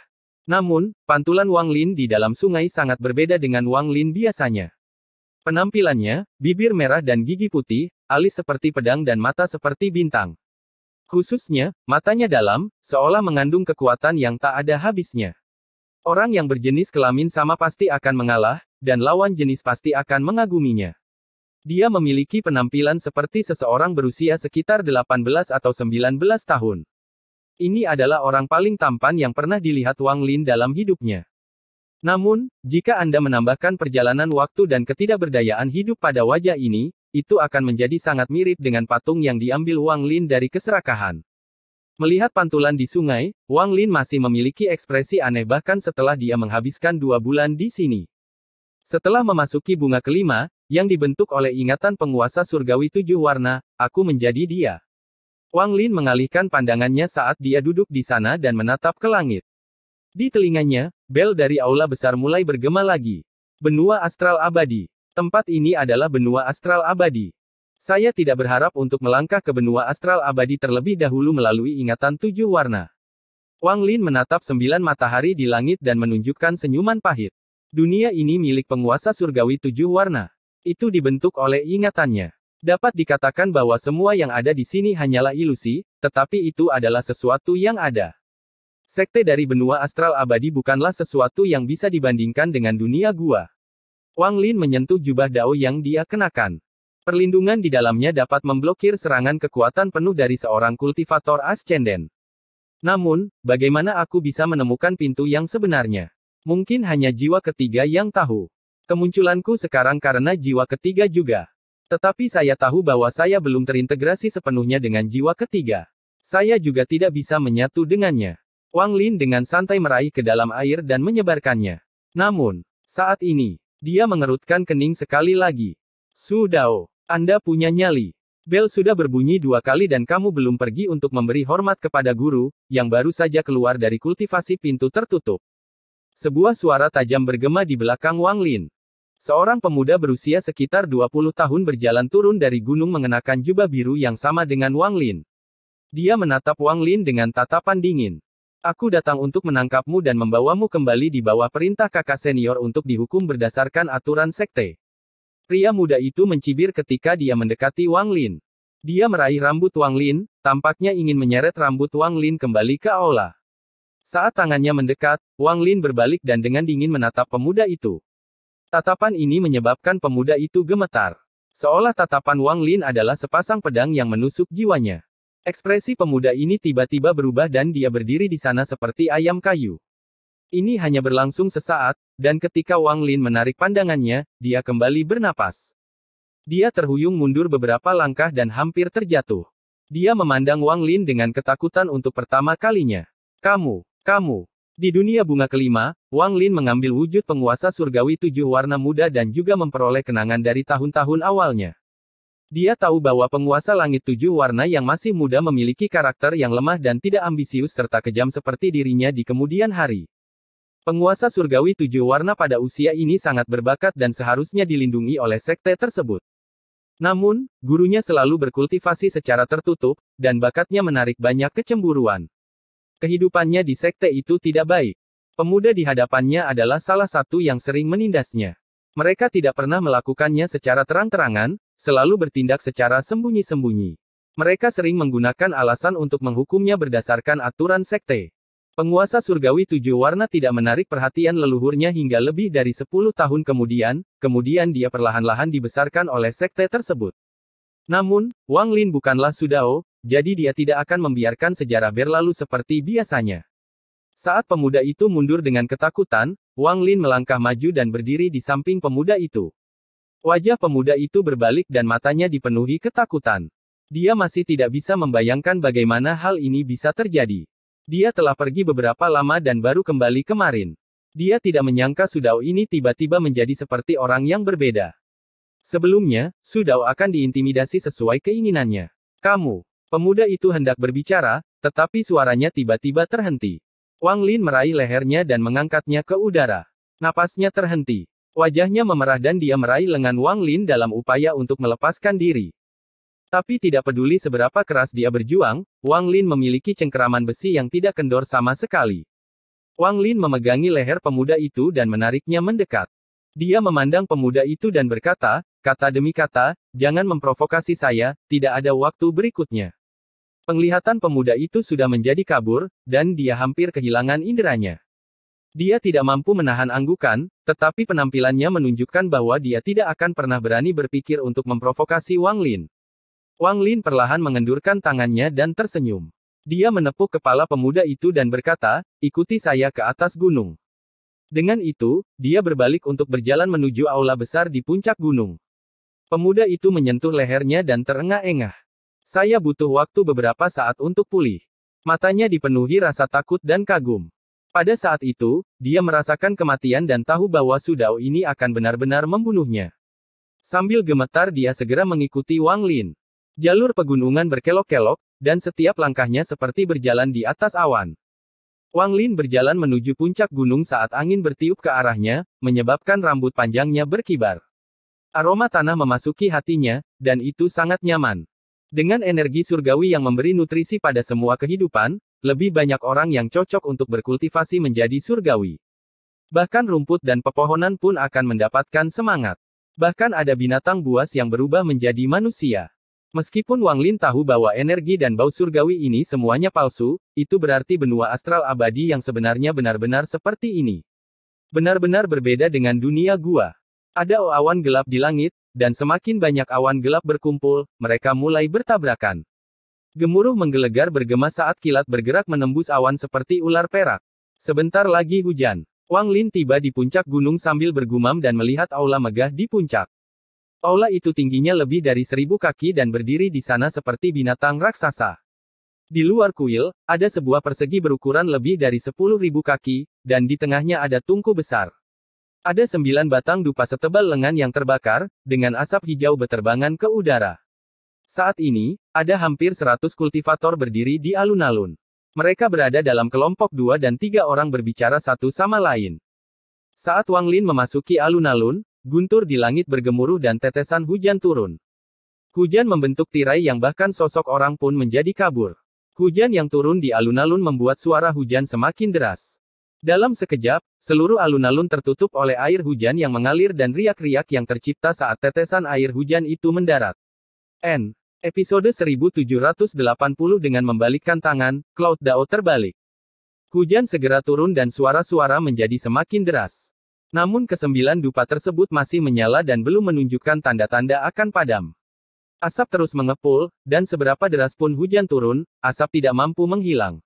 Namun, pantulan Wang Lin di dalam sungai sangat berbeda dengan Wang Lin biasanya. Penampilannya, bibir merah dan gigi putih, alis seperti pedang dan mata seperti bintang. Khususnya, matanya dalam, seolah mengandung kekuatan yang tak ada habisnya. Orang yang berjenis kelamin sama pasti akan mengalah, dan lawan jenis pasti akan mengaguminya. Dia memiliki penampilan seperti seseorang berusia sekitar 18 atau 19 tahun. Ini adalah orang paling tampan yang pernah dilihat Wang Lin dalam hidupnya. Namun, jika Anda menambahkan perjalanan waktu dan ketidakberdayaan hidup pada wajah ini, itu akan menjadi sangat mirip dengan patung yang diambil Wang Lin dari keserakahan. Melihat pantulan di sungai, Wang Lin masih memiliki ekspresi aneh bahkan setelah dia menghabiskan 2 bulan di sini. Setelah memasuki bunga kelima, yang dibentuk oleh ingatan penguasa surgawi 7 warna, aku menjadi dia. Wang Lin mengalihkan pandangannya saat dia duduk di sana dan menatap ke langit. Di telinganya, bel dari aula besar mulai bergema lagi. Benua astral abadi. Tempat ini adalah benua astral abadi. Saya tidak berharap untuk melangkah ke benua astral abadi terlebih dahulu melalui ingatan 7 warna. Wang Lin menatap 9 matahari di langit dan menunjukkan senyuman pahit. Dunia ini milik penguasa surgawi 7 warna. Itu dibentuk oleh ingatannya. Dapat dikatakan bahwa semua yang ada di sini hanyalah ilusi, tetapi itu adalah sesuatu yang ada. Sekte dari benua astral abadi bukanlah sesuatu yang bisa dibandingkan dengan dunia gua. Wang Lin menyentuh jubah dao yang dia kenakan. Perlindungan di dalamnya dapat memblokir serangan kekuatan penuh dari seorang kultivator ascenden. Namun, bagaimana aku bisa menemukan pintu yang sebenarnya? Mungkin hanya jiwa ketiga yang tahu. Kemunculanku sekarang karena jiwa ketiga juga. Tetapi saya tahu bahwa saya belum terintegrasi sepenuhnya dengan jiwa ketiga. Saya juga tidak bisa menyatu dengannya. Wang Lin dengan santai meraih ke dalam air dan menyebarkannya. Namun, saat ini, dia mengerutkan kening sekali lagi. Su Dao, Anda punya nyali. Bel sudah berbunyi 2 kali dan kamu belum pergi untuk memberi hormat kepada guru, yang baru saja keluar dari kultivasi pintu tertutup. Sebuah suara tajam bergema di belakang Wang Lin. Seorang pemuda berusia sekitar 20 tahun berjalan turun dari gunung mengenakan jubah biru yang sama dengan Wang Lin. Dia menatap Wang Lin dengan tatapan dingin. Aku datang untuk menangkapmu dan membawamu kembali di bawah perintah kakak senior untuk dihukum berdasarkan aturan sekte. Pria muda itu mencibir ketika dia mendekati Wang Lin. Dia meraih rambut Wang Lin, tampaknya ingin menyeret rambut Wang Lin kembali ke aula. Saat tangannya mendekat, Wang Lin berbalik dan dengan dingin menatap pemuda itu. Tatapan ini menyebabkan pemuda itu gemetar. Seolah tatapan Wang Lin adalah sepasang pedang yang menusuk jiwanya. Ekspresi pemuda ini tiba-tiba berubah dan dia berdiri di sana seperti ayam kayu. Ini hanya berlangsung sesaat, dan ketika Wang Lin menarik pandangannya, dia kembali bernapas. Dia terhuyung mundur beberapa langkah dan hampir terjatuh. Dia memandang Wang Lin dengan ketakutan untuk pertama kalinya. Kamu. Di dunia bunga kelima, Wang Lin mengambil wujud penguasa surgawi 7 warna muda dan juga memperoleh kenangan dari tahun-tahun awalnya. Dia tahu bahwa penguasa langit 7 warna yang masih muda memiliki karakter yang lemah dan tidak ambisius serta kejam seperti dirinya di kemudian hari. Penguasa surgawi 7 warna pada usia ini sangat berbakat dan seharusnya dilindungi oleh sekte tersebut. Namun, gurunya selalu berkultivasi secara tertutup, dan bakatnya menarik banyak kecemburuan. Kehidupannya di sekte itu tidak baik. Pemuda di hadapannya adalah salah satu yang sering menindasnya. Mereka tidak pernah melakukannya secara terang-terangan, selalu bertindak secara sembunyi-sembunyi. Mereka sering menggunakan alasan untuk menghukumnya berdasarkan aturan sekte. Penguasa surgawi 7 warna tidak menarik perhatian leluhurnya hingga lebih dari 10 tahun kemudian dia perlahan-lahan dibesarkan oleh sekte tersebut. Namun, Wang Lin bukanlah Su Dao, jadi dia tidak akan membiarkan sejarah berlalu seperti biasanya. Saat pemuda itu mundur dengan ketakutan, Wang Lin melangkah maju dan berdiri di samping pemuda itu. Wajah pemuda itu berbalik dan matanya dipenuhi ketakutan. Dia masih tidak bisa membayangkan bagaimana hal ini bisa terjadi. Dia telah pergi beberapa lama dan baru kembali kemarin. Dia tidak menyangka Su Dao ini tiba-tiba menjadi seperti orang yang berbeda. Sebelumnya, Su Dao akan diintimidasi sesuai keinginannya. Kamu. Pemuda itu hendak berbicara, tetapi suaranya tiba-tiba terhenti. Wang Lin meraih lehernya dan mengangkatnya ke udara. Napasnya terhenti. Wajahnya memerah dan dia meraih lengan Wang Lin dalam upaya untuk melepaskan diri. Tapi tidak peduli seberapa keras dia berjuang, Wang Lin memiliki cengkeraman besi yang tidak kendor sama sekali. Wang Lin memegangi leher pemuda itu dan menariknya mendekat. Dia memandang pemuda itu dan berkata, kata demi kata, jangan memprovokasi saya, tidak ada waktu berikutnya. Penglihatan pemuda itu sudah menjadi kabur, dan dia hampir kehilangan inderanya. Dia tidak mampu menahan anggukan, tetapi penampilannya menunjukkan bahwa dia tidak akan pernah berani berpikir untuk memprovokasi Wang Lin. Wang Lin perlahan mengendurkan tangannya dan tersenyum. Dia menepuk kepala pemuda itu dan berkata, "Ikuti saya ke atas gunung." Dengan itu, dia berbalik untuk berjalan menuju aula besar di puncak gunung. Pemuda itu menyentuh lehernya dan terengah-engah. "Saya butuh waktu beberapa saat untuk pulih." Matanya dipenuhi rasa takut dan kagum. Pada saat itu, dia merasakan kematian dan tahu bahwa Su Dao ini akan benar-benar membunuhnya. Sambil gemetar dia segera mengikuti Wang Lin. Jalur pegunungan berkelok-kelok, dan setiap langkahnya seperti berjalan di atas awan. Wang Lin berjalan menuju puncak gunung saat angin bertiup ke arahnya, menyebabkan rambut panjangnya berkibar. Aroma tanah memasuki hatinya, dan itu sangat nyaman. Dengan energi surgawi yang memberi nutrisi pada semua kehidupan, lebih banyak orang yang cocok untuk berkultivasi menjadi surgawi. Bahkan rumput dan pepohonan pun akan mendapatkan semangat. Bahkan ada binatang buas yang berubah menjadi manusia. Meskipun Wang Lin tahu bahwa energi dan bau surgawi ini semuanya palsu, itu berarti benua astral abadi yang sebenarnya benar-benar seperti ini. Benar-benar berbeda dengan dunia gua. Ada awan gelap di langit, dan semakin banyak awan gelap berkumpul, mereka mulai bertabrakan. Gemuruh menggelegar bergema saat kilat bergerak menembus awan seperti ular perak. Sebentar lagi hujan. Wang Lin tiba di puncak gunung sambil bergumam dan melihat aula megah di puncak. Aula itu tingginya lebih dari 1000 kaki dan berdiri di sana seperti binatang raksasa. Di luar kuil, ada sebuah persegi berukuran lebih dari 10.000 kaki, dan di tengahnya ada tungku besar. Ada 9 batang dupa setebal lengan yang terbakar, dengan asap hijau beterbangan ke udara. Saat ini, ada hampir 100 kultivator berdiri di alun-alun. Mereka berada dalam kelompok 2 dan 3 orang berbicara satu sama lain. Saat Wang Lin memasuki alun-alun, guntur di langit bergemuruh dan tetesan hujan turun. Hujan membentuk tirai yang bahkan sosok orang pun menjadi kabur. Hujan yang turun di alun-alun membuat suara hujan semakin deras. Dalam sekejap, seluruh alun-alun tertutup oleh air hujan yang mengalir dan riak-riak yang tercipta saat tetesan air hujan itu mendarat. Episode 1780 dengan membalikkan tangan, Cloud Dao terbalik. Hujan segera turun dan suara-suara menjadi semakin deras. Namun kesembilan dupa tersebut masih menyala dan belum menunjukkan tanda-tanda akan padam. Asap terus mengepul, dan seberapa deras pun hujan turun, asap tidak mampu menghilang.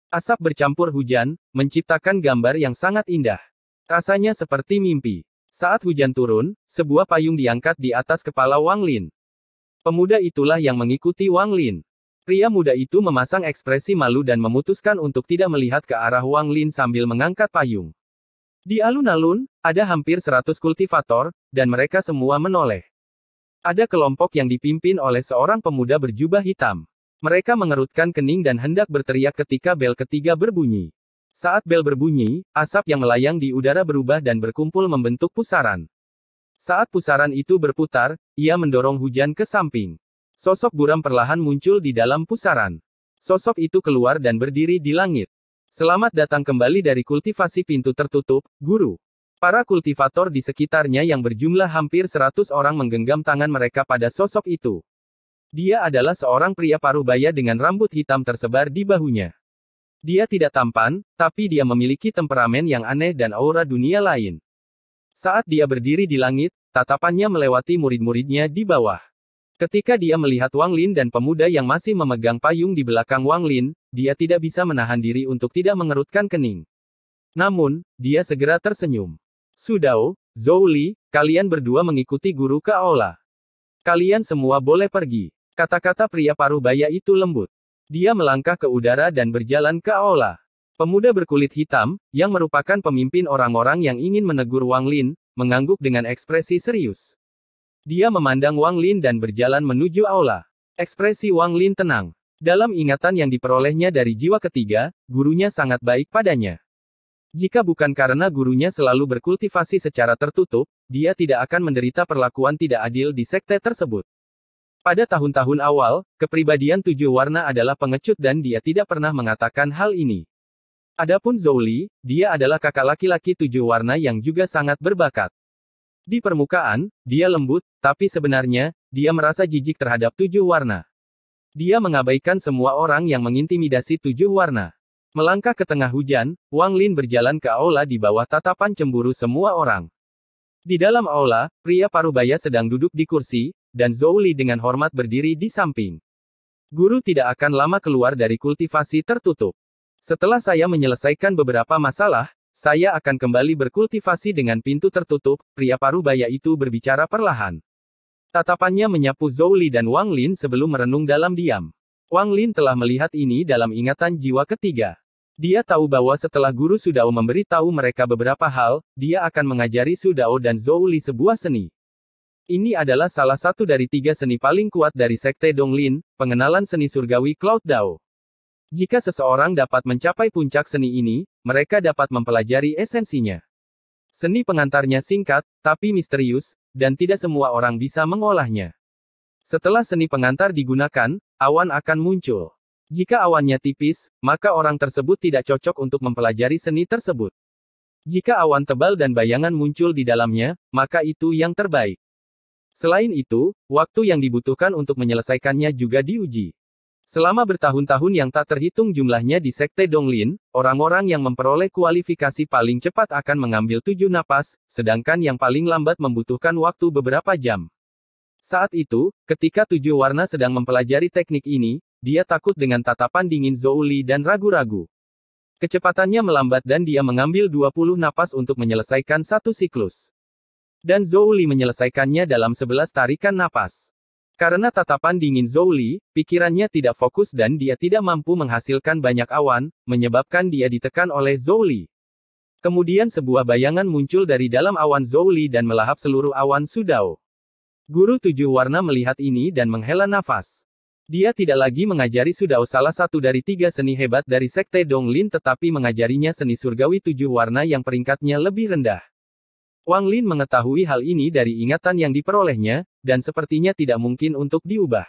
Asap bercampur hujan, menciptakan gambar yang sangat indah. Rasanya seperti mimpi. Saat hujan turun, sebuah payung diangkat di atas kepala Wang Lin. Pemuda itulah yang mengikuti Wang Lin. Pria muda itu memasang ekspresi malu dan memutuskan untuk tidak melihat ke arah Wang Lin sambil mengangkat payung. Di alun-alun, ada hampir 100 kultivator, dan mereka semua menoleh. Ada kelompok yang dipimpin oleh seorang pemuda berjubah hitam. Mereka mengerutkan kening dan hendak berteriak ketika bel ketiga berbunyi. Saat bel berbunyi, asap yang melayang di udara berubah dan berkumpul membentuk pusaran. Saat pusaran itu berputar, ia mendorong hujan ke samping. Sosok buram perlahan muncul di dalam pusaran. Sosok itu keluar dan berdiri di langit. "Selamat datang kembali dari kultivasi pintu tertutup, Guru." Para kultivator di sekitarnya yang berjumlah hampir 100 orang menggenggam tangan mereka pada sosok itu. Dia adalah seorang pria parubaya dengan rambut hitam tersebar di bahunya. Dia tidak tampan, tapi dia memiliki temperamen yang aneh dan aura dunia lain. Saat dia berdiri di langit, tatapannya melewati murid-muridnya di bawah. Ketika dia melihat Wang Lin dan pemuda yang masih memegang payung di belakang Wang Lin, dia tidak bisa menahan diri untuk tidak mengerutkan kening. Namun, dia segera tersenyum. "Su Dao, Zhou Li, kalian berdua mengikuti guru ke aula. Kalian semua boleh pergi." Kata-kata pria parubaya itu lembut. Dia melangkah ke udara dan berjalan ke aula. Pemuda berkulit hitam, yang merupakan pemimpin orang-orang yang ingin menegur Wang Lin, mengangguk dengan ekspresi serius. Dia memandang Wang Lin dan berjalan menuju aula. Ekspresi Wang Lin tenang. Dalam ingatan yang diperolehnya dari jiwa ketiga, gurunya sangat baik padanya. Jika bukan karena gurunya selalu berkultivasi secara tertutup, dia tidak akan menderita perlakuan tidak adil di sekte tersebut. Pada tahun-tahun awal, kepribadian 7 warna adalah pengecut dan dia tidak pernah mengatakan hal ini. Adapun Zhou Li, dia adalah kakak laki-laki 7 warna yang juga sangat berbakat. Di permukaan, dia lembut, tapi sebenarnya, dia merasa jijik terhadap 7 warna. Dia mengabaikan semua orang yang mengintimidasi 7 warna. Melangkah ke tengah hujan, Wang Lin berjalan ke aula di bawah tatapan cemburu semua orang. Di dalam aula, pria parubaya sedang duduk di kursi, dan Zhou Li dengan hormat berdiri di samping. Guru tidak akan lama keluar dari kultivasi tertutup. Setelah saya menyelesaikan beberapa masalah, saya akan kembali berkultivasi dengan pintu tertutup, pria parubaya itu berbicara perlahan. Tatapannya menyapu Zhou Li dan Wang Lin sebelum merenung dalam diam. Wang Lin telah melihat ini dalam ingatan jiwa ketiga. Dia tahu bahwa setelah guru Sudao memberitahu mereka beberapa hal, dia akan mengajari Sudao dan Zhou Li sebuah seni. Ini adalah salah satu dari 3 seni paling kuat dari Sekte Donglin, pengenalan seni surgawi Cloud Dao. Jika seseorang dapat mencapai puncak seni ini, mereka dapat mempelajari esensinya. Seni pengantarnya singkat, tapi misterius, dan tidak semua orang bisa mengolahnya. Setelah seni pengantar digunakan, awan akan muncul. Jika awannya tipis, maka orang tersebut tidak cocok untuk mempelajari seni tersebut. Jika awan tebal dan bayangan muncul di dalamnya, maka itu yang terbaik. Selain itu, waktu yang dibutuhkan untuk menyelesaikannya juga diuji. Selama bertahun-tahun yang tak terhitung jumlahnya di Sekte Donglin, orang-orang yang memperoleh kualifikasi paling cepat akan mengambil 7 napas, sedangkan yang paling lambat membutuhkan waktu beberapa jam. Saat itu, ketika 7 warna sedang mempelajari teknik ini, dia takut dengan tatapan dingin Zhou Li dan ragu-ragu. Kecepatannya melambat dan dia mengambil 20 napas untuk menyelesaikan satu siklus. Dan Zhou Li menyelesaikannya dalam 11 tarikan napas. Karena tatapan dingin Zhou Li, pikirannya tidak fokus dan dia tidak mampu menghasilkan banyak awan, menyebabkan dia ditekan oleh Zhou Li. Kemudian sebuah bayangan muncul dari dalam awan Zhou Li dan melahap seluruh awan Sudao. Guru 7 warna melihat ini dan menghela nafas. Dia tidak lagi mengajari Sudao salah satu dari 3 seni hebat dari Sekte Donglin tetapi mengajarinya seni surgawi 7 warna yang peringkatnya lebih rendah. Wang Lin mengetahui hal ini dari ingatan yang diperolehnya, dan sepertinya tidak mungkin untuk diubah.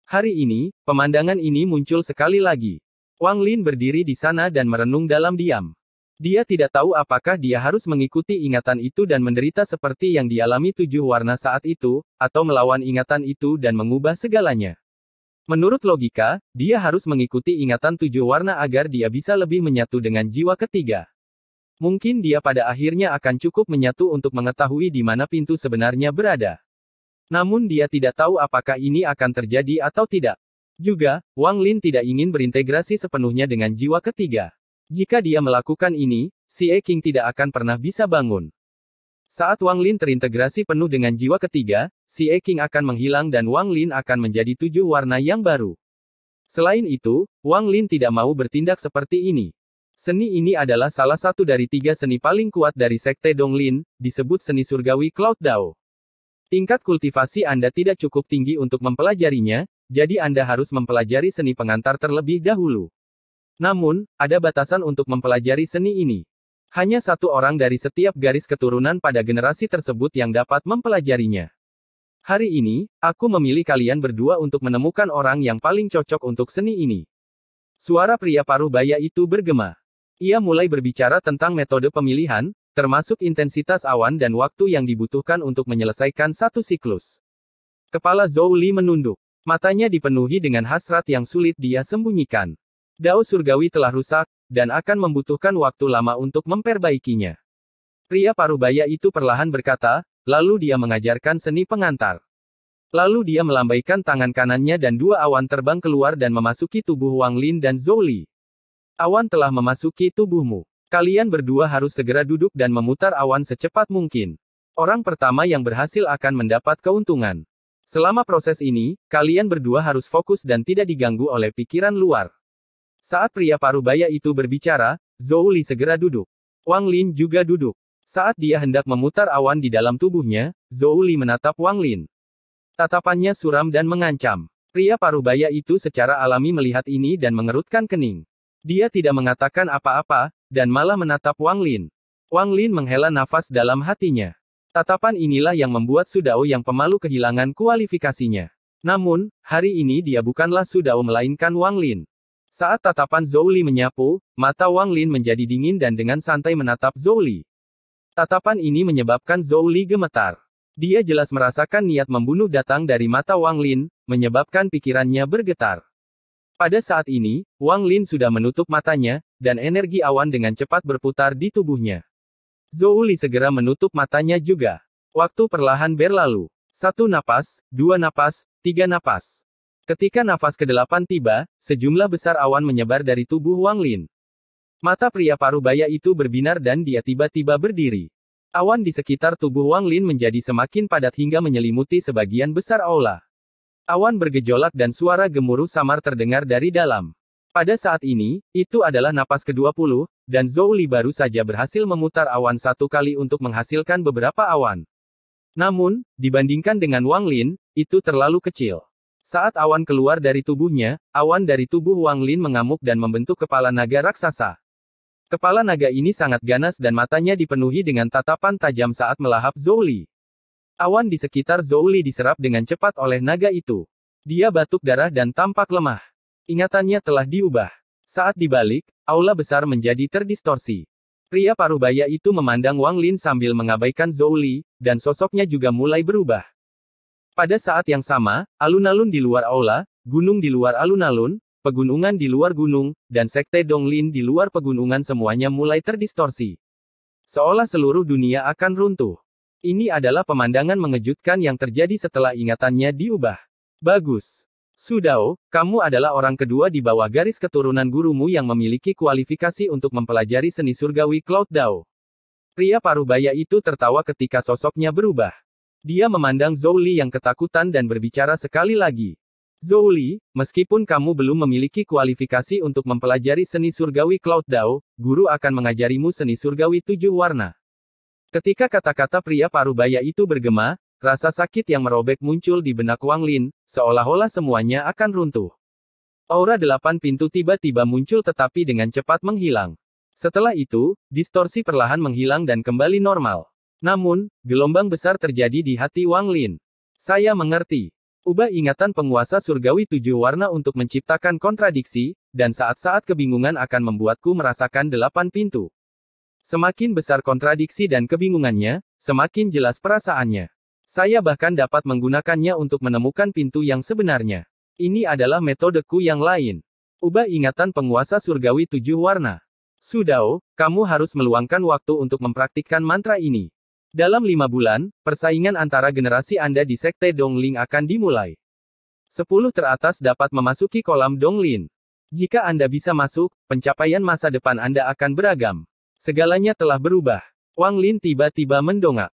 Hari ini, pemandangan ini muncul sekali lagi. Wang Lin berdiri di sana dan merenung dalam diam. Dia tidak tahu apakah dia harus mengikuti ingatan itu dan menderita seperti yang dialami 7 warna saat itu, atau melawan ingatan itu dan mengubah segalanya. Menurut logika, dia harus mengikuti ingatan 7 warna agar dia bisa lebih menyatu dengan jiwa ketiga. Mungkin dia pada akhirnya akan cukup menyatu untuk mengetahui di mana pintu sebenarnya berada. Namun dia tidak tahu apakah ini akan terjadi atau tidak. Juga, Wang Lin tidak ingin berintegrasi sepenuhnya dengan jiwa ketiga. Jika dia melakukan ini, Xie Qing tidak akan pernah bisa bangun. Saat Wang Lin terintegrasi penuh dengan jiwa ketiga, Xie Qing akan menghilang dan Wang Lin akan menjadi 7 warna yang baru. Selain itu, Wang Lin tidak mau bertindak seperti ini. Seni ini adalah salah satu dari 3 seni paling kuat dari Sekte Donglin, disebut seni surgawi Cloud Dao. Tingkat kultivasi Anda tidak cukup tinggi untuk mempelajarinya, jadi Anda harus mempelajari seni pengantar terlebih dahulu. Namun, ada batasan untuk mempelajari seni ini. Hanya 1 orang dari setiap garis keturunan pada generasi tersebut yang dapat mempelajarinya. Hari ini, aku memilih kalian berdua untuk menemukan orang yang paling cocok untuk seni ini. Suara pria parubaya itu bergema. Ia mulai berbicara tentang metode pemilihan, termasuk intensitas awan dan waktu yang dibutuhkan untuk menyelesaikan satu siklus. Kepala Zhou Li menunduk. Matanya dipenuhi dengan hasrat yang sulit dia sembunyikan. Dao surgawi telah rusak, dan akan membutuhkan waktu lama untuk memperbaikinya. Pria parubaya itu perlahan berkata, lalu dia mengajarkan seni pengantar. Lalu dia melambaikan tangan kanannya dan 2 awan terbang keluar dan memasuki tubuh Wang Lin dan Zhou Li. Awan telah memasuki tubuhmu. Kalian berdua harus segera duduk dan memutar awan secepat mungkin. Orang pertama yang berhasil akan mendapat keuntungan. Selama proses ini, kalian berdua harus fokus dan tidak diganggu oleh pikiran luar. Saat pria parubaya itu berbicara, Zhou Li segera duduk. Wang Lin juga duduk. Saat dia hendak memutar awan di dalam tubuhnya, Zhou Li menatap Wang Lin. Tatapannya suram dan mengancam. Pria parubaya itu secara alami melihat ini dan mengerutkan kening. Dia tidak mengatakan apa-apa, dan malah menatap Wang Lin. Wang Lin menghela nafas dalam hatinya. Tatapan inilah yang membuat Sudao yang pemalu kehilangan kualifikasinya. Namun, hari ini dia bukanlah Sudao melainkan Wang Lin. Saat tatapan Zhou Li menyapu, mata Wang Lin menjadi dingin dan dengan santai menatap Zhou Li. Tatapan ini menyebabkan Zhou Li gemetar. Dia jelas merasakan niat membunuh datang dari mata Wang Lin, menyebabkan pikirannya bergetar. Pada saat ini, Wang Lin sudah menutup matanya, dan energi awan dengan cepat berputar di tubuhnya. Zhou Li segera menutup matanya juga. Waktu perlahan berlalu. 1 napas, 2 napas, 3 napas. Ketika nafas ke-8 tiba, sejumlah besar awan menyebar dari tubuh Wang Lin. Mata pria parubaya itu berbinar dan dia tiba-tiba berdiri. Awan di sekitar tubuh Wang Lin menjadi semakin padat hingga menyelimuti sebagian besar aula. Awan bergejolak dan suara gemuruh samar terdengar dari dalam. Pada saat ini, itu adalah napas ke-20, dan Zhou Li baru saja berhasil memutar awan 1 kali untuk menghasilkan beberapa awan. Namun, dibandingkan dengan Wang Lin, itu terlalu kecil. Saat awan keluar dari tubuhnya, awan dari tubuh Wang Lin mengamuk dan membentuk kepala naga raksasa. Kepala naga ini sangat ganas dan matanya dipenuhi dengan tatapan tajam saat melahap Zhou Li. Awan di sekitar Zhou Li diserap dengan cepat oleh naga itu. Dia batuk darah dan tampak lemah. Ingatannya telah diubah. Saat dibalik, aula besar menjadi terdistorsi. Pria parubaya itu memandang Wang Lin sambil mengabaikan Zhou Li, dan sosoknya juga mulai berubah. Pada saat yang sama, alun-alun di luar aula, gunung di luar alun-alun, pegunungan di luar gunung, dan sekte Donglin di luar pegunungan semuanya mulai terdistorsi. Seolah seluruh dunia akan runtuh. Ini adalah pemandangan mengejutkan yang terjadi setelah ingatannya diubah. Bagus. Su Dao, kamu adalah orang kedua di bawah garis keturunan gurumu yang memiliki kualifikasi untuk mempelajari seni surgawi Cloud Dao. Pria parubaya itu tertawa ketika sosoknya berubah. Dia memandang Zhou Li yang ketakutan dan berbicara sekali lagi. Zhou Li, meskipun kamu belum memiliki kualifikasi untuk mempelajari seni surgawi Cloud Dao, guru akan mengajarimu seni surgawi 7 warna. Ketika kata-kata pria parubaya itu bergema, rasa sakit yang merobek muncul di benak Wang Lin, seolah-olah semuanya akan runtuh. Aura 8 pintu tiba-tiba muncul tetapi dengan cepat menghilang. Setelah itu, distorsi perlahan menghilang dan kembali normal. Namun, gelombang besar terjadi di hati Wang Lin. Saya mengerti. Ubah ingatan penguasa surgawi 7 warna untuk menciptakan kontradiksi, dan saat-saat kebingungan akan membuatku merasakan 8 pintu. Semakin besar kontradiksi dan kebingungannya, semakin jelas perasaannya. Saya bahkan dapat menggunakannya untuk menemukan pintu yang sebenarnya. Ini adalah metodeku yang lain. Ubah ingatan penguasa surgawi 7 warna. Su Dao, kamu harus meluangkan waktu untuk mempraktikkan mantra ini. Dalam 5 bulan, persaingan antara generasi Anda di Sekte Dongling akan dimulai. 10 teratas dapat memasuki kolam Donglin. Jika Anda bisa masuk, pencapaian masa depan Anda akan beragam. Segalanya telah berubah. Wang Lin tiba-tiba mendongak.